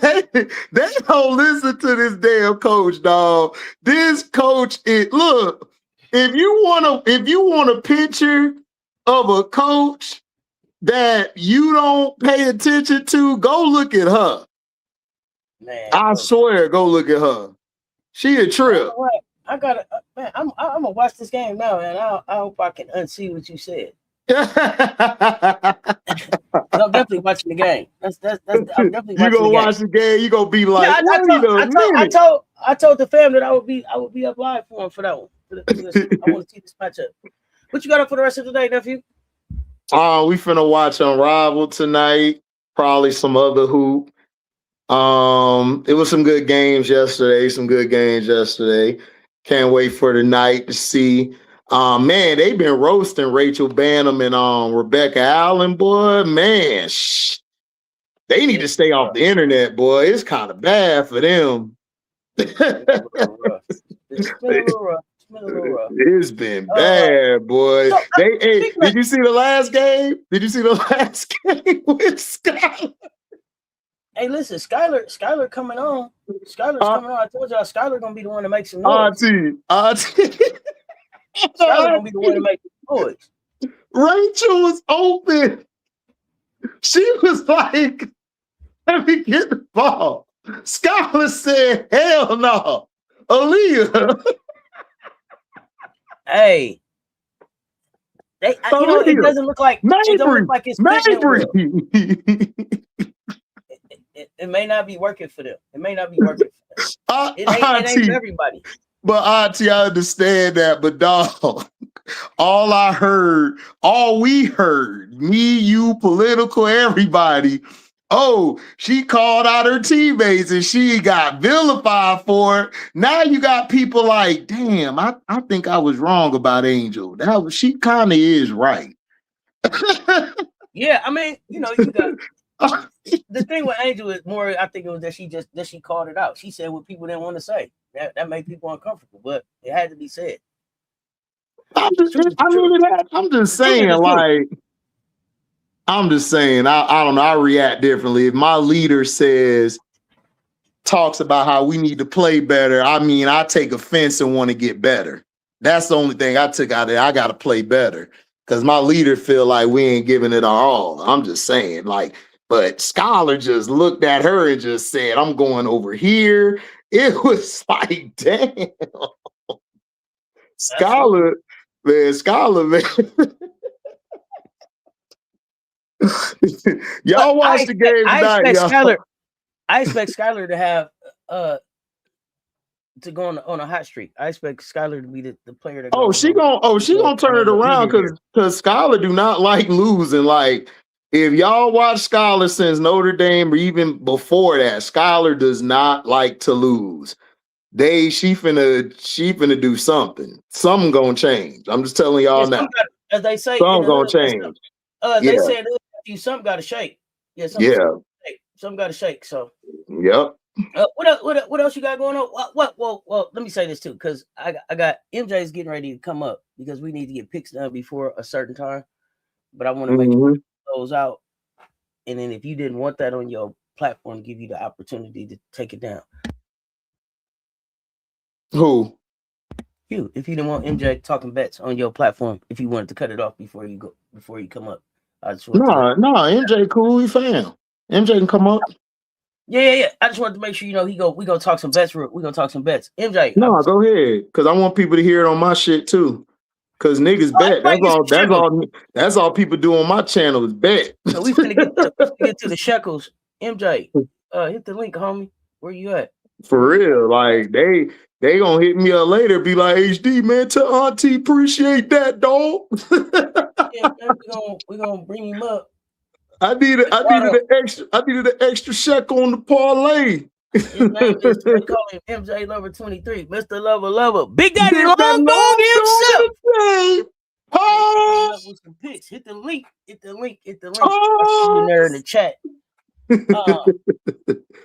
they don't listen to this damn coach, dog. This coach look, if you want a picture of a coach that you don't pay attention to, go look at her. Man, I swear, go look at her. She a trip. I gotta, man. I'm gonna watch this game now, and I hope I can unsee what you said. I'm definitely watching the game. I'm definitely watching the game. You gonna watch the game? You gonna be like, I told the fam that I would be up live for him for that one. I want to see this matchup. What you got up for the rest of the day, nephew? We finna watch Unrivaled tonight. Probably some other hoop. It was some good games yesterday. Can't wait for tonight to see. Man, they've been roasting Rachel Banham and Rebecca Allen, boy. Man, they need to stay off the internet, boy. It's kind of bad for them. It's been a little rough. been a little rough. It's been bad, boy. So, Did you see the last game? Did you see the last game with Skylar? Hey, listen, Skylar coming on. Skylar's coming on. I told y'all Skylar gonna be the one to make some noise. Skylar gonna be the one to make some noise. Rachel was open. She was like, let me get the ball. Skylar said, hell no. Aaliyah. Hey. It doesn't look like it don't look like it's it may not be working for them. It may not be working for them. It ain't for everybody. But Auntie, I understand that, but dog, all we heard, me, you, political, everybody, she called out her teammates and she got vilified for it. Now you got people like, damn, I think I was wrong about Angel. She kind of is right. Yeah, I mean, you got the thing with Angel is more, I think it was that she called it out. She said what people didn't want to say. That made people uncomfortable, but it had to be said. I'm just saying, I don't know. I react differently. If my leader talks about how we need to play better, I take offense and want to get better. That's the only thing I took out of it. I got to play better because my leader feel like we ain't giving it our all. I'm just saying, but Skylar just looked at her and just said, I'm going over here. It was like, damn. Skylar, man. Y'all watch the game tonight, y'all. I expect Skylar to have to go on a hot streak. I expect Skylar to be the player that she gonna turn it around because Skylar do not like losing. Like, if y'all watch Skylar since Notre Dame or even before that, Skylar does not like to lose. She finna do something. Something gonna change. I'm just telling y'all now. As they say, something gonna change. They said something got to shake. Yeah, something got to shake. So, yep. What else you got going on? Well, let me say this too, because I got MJ's getting ready to come up because we need to get picks done before a certain time. But I want to make sure those out. And then if you didn't want that on your platform, give you the opportunity to take it down. Who? You. If you didn't want MJ talking bets on your platform, if you wanted to cut it off before you come up. MJ cool, he fan. MJ can come up. Yeah. I just wanted to make sure we gonna talk some bets. We're gonna talk some bets. MJ. No, go ahead. Cause I want people to hear it on my shit too. Cause niggas bet. That's all people do on my channel is bet. So we finna get to the shekels. MJ, hit the link, homie. Where you at? For real. Like they gonna hit me up later, be like, HD, man, tell Auntie appreciate that, dog. Yeah, man, we're gonna bring him up. I needed an extra shekel on the parlay. His name is, they call him MJ Lover 23, Mr. Lover, Big Daddy Long Dog himself. With some picks. Hit the link. In there in the chat.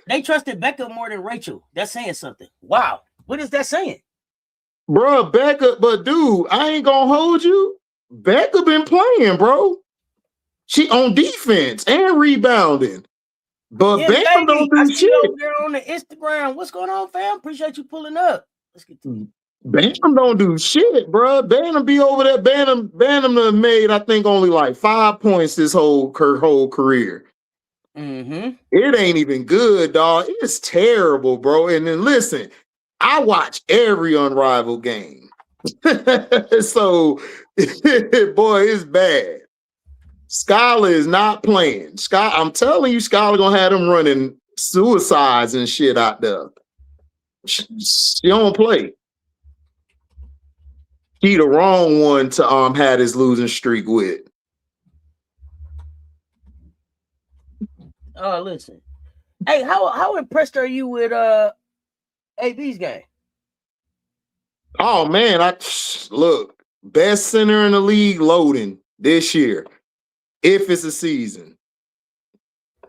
They trusted Becca more than Rachel. That's saying something. Wow. What is that saying? Bro, Becca, but dude, I ain't gonna hold you. Becca been playing, bro. She on defense and rebounding. But yeah, Bam don't do shit. Over there on the Instagram. What's going on, fam? Appreciate you pulling up. Let's get to it. Bam don't do shit, bro. Bam be over there. Bam made, I think, only like 5 points her whole career. Mm-hmm. It ain't even good, dog. It's terrible, bro. And then listen, I watch every Unrivaled game. So, boy, it's bad. Skylar is not playing. I'm telling you, Skylar gonna have them running suicides and shit out there. She don't play. She the wrong one to have this losing streak with. Oh, listen. Hey, how impressed are you with AB's game? Oh man, look, best center in the league loading this year. If it's a season.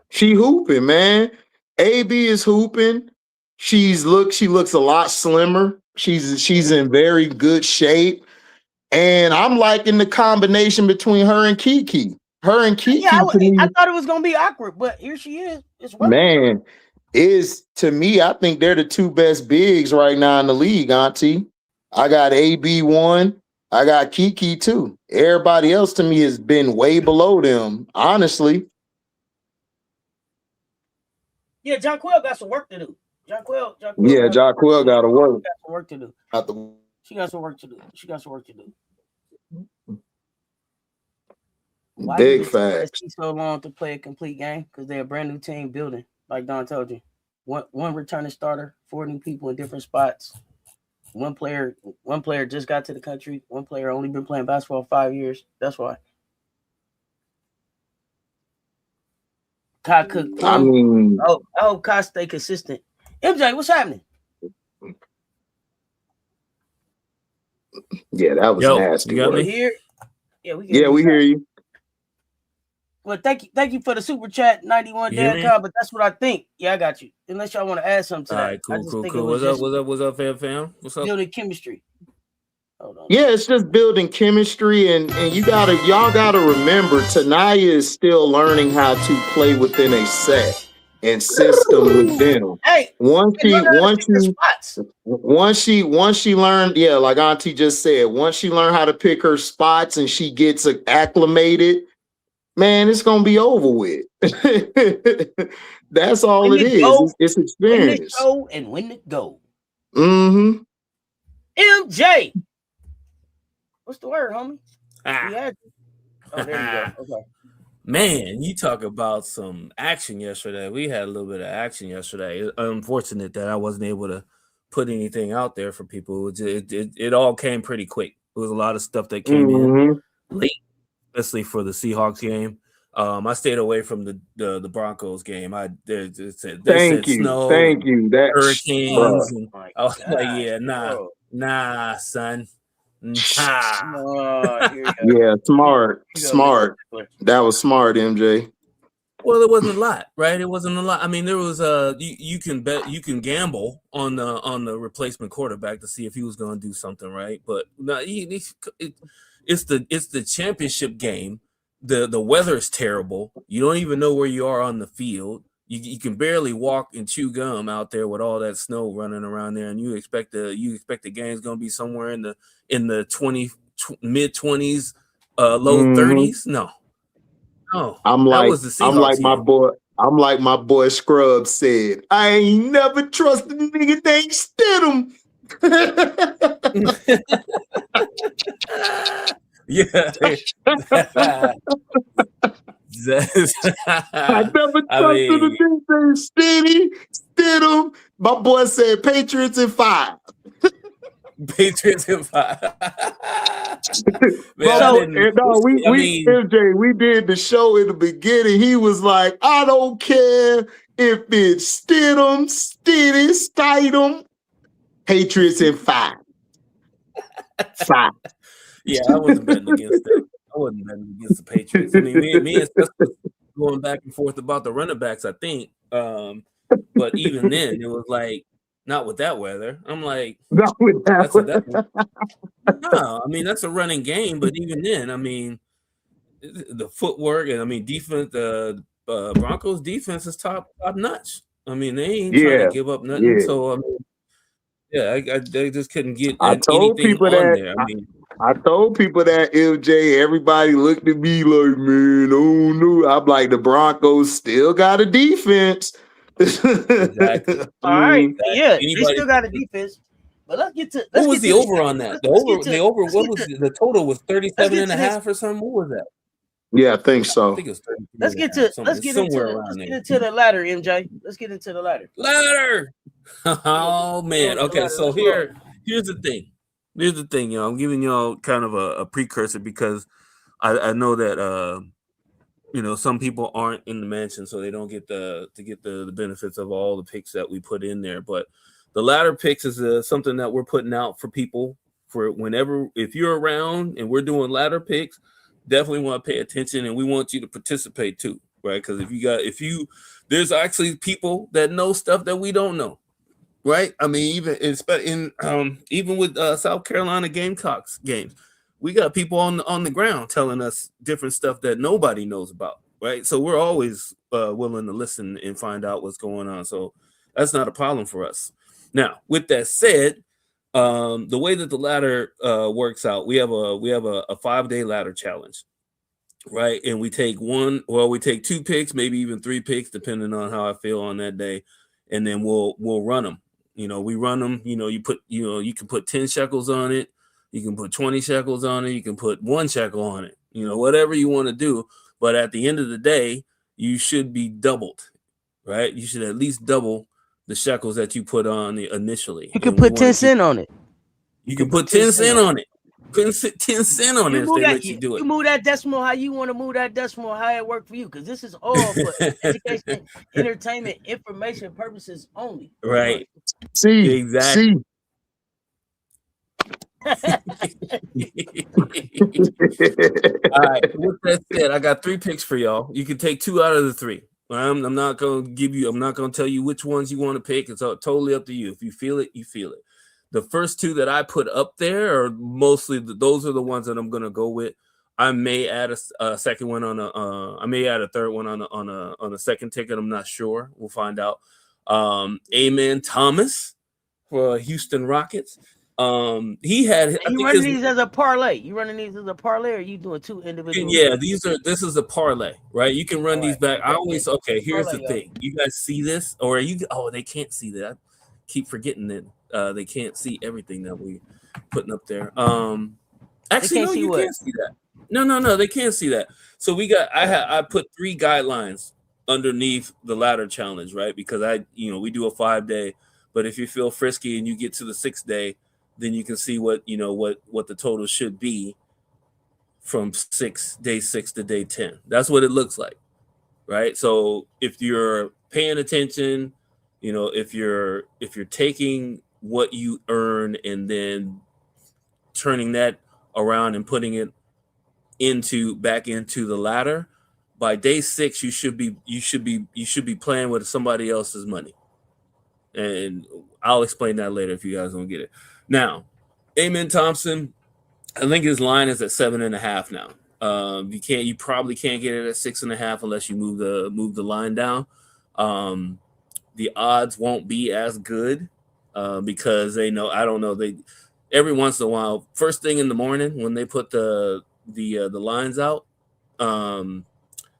She hooping, man. AB is hooping. She looks a lot slimmer. She's in very good shape. And I'm liking the combination between her and Kiki. Her and Kiki, Yeah, to me, I thought it was gonna be awkward, but here she is. It's working. man, to me, I think they're the two best bigs right now in the league, Auntie. I got AB1, I got Kiki too. Everybody else to me has been way below them, honestly. Yeah, Jonquel got some work to do. Jonquel Yeah, Jonquel got to work. Got some work to do. She got some work to do. She got some work to do. Why Big facts. facts. So long to play a complete game? Because they're a brand new team building, like Don told you. One returning starter, 4 new people in different spots. One player just got to the country. One player only been playing basketball 5 years. That's why. Kai Cook. I mean, I hope Kai stay consistent. MJ, what's happening? Yeah, that was nasty. You got me? Here? Yeah, we hear you. Well, thank you for the super chat, 91 Dan, but that's what I think. Yeah, I got you. Unless y'all want to add something to that. All right, cool. What's up, fam? What's up? Building chemistry. Hold on. Yeah, it's just building chemistry, and y'all gotta remember, Tanaya is still learning how to play within a set and system with them. Hey, once she learned, yeah, like Auntie just said, once she learned how to pick her spots and she gets acclimated, man, it's gonna be over with. That's all it is. It's experience. Win the show and win it go. Mm-hmm. MJ. What's the word, homie? Oh, there you go. Okay. Man, you talk about some action yesterday. We had a little bit of action yesterday. It's unfortunate that I wasn't able to put anything out there for people. It all came pretty quick. There was a lot of stuff that came in late, especially for the Seahawks game. I stayed away from the Broncos game. They said snow, thank you. That hurricanes. And I was like, yeah, nah, son. Yeah, smart. That was smart, MJ. Well, it wasn't a lot, right? It wasn't a lot. I mean, there was you can gamble on the replacement quarterback to see if he was going to do something, right? But no, it's the championship game. The weather is terrible. You don't even know where you are on the field. You can barely walk and chew gum out there with all that snow running around there, and you expect the game's going to be somewhere in the mid 20s, low 30s. No. I'm like my boy Scrub said, I ain't never trusted a nigga that ain't Stidham. Yeah. I never trusted a nigga that Stidham. My boy said Patriots in 5. Patriots in 5. MJ, we did the show in the beginning. He was like, I don't care if it's Stidham, Patriots in 5. 5. Yeah, I wasn't betting against them. I wasn't betting against the Patriots. I mean, me and Cess was going back and forth about the running backs, I think. But even then, it was like, not with that weather. I'm like, not with that weather. No, I mean, that's a running game. But even then, I mean, the footwork and I mean, defense. Broncos defense is top notch. I mean, they ain't trying to give up nothing. Yeah. So I mean, they just couldn't get anything on there. I told people that, MJ, everybody looked at me like, man, oh no. I'm like, the Broncos still got a defense. Exactly. All right. Yeah, they still got a defense. But let's get to what was the over on that? The over, what was the total was 37.5 or something? What was that? Yeah, I think so. I think it was 30. Let's get into the ladder, MJ. Let's get into the ladder. Ladder. Oh man. Okay, so here's the thing. Here's the thing, y'all. I'm giving y'all kind of a precursor because I know that some people aren't in the mansion, so they don't get the benefits of all the picks that we put in there. But the ladder picks is something that we're putting out for people for whenever, if you're around and we're doing ladder picks, definitely want to pay attention, and we want you to participate too, right? Because there's actually people that know stuff that we don't know. right? I mean, even with South Carolina Gamecocks games, we got people on the ground telling us different stuff that nobody knows about, right? So we're always willing to listen and find out what's going on. So that's not a problem for us. Now, with that said, the way that the ladder works out, we have a 5-day ladder challenge, right? And we take we take 2 picks, maybe even 3 picks, depending on how I feel on that day, and then we'll run them. We run them. You can put 10 shekels on it, you can put 20 shekels on it, you can put 1 shekel on it. Whatever you want to do. But at the end of the day, you should be doubled, right? You should at least double the shekels that you put on initially. You can put 10 cents on it. You can put 10 cents on it. Put 10 cents on it if they let you do it. You move that decimal how you want to move that decimal, how it worked for you, because this is all for education, entertainment, information purposes only. Right. See, exactly. See. All right. With that said, I got 3 picks for y'all. You can take 2 out of the 3. I'm not going to tell you which ones you want to pick. It's totally up to you. If you feel it, you feel it. The first 2 that I put up there are mostly those are the ones that I'm going to go with. I may add a second one I may add a third one on a second ticket. I'm not sure. We'll find out. Amen Thomas for Houston Rockets. He had. You running these as a parlay? You running these as a parlay, or are you doing 2 individual? Yeah, this is a parlay, right? You can run these back. I always here's the thing. You guys see this, or are you? Oh, they can't see that. I keep forgetting that they can't see everything that we putting up there. Actually, no, you can't see that. No, they can't see that. So I put 3 guidelines underneath the ladder challenge, right? Because we do a 5-day, but if you feel frisky and you get to the 6th day, then you can see what the total should be from day 6 to day 10. That's what it looks like, right? So if you're paying attention, if you're taking what you earn and then turning that around and putting it back into the ladder, by day 6 you should be playing with somebody else's money. And I'll explain that later if you guys don't get it. Now, Amen Thompson, I think his line is at 7.5 now. You probably can't get it at 6.5 unless you move the line down. The odds won't be as good because they every once in a while, first thing in the morning when they put the lines out,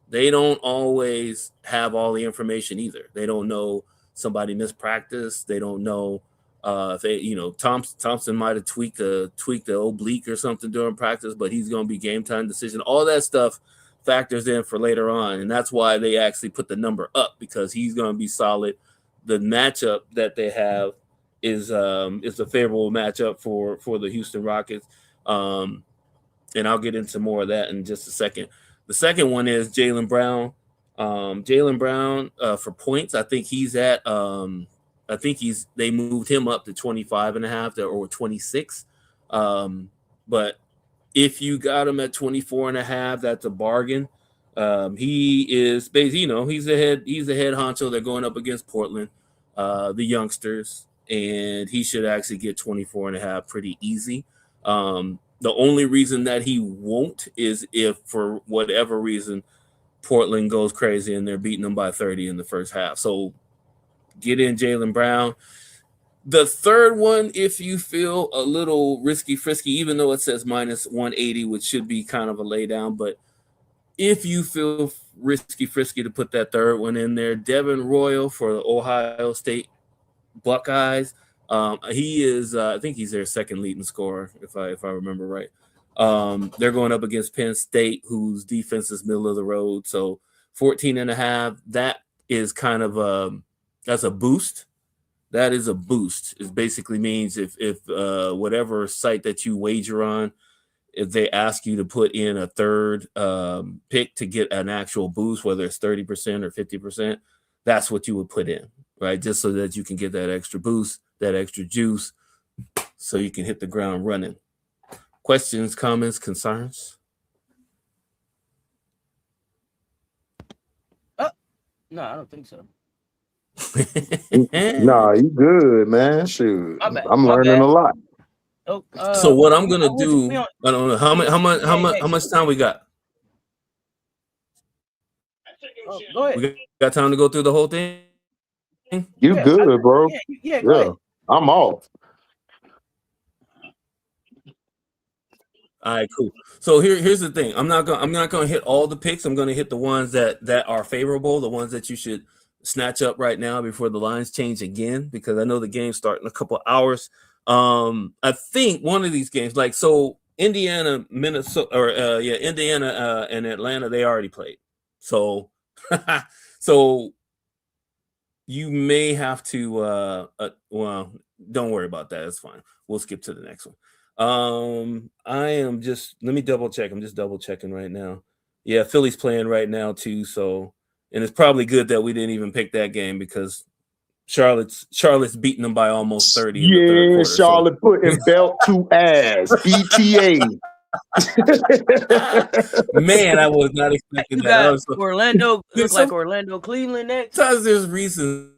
they don't always have all the information either. They don't know somebody missed practice. They don't know if they, Thompson might have tweaked the oblique or something during practice, but he's going to be game time decision. All that stuff factors in for later on, and that's why they actually put the number up, because he's going to be solid. The matchup that they have is a favorable matchup for the Houston Rockets, and I'll get into more of that in just a second. The second one is Jaylen Brown. Jaylen Brown for points, I think he's at they moved him up to 25.5 or 26. But if you got him at 24.5, that's a bargain. He is basically, he's the head honcho. They're going up against Portland, the youngsters, and he should actually get 24.5 pretty easy. The only reason that he won't is if for whatever reason Portland goes crazy and they're beating them by 30 in the first half. So get in Jaylen Brown. The third one, if you feel a little risky-frisky, even though it says -180, which should be kind of a laydown, but if you feel risky-frisky to put that third one in there, Devin Royal for the Ohio State Buckeyes. He is, I think he's their second leading scorer, if I remember right. They're going up against Penn State, whose defense is middle of the road. So 14.5, that is kind of that's a boost. That is a boost. It basically means if whatever site that you wager on, if they ask you to put in a third pick to get an actual boost, whether it's 30% or 50%, that's what you would put in, right? Just so that you can get that extra boost, that extra juice, so you can hit the ground running. Questions, comments, concerns? No, I don't think so. Nah, you good, man. Shoot, My bad. I'm My learning bad. a lot. Oh, So what I'm gonna we do? on- I don't know how much time we got. Go ahead. We got time to go through the whole thing. You good, bro? Yeah, go ahead. I'm off. All right, cool. So here's the thing. I'm not gonna hit all the picks. I'm gonna hit the ones that are favorable, the ones that you should snatch up right now before the lines change again, because I know the game's starting in a couple of hours. I think one of these games, like so Indiana, Minnesota, or Indiana and Atlanta, they already played. So so you may have to well, don't worry about that. It's fine. We'll skip to the next one. I am just, let me double check. I'm just double checking right now. Yeah, Philly's playing right now too. So, and it's probably good that we didn't even pick that game, because Charlotte's beating them by almost 30 in the third quarter. Charlotte putting belt to ass. BTA. Man, I was not expecting You that. got Orlando look like Orlando, Cleveland next. Sometimes there's reasons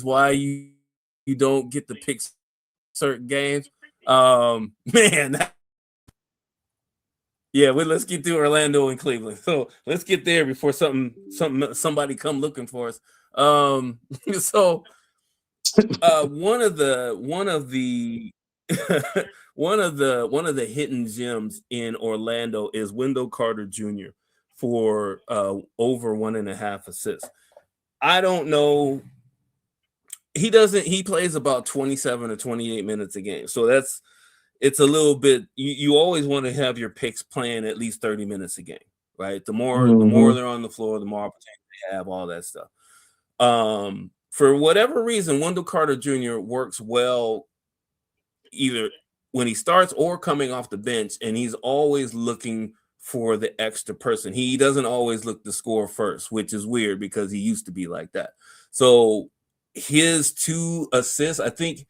why you don't get to pick certain games. Man, let's get through Orlando and Cleveland. So let's get there before somebody come looking for us. So one of the hidden gems in Orlando is Wendell Carter Jr. for over 1.5 assists. I don't know. He plays about 27 or 28 minutes a game. So it's a little bit, you always want to have your picks playing at least 30 minutes a game, right? The more they're on the floor, the more opportunity they have, all that stuff. For whatever reason, Wendell Carter Jr. works well either when he starts or coming off the bench, and he's always looking for the extra person. He doesn't always look to score first, which is weird because he used to be like that. So his 2 assists, I think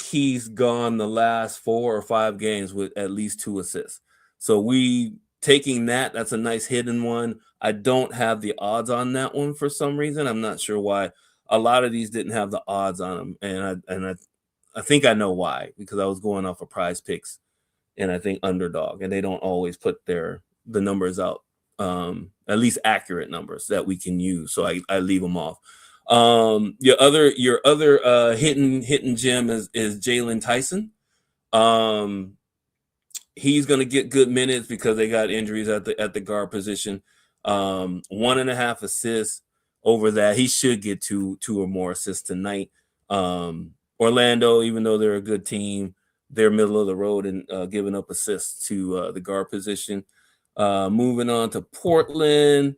he's gone the last 4 or 5 games with at least 2 assists. So we taking that's a nice hidden one. I don't have the odds on that one for some reason. I'm not sure why. A lot of these didn't have the odds on them, and I think I know why, because I was going off of Prize Picks and I think Underdog, and they don't always put the numbers out, at least accurate numbers that we can use. So I leave them off. Your other hidden gem is Jalen Tyson. He's gonna get good minutes because they got injuries at the guard position. 1.5 assists over that. He should get two or more assists tonight. Orlando, even though they're a good team, they're middle of the road and giving up assists to the guard position. Moving on to Portland.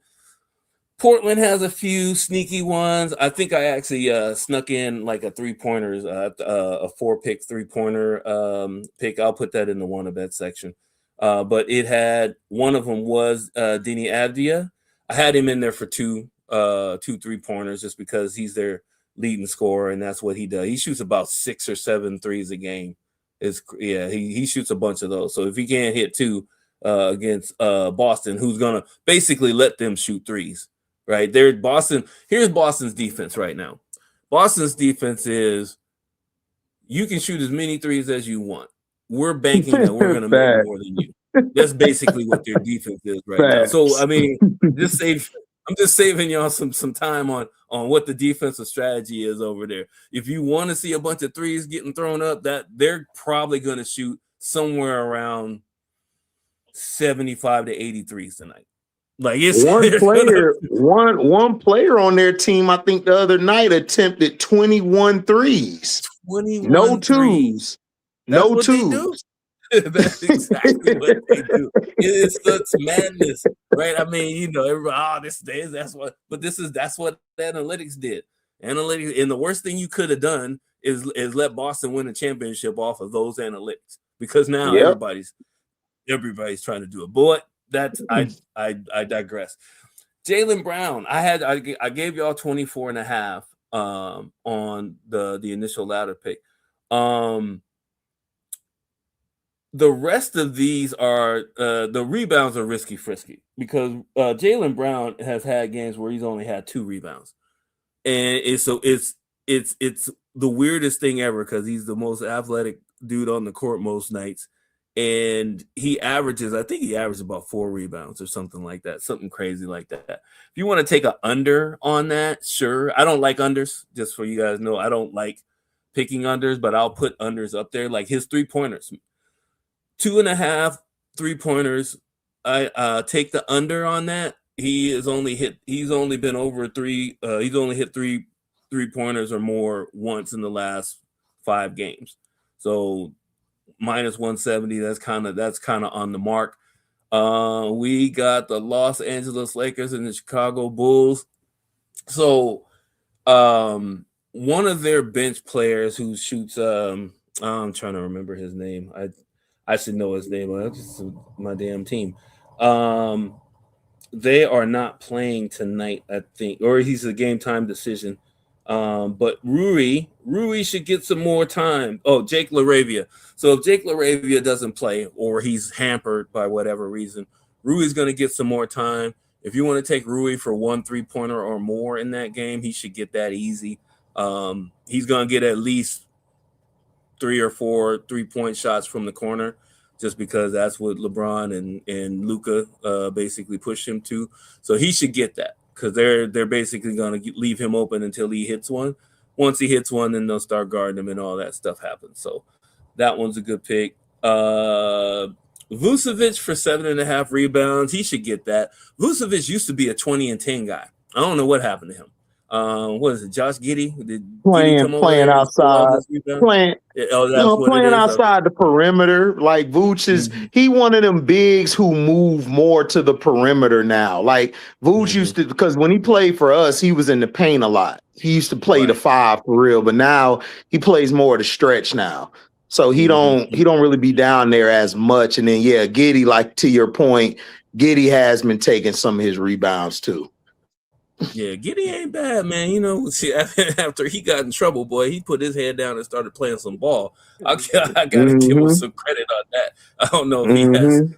Portland has a few sneaky ones. I think I actually snuck in like a 3-pointers, a 4-pick 3-pointer pick. I'll put that in the one bet section. But it had, one of them was Deni Avdija. I had him in there for two 3-pointers just because he's their leading scorer, and that's what he does. He shoots about 6 or 7 threes a game. He shoots a bunch of those. So if he can't hit 2 against Boston, who's gonna basically let them shoot threes, right? Here's Boston's defense right now. Boston's defense is, you can shoot as many threes as you want. We're banking that we're gonna make more than you. That's basically what their defense is right now. So I mean, I'm just saving y'all some time on what the defensive strategy is over there. If you want to see a bunch of threes getting thrown up, that they're probably going to shoot somewhere around 75 to 80 threes tonight. Like, it's one player on their team, I think the other night, attempted 21 threes. 21 no twos. That's no twos. That's exactly what they do. It's madness, right? I mean, everybody, that's what the analytics did. Analytics, and the worst thing you could have done is let Boston win a championship off of those analytics, because now everybody's trying to do it. But that's I digress. Jaylen Brown, I gave y'all 24.5 on the initial ladder pick. The rest of these are the rebounds are risky frisky, because Jaylen Brown has had games where he's only had 2 rebounds. and it's the weirdest thing ever because he's the most athletic dude on the court most nights, and I think he averages about 4 rebounds or something like that, something crazy like that. If you want to take a under on that, sure. I don't like unders, just for you guys know. I don't like picking unders, but I'll put unders up there. Like his 3-pointers, 2.5 3-pointers. I take the under on that. He's only hit 3-pointers or more once in the last 5 games. So minus 170, that's kind of on the mark. We got the Los Angeles Lakers and the Chicago Bulls. So one of their bench players who shoots I'm trying to remember his name. I should know his name. That's my damn team. They are not playing tonight, I think, or he's a game time decision. But Rui should get some more time. Oh, Jake LaRavia. So if Jake LaRavia doesn't play or he's hampered by whatever reason, Rui's going to get some more time. If you want to take Rui for 1 3-pointer or more in that game, he should get that easy. He's going to get at least 3 or 4 3-point shots from the corner, just because that's what LeBron and Luka basically push him to. So he should get that because they're basically going to leave him open until he hits one. Once he hits one, then they'll start guarding him and all that stuff happens. So that one's a good pick. Vucevic for 7.5 rebounds. He should get that. Vucevic used to be a 20 and 10 guy. I don't know what happened to him. What is it? Josh Giddey? Playing outside. Playing outside the perimeter. Like Vooch is he one of them bigs who move more to the perimeter now. Like Vooch used to, because when he played for us, he was in the paint a lot. He used to play the 5 for real, but now he plays more of the stretch now. So he don't really be down there as much. And then Giddey, like to your point, Giddey has been taking some of his rebounds too. Yeah, Giddey ain't bad, man. You know, see, after he got in trouble, boy, he put his head down and started playing some ball. I gotta give him some credit on that. I don't know if he has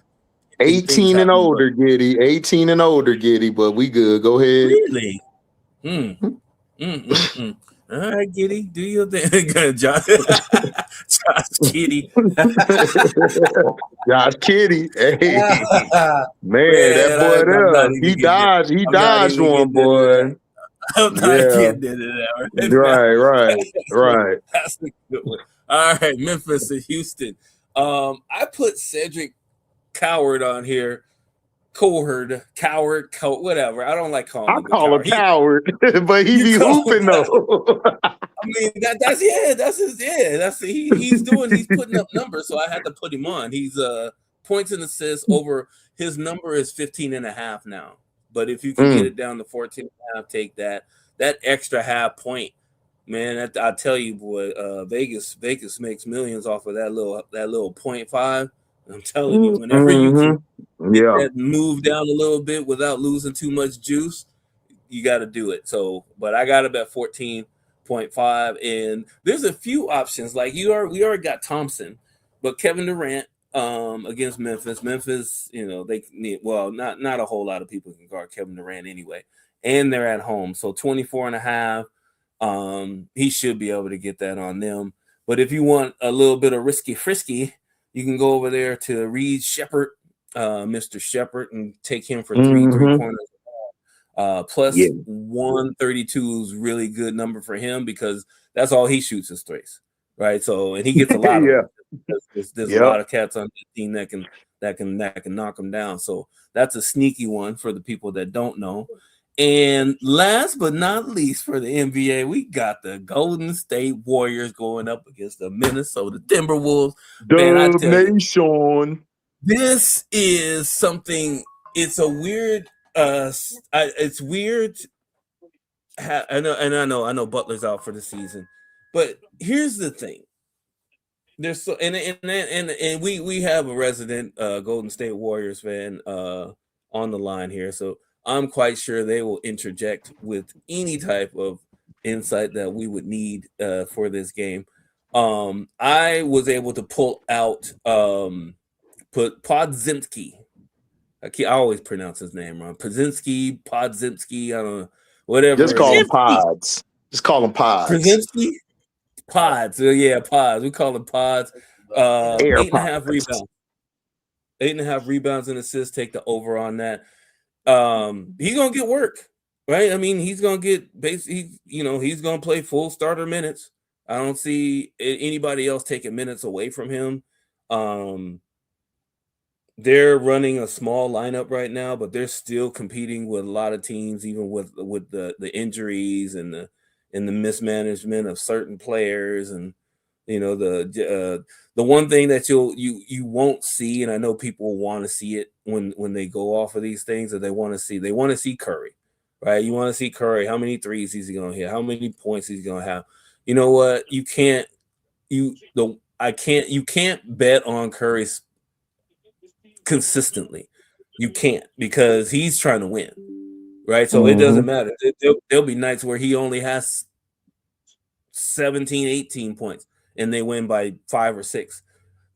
18 and older, Giddey. 18 and older, Giddey, but we good. Go ahead. Really? All right, Giddey, do your thing. Josh Giddey. Josh Giddey. Hey. Man, that boy there. He dodged one, boy. I'm not getting into that. Right. That's a good one. All right, Memphis and Houston. I put Cedric Coward on here. Coward, whatever. I don't like calling him. I call him Coward, but he be hooping though. I mean, he's putting up numbers, so I had to put him on. He's points and assists over. His number is 15.5 now. But if you can get it down to 14.5, take that extra half point, man. I tell you, boy, Vegas makes millions off of that little 0.5. I'm telling you, whenever you can that move down a little bit without losing too much juice, you got to do it. So, but I got it at 14.5, and there's a few options. Like we already got Thompson, but Kevin Durant against Memphis. Memphis, you know, they need not a whole lot of people can guard Kevin Durant anyway, and they're at home, so 24.5. He should be able to get that on them. But if you want a little bit of risky frisky, you can go over there to Reed Shepherd, Mr. Shepherd, and take him for 3 3-pointers. Plus 132 is really good number for him because that's all he shoots is threes, right? So, and he gets a lot of them. There's a lot of cats on the team that can knock him down. So that's a sneaky one for the people that don't know. And last but not least for the NBA, we got the Golden State Warriors going up against the Minnesota Timberwolves. Nation. This is something. It's a weird. It's weird. I know Butler's out for the season, but here's the thing. There's so and we have a resident Golden State Warriors fan on the line here, so I'm quite sure they will interject with any type of insight that we would need for this game. I was able to pull out Podziemski. I always pronounce his name wrong. Podziemski. I don't know. whatever. Just call them pods. Just call them pods. Krasinski? Pods. Yeah, pods. We call them pods. 8.5 rebounds. 8.5 rebounds and assists. Take the over on that. He's gonna get work, right? I mean, he's gonna get basically, he's gonna play full starter minutes. I don't see anybody else taking minutes away from him. They're running a small lineup right now, but they're still competing with a lot of teams, even with the injuries and the mismanagement of certain players. And the one thing that you won't see, and I know people want to see it when they go off of these things, that they want to see Curry, right? You want to see Curry. How many threes is he going to hit? How many points he's going to have? You know what? You can't bet on Curry consistently. You can't, because he's trying to win, right? So it doesn't matter. There'll be nights where he only has 17, 18 points and they win by 5 or 6.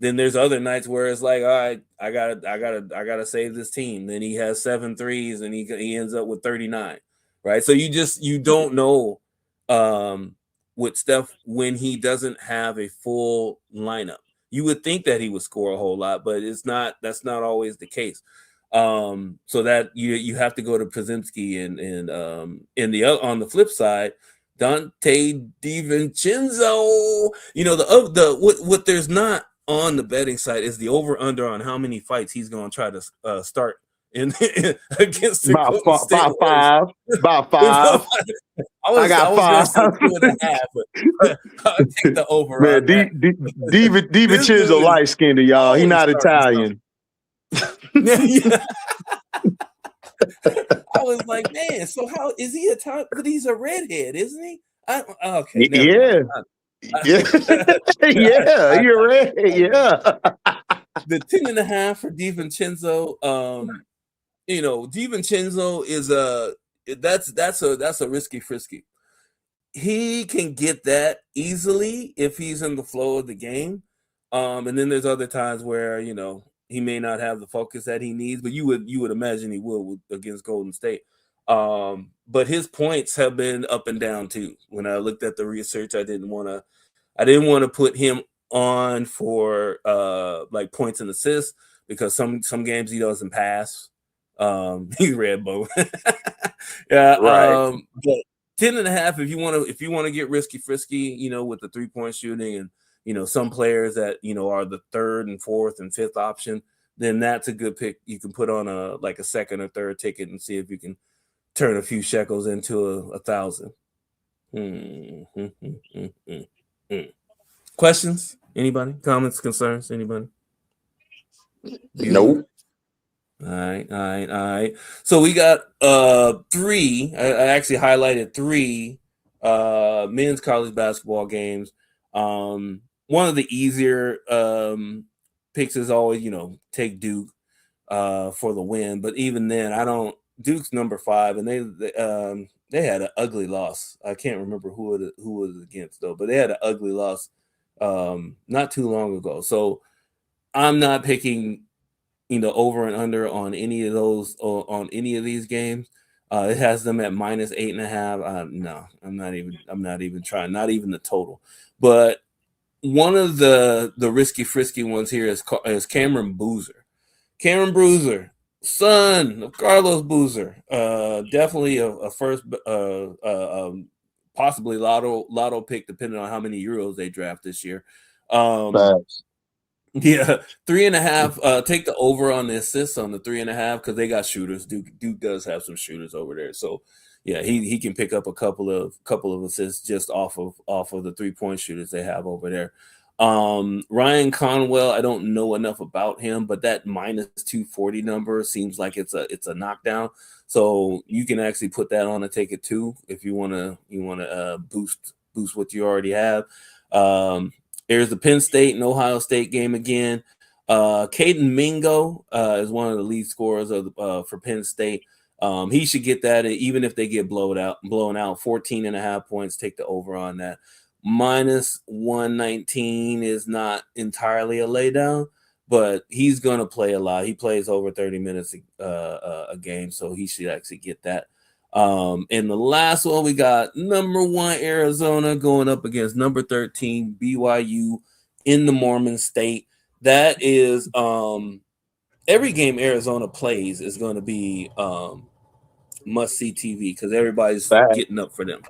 Then there's other nights where it's like, all right, I gotta save this team. Then he has 7 threes and he ends up with 39, right? So you don't know with Steph when he doesn't have a full lineup. You would think that he would score a whole lot, but that's not always the case. So that you have to go to Krasinski and on the flip side, Dante DiVincenzo. What there's not on the betting side is the over under on how many fights he's going to try to start against the about five. I got 5. 2.5, but I'll take the over. Man, DiVincenzo light skinned, y'all. He not Italian. Yeah. I was like, man, so how is he Italian? But he's a redhead, isn't he? Okay. Yeah. Yeah, you're right. Yeah. The 10.5 for DiVincenzo. DiVincenzo is that's a risky frisky. He can get that easily if he's in the flow of the game. And then there's other times where, he may not have the focus that he needs, but you would imagine he will against Golden State. But his points have been up and down too. When I looked at the research, I didn't want to put him on for like points and assists, because some games he doesn't pass. He's red bow. Yeah, right. But 10.5 if you want to get risky frisky, with the 3-point shooting and some players that are the 3rd and 4th and 5th option, then that's a good pick. You can put on a 2nd or 3rd ticket and see if you can turn a few shekels into 1,000. Questions? Anybody? Comments? Concerns? Anybody? Nope. All right. So we got 3. I actually highlighted 3 men's college basketball games. One of the easier picks is always, take Duke for the win. But even then, Duke's number 5, and they had an ugly loss. I can't remember who it was against though, but they had an ugly loss not too long ago. So I'm not picking over and under on any of those or on any of these games. It has them at minus 8.5. No, I'm not even trying. Not even the total. But one of the risky frisky ones here is Cameron Boozer. Cameron Boozer, son of Carlos Boozer, definitely a first, possibly lotto pick, depending on how many Euros they draft this year. Yeah, 3.5. Take the over on the assists on the 3.5, because they got shooters. Duke does have some shooters over there, so yeah, he can pick up a couple of assists just off of the 3-point shooters they have over there. Ryan Conwell, I don't know enough about him, but that minus 240 number seems like it's a knockdown. So you can actually put that on a ticket too if you want to boost what you already have. There's the Penn State and Ohio State game again. Caden Mingo is one of the lead scorers for Penn State. He should get that even if they get blown out. 14.5 points. Take the over on that. Minus 119 is not entirely a laydown, but he's going to play a lot. He plays over 30 minutes a game, so he should actually get that. And the last one, we got number 1 Arizona going up against number 13 BYU in the Mormon State. That is every game Arizona plays is going to be must see TV because everybody's getting up for them.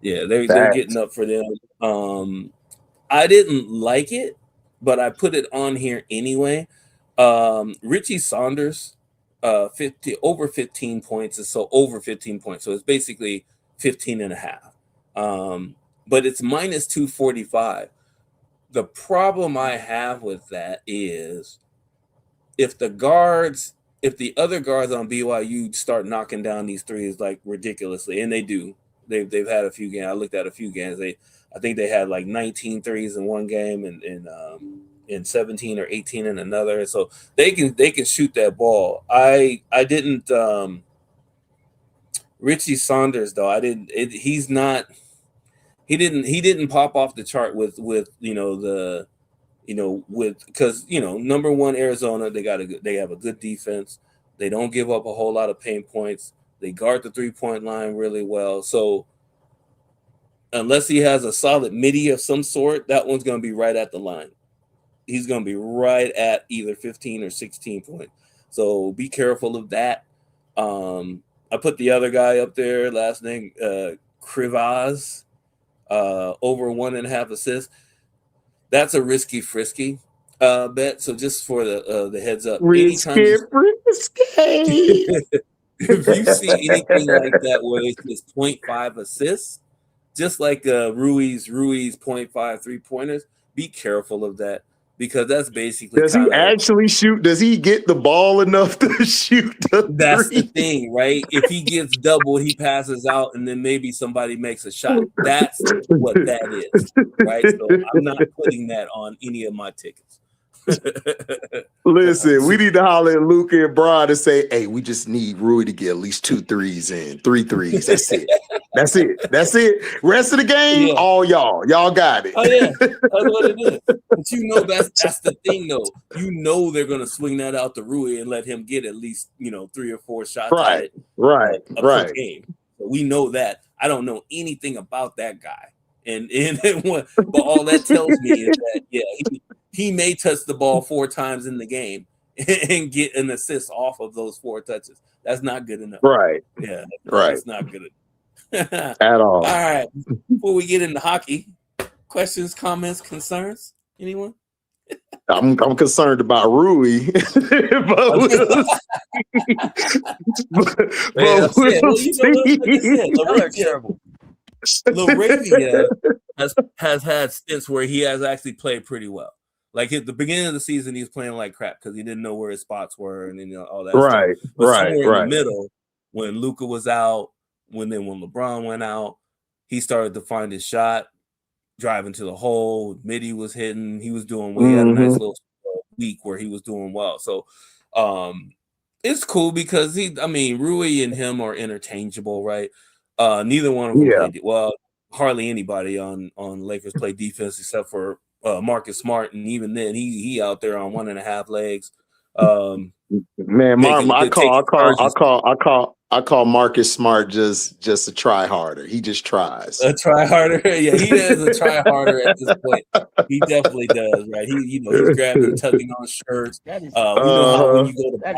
Yeah, they're getting up for them. I didn't like it, but I put it on here anyway. Richie Saunders, over 15 points, is so over 15 points. So it's basically 15 and a half. But it's minus 245. The problem I have with that is if the other guards on BYU start knocking down these threes like ridiculously, and they do. They've had a few games. I looked at a few games. I think they had like 19 threes in one game and 17 or 18 in another. So they can shoot that ball. I didn't Richie Saunders though. He didn't pop off the chart with because number 1 Arizona, they have a good defense. They don't give up a whole lot of paint points. They guard the 3-point line really well. So unless he has a solid midi of some sort, that one's going to be right at the line. He's going to be right at either 15 or 16 points. So be careful of that. I put the other guy up there, last name Krivaz, over 1.5 assists. That's a risky frisky bet. So just for the heads up, risky. If you see anything like that where it's just 0.5 assists, just like Rui's 0.5 3-pointers, be careful of that because that's basically. Does he actually shoot? Does he get the ball enough to shoot? That's the thing, right? If he gets double, he passes out, and then maybe somebody makes a shot. That's what that is, right? So I'm not putting that on any of my tickets. Listen, we need to holler at Luka and Bron and say, hey, we just need Rui to get at least 2 threes in, 3 threes. That's it. That's it. Rest of the game, all y'all. Y'all got it. Oh, yeah. That's what it is. But that's the thing, though. They're going to swing that out to Rui and let him get at least, 3 or 4 shots at it. Right. Per game. So we know that. I don't know anything about that guy. But all that tells me is that, he may touch the ball 4 times in the game and get an assist off of those 4 touches. That's not good enough. Right. Yeah. Right. That's not good enough. At all. All right. Before we get into hockey, questions, comments, concerns? Anyone? I'm concerned about Rui. Laravia has had stints where he has actually played pretty well. Like at the beginning of the season, he was playing like crap because he didn't know where his spots were and all that stuff. But somewhere in the middle, when Luka was out, when LeBron went out, he started to find his shot, driving to the hole. Midi was hitting. He was doing well. He had a nice little week where he was doing well. So it's cool because Rui and him are interchangeable, right? Neither one of them played well. Hardly anybody on Lakers play defense except for Marcus Smart, and even then he out there on 1.5 legs. Man, I call Marcus Smart just a try harder. He just tries. A try harder, yeah. He is a try harder at this point. He definitely does, right? He's grabbing, tugging on shirts. We know how when you go to back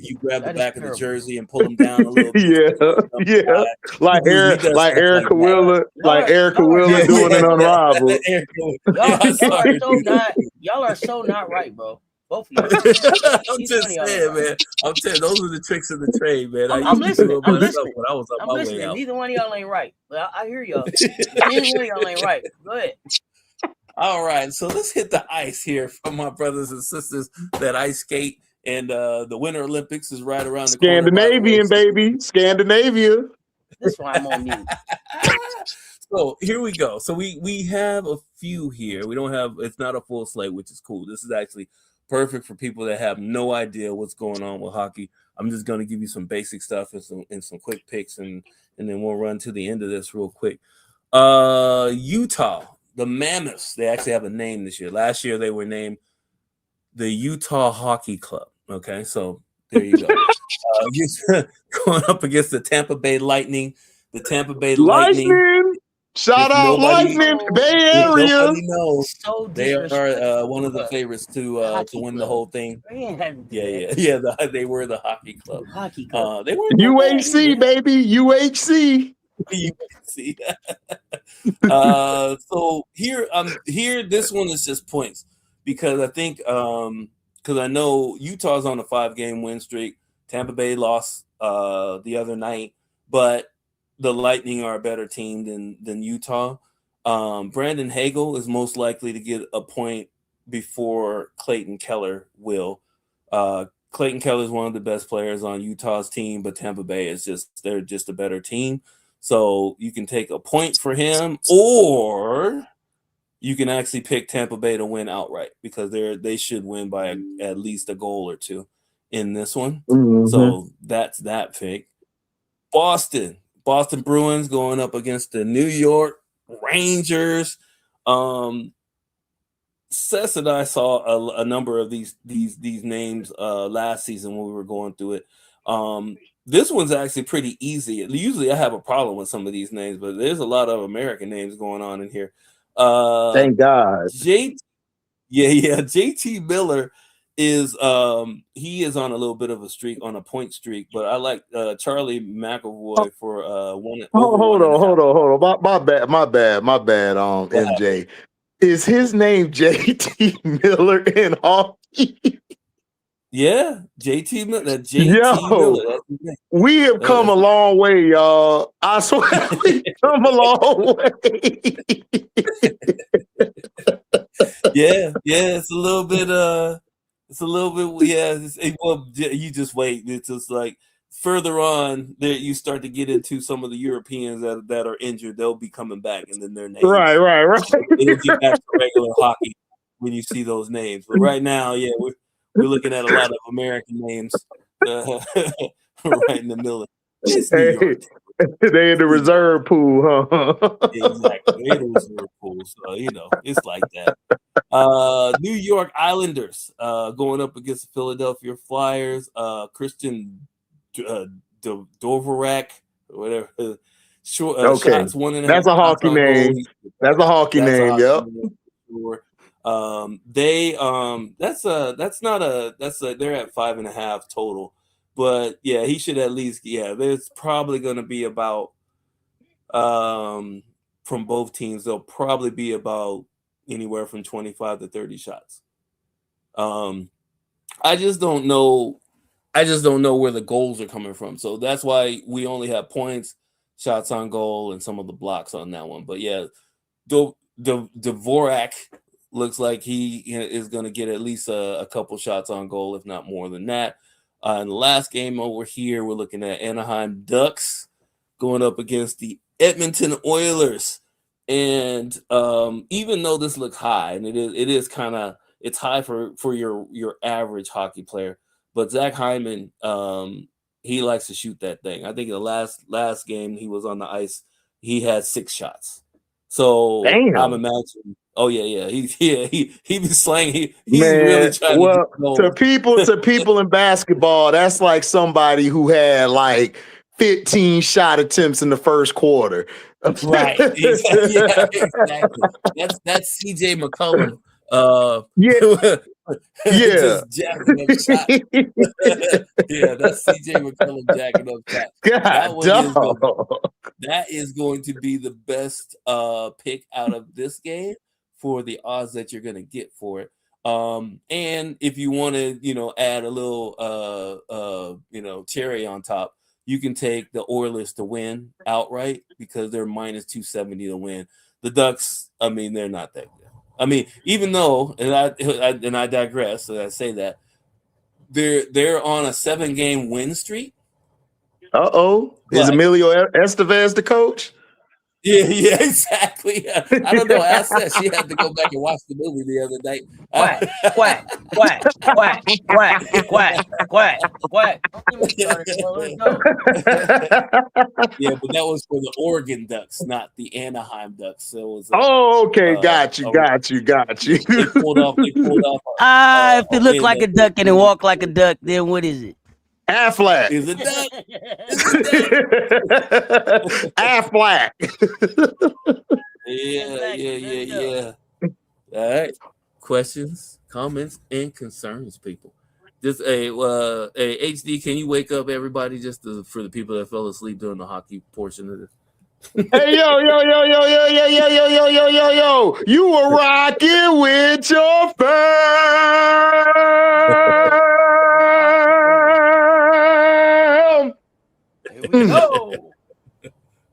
you grab the back of the jersey and pull him down a little bit. Like Erica Wheeler doing an Unrivaled. Y'all are so not right, bro. Both of you. I'm just saying, man. I'm saying those are the tricks of the trade, man. I'm listening. When I was up my way out. Neither one of y'all ain't right. But I hear y'all. Neither one of y'all ain't right. Go ahead. All right, so let's hit the ice here for my brothers and sisters that ice skate, and the Winter Olympics is right around the corner. Scandinavian, baby. Scandinavia. That's why I'm on mute. So here we go. So we have a few here. We don't have. It's not a full slate, which is cool. This is actually perfect for people that have no idea what's going on with hockey. I'm just going to give you some basic stuff and some quick picks, and then we'll run to the end of this real quick. Utah, the Mammoths, they actually have a name this year. Last year they were named the Utah Hockey Club. Okay, so There you go. Going up against the Tampa Bay Lightning. The Tampa Bay Lightning. Shout out Lightning, Bay Area. Nobody knows. So They are one of the favorites to win the whole thing. Yeah. They were the hockey club. Hockey club. They were UHC, baby. UHC. UHC. So here. This one is just points because I think because I know Utah's on a 5-game win streak. Tampa Bay lost the other night, but the Lightning are a better team than Utah. Brandon Hagel is most likely to get a point before Clayton Keller will. Clayton Keller is one of the best players on Utah's team, but Tampa Bay they're just a better team. So you can take a point for him, or you can actually pick Tampa Bay to win outright because they should win by at least a goal or two in this one. Mm-hmm. So that's that pick. Boston Bruins going up against the New York Rangers. Cess and I saw a number of these names last season when we were going through it. This one's actually pretty easy. Usually I have a problem with some of these names, but there's a lot of American names going on in here. Thank God. JT Miller is he is on a little bit of a point streak, but I like Charlie McAvoy for one. Hold on. My bad. MJ. Is his name JT Miller in hockey? Yeah, JT Miller. Miller. We have come a long way, y'all. I swear we've come a long way. Yeah, it's a little bit. Well, you just wait. It's just like further on there, you start to get into some of the Europeans that are injured. They'll be coming back, and then their names. Right. It'll get back to regular hockey when you see those names. But right now, yeah, we're looking at a lot of American names right in the middle. It's New York. They in the reserve pool, huh? Exactly. They're in the reserve pool. So, it's like that. New York Islanders going up against the Philadelphia Flyers. Christian Dvorak, whatever. Okay. Shots 1.5. That's a hockey name. That's a hockey name. Yep. Sure. They're at 5.5 total. But yeah, he should at least, there's probably going to be about, from both teams, there'll probably be about anywhere from 25 to 30 shots. I just don't know where the goals are coming from. So that's why we only have points, shots on goal, and some of the blocks on that one. But yeah, Dvorak looks like he is going to get at least a couple shots on goal, if not more than that. In the last game over here, we're looking at Anaheim Ducks going up against the Edmonton Oilers. And even though this looks high, and it is kind of, it's high for your average hockey player, but Zach Hyman, he likes to shoot that thing. I think the last game he was on the ice, he had 6 shots. So damn. I'm imagining. Oh yeah. He be slaying. He's really trying to people in basketball. That's like somebody who had like 15 shot attempts in the first quarter. Right. Exactly. Yeah, exactly. That's CJ McCollum. Just jacking up shots. Yeah, that's CJ McCollum jacking up shots. That is going to be the best pick out of this game for the odds that you're going to get for it. And if you want to, add a little, cherry on top, you can take the Oilers to win outright because they're minus 270 to win. The Ducks, they're not that good. Even though, and I digress, so I say that they're on a 7-game win streak. Is Emilio Estevez the coach? Yeah, exactly. I don't know. I said she had to go back and watch the movie the other night. Quack. Yeah, but that was for the Oregon Ducks, not the Anaheim Ducks. So it was. Got you. They pulled off. If it looked like a duck and it walked like a duck, then what is it? Affleck. Is it that? Affleck. Yeah. All right. Questions, comments, and concerns, people. Just HD, can you wake up everybody for the people that fell asleep during the hockey portion of this? Hey, yo. You were rocking with your fam. Here we go.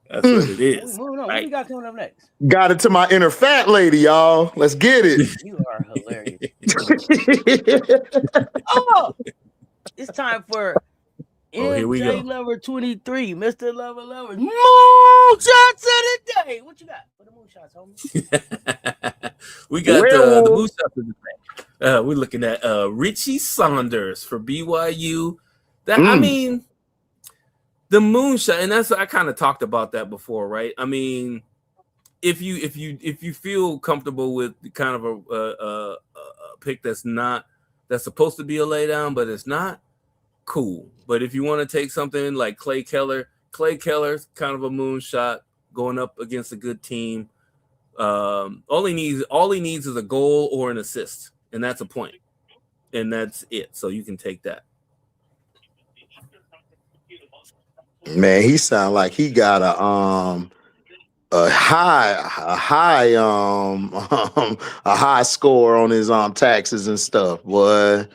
That's what it is. Moving on. What we got coming up next? Got it to my inner fat lady, y'all. Let's get it. You are hilarious. Oh, it's time for here we go. Lover 23, Mr. Lover Lover. Moonshots of the day. What you got for the moonshots, homie? We got the moonshots of the day. We're looking at Richie Saunders for BYU. I mean, the moonshot, and I kind of talked about that before, right? I mean, if you feel comfortable with kind of a pick that's supposed to be a laydown, but it's not, cool. But if you want to take something like Clay Keller's kind of a moonshot going up against a good team. All he needs is a goal or an assist, and that's a point, and that's it. So you can take that. Man, he sound like he got a high score on his taxes and stuff, boy.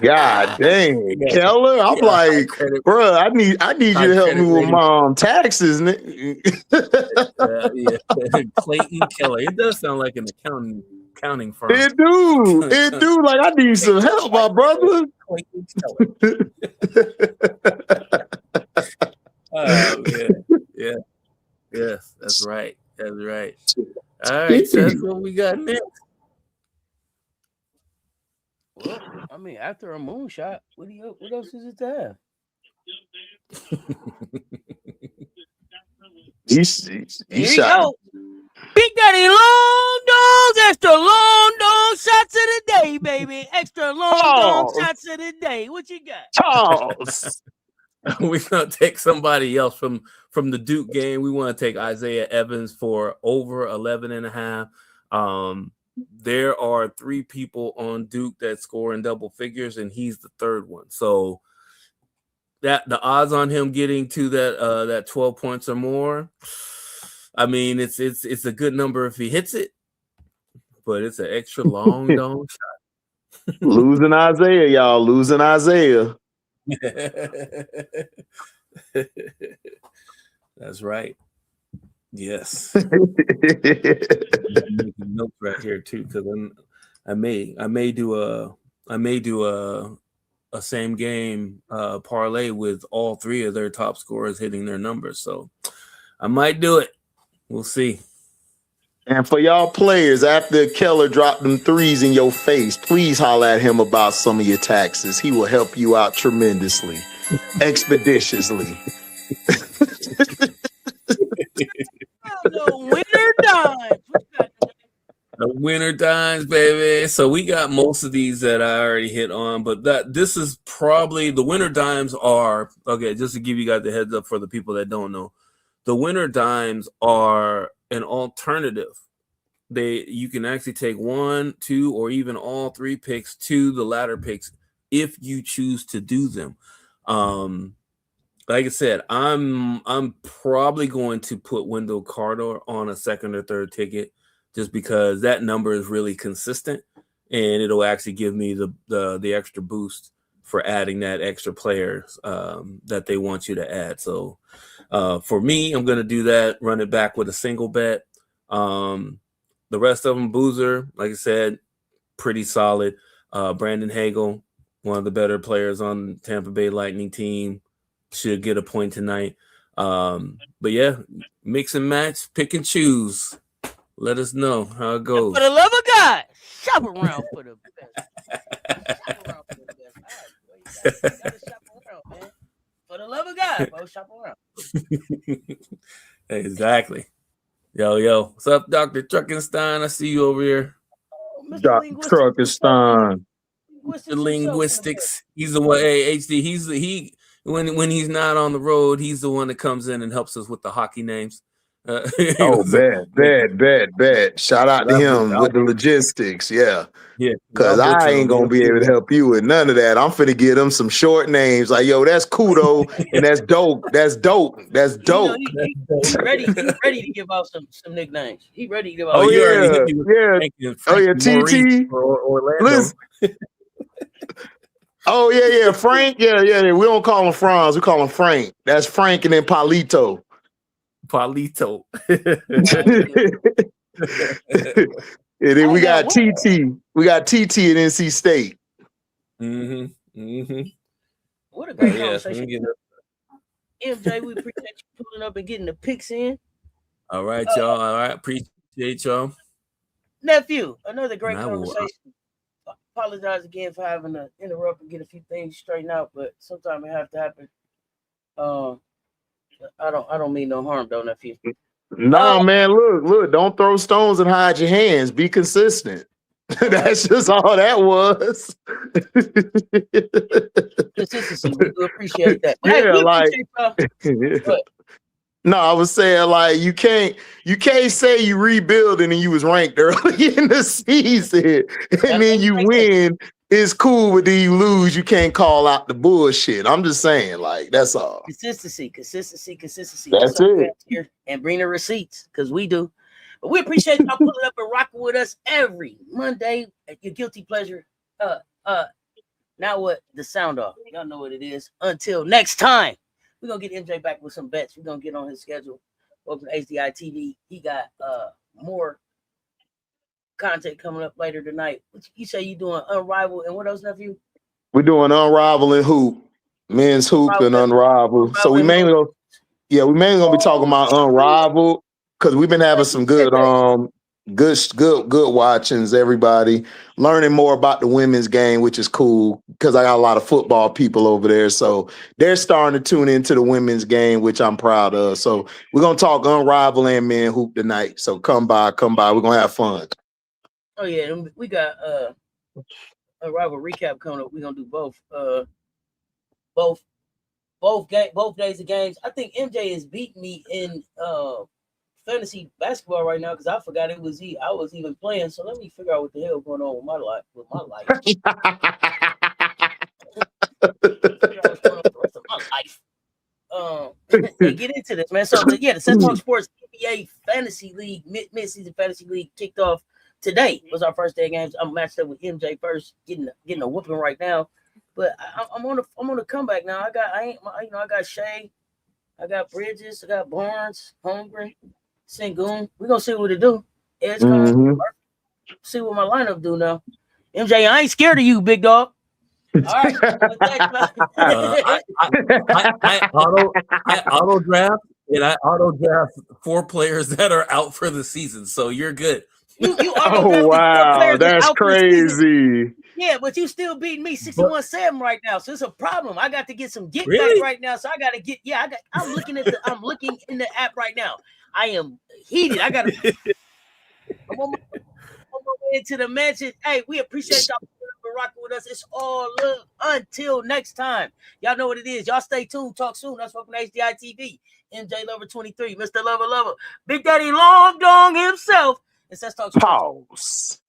God dang, Keller. I'm like, bro, I need you to help me with my taxes. Clayton Keller. It does sound like an accounting firm. It do. Like, I need some help, my brother. Clayton Keller. Oh, yeah. Yes, that's right. All right, so that's what we got next. Well, I mean, after a moonshot, what else is it to have? He shot. Big Daddy long dogs, extra long dog shots of the day, baby. Extra long dog shots of the day. What you got? Charles. We're gonna take somebody else from the Duke game. We want to take Isaiah Evans for over 11.5. There are 3 people on Duke that score in double figures, and he's the third one. So that the odds on him getting to that 12 points or more, I mean, it's a good number if he hits it, but it's an extra long dong shot. Losing Isaiah, y'all. Losing Isaiah. That's right. Yes. I'm making notes right here too, because I may do a same game parlay with all 3 of their top scorers hitting their numbers. So I might do it. We'll see. And for y'all players, after Keller dropped them 3s in your face, please holler at him about some of your taxes. He will help you out tremendously, expeditiously. The winner dimes. The winner dimes, baby. So we got most of these that I already hit on, but this is probably the winner dimes are okay. Just to give you guys the heads up for the people that don't know, the winner dimes are an alternative. You can actually take 1, 2, or even all 3 picks to the latter picks if you choose to do them. Like I said, I'm probably going to put Wendell Carter on a second or third ticket, just because that number is really consistent, and it'll actually give me the extra boost for adding that extra player that they want you to add. So for me, I'm going to do that, run it back with a single bet. The rest of them, Boozer, like I said, pretty solid. Brandon Hagel, one of the better players on the Tampa Bay Lightning team, should get a point tonight. But yeah, mix and match, pick and choose. Let us know how it goes. For the love of God, shop around for the best. Shop around for the best. All right, you gotta shop around, man. For the love of God, bro, shop around. Exactly. Yo, what's up, Dr. Truckenstein? I see you over here. Dr. Truckenstein. The linguistics. He's the one. Hey, HD. He when he's not on the road, he's the one that comes in and helps us with the hockey names. Oh, bet. Shout out to him with the logistics. Yeah. Because I ain't going to be able to help you with none of that. I'm finna give them some short names. Like, yo, that's Kudo and that's dope. That's dope. That's dope. He's ready to give out some nicknames. He ready to give out. Oh, yeah. Oh, yeah. TT. Orlando. Oh, yeah. Frank. Yeah. We don't call him Franz. We call him Frank. That's Frank and then Palito. And then we got TT. We got TT at NC State. What a great conversation. MJ, we appreciate you pulling up and getting the picks in. All right, y'all. All right. Appreciate y'all. Nephew, another great conversation. Apologize again for having to interrupt and get a few things straightened out, but sometimes it have to happen. I don't mean no harm though, nephew. No, man, look, don't throw stones and hide your hands. Be consistent. That's just all that was. Consistency, we do appreciate that. No, I was saying like you can't say you rebuilding and you was ranked early in the season and then you win. It's cool, but then you lose. You can't call out the bullshit. I'm just saying, like, that's all. Consistency. That's it. Here and bring the receipts because we do. But we appreciate y'all pulling up and rocking with us every Monday at your guilty pleasure. Now what? The sound off. Y'all know what it is. Until next time, we're gonna get MJ back with some bets. We're gonna get on his schedule. Welcome to HDI TV. He got more content coming up later tonight. You say you doing Unrivaled and what else, nephew? We're doing Unrivaled and Hoop, men's hoop and Unrivaled. So we mainly gonna be talking about Unrivaled because we've been having some good watchings. Everybody learning more about the women's game, which is cool because I got a lot of football people over there, so they're starting to tune into the women's game, which I'm proud of. So we're gonna talk Unrivaled and men hoop tonight. So come by. We're gonna have fun. Oh yeah, we got a rival recap coming up. We're gonna do both days of games. I think MJ is beating me in fantasy basketball right now because I forgot I was even playing. So let me figure out what the hell going on with my life. And get into this, man. So yeah, the Cess Sports NBA Fantasy League mid-season fantasy league kicked off. Today was our first day of games. I'm matched up with MJ first, getting a whooping right now. But I'm on the comeback now. I got Shea, I got Bridges, I got Barnes, Hungry, Sengun. We're gonna see what it do. See what my lineup do now. MJ, I ain't scared of you, big dog. All right. I auto draft and I auto draft 4 players that are out for the season, so you're good. You oh wow, that's crazy. Yeah, but you still beating me 61-7 right now, so it's a problem. I got to get some back right now, so I got to get. Yeah, I'm looking in the app right now. I am heated. I'm on my way into the mansion. Hey, we appreciate y'all for rocking with us. It's all love. Until next time, y'all know what it is. Y'all stay tuned. Talk soon. That's welcome to HDI TV. MJ Lover 23, Mr. Lover, Big Daddy Long Dong himself. It says talk. Pause.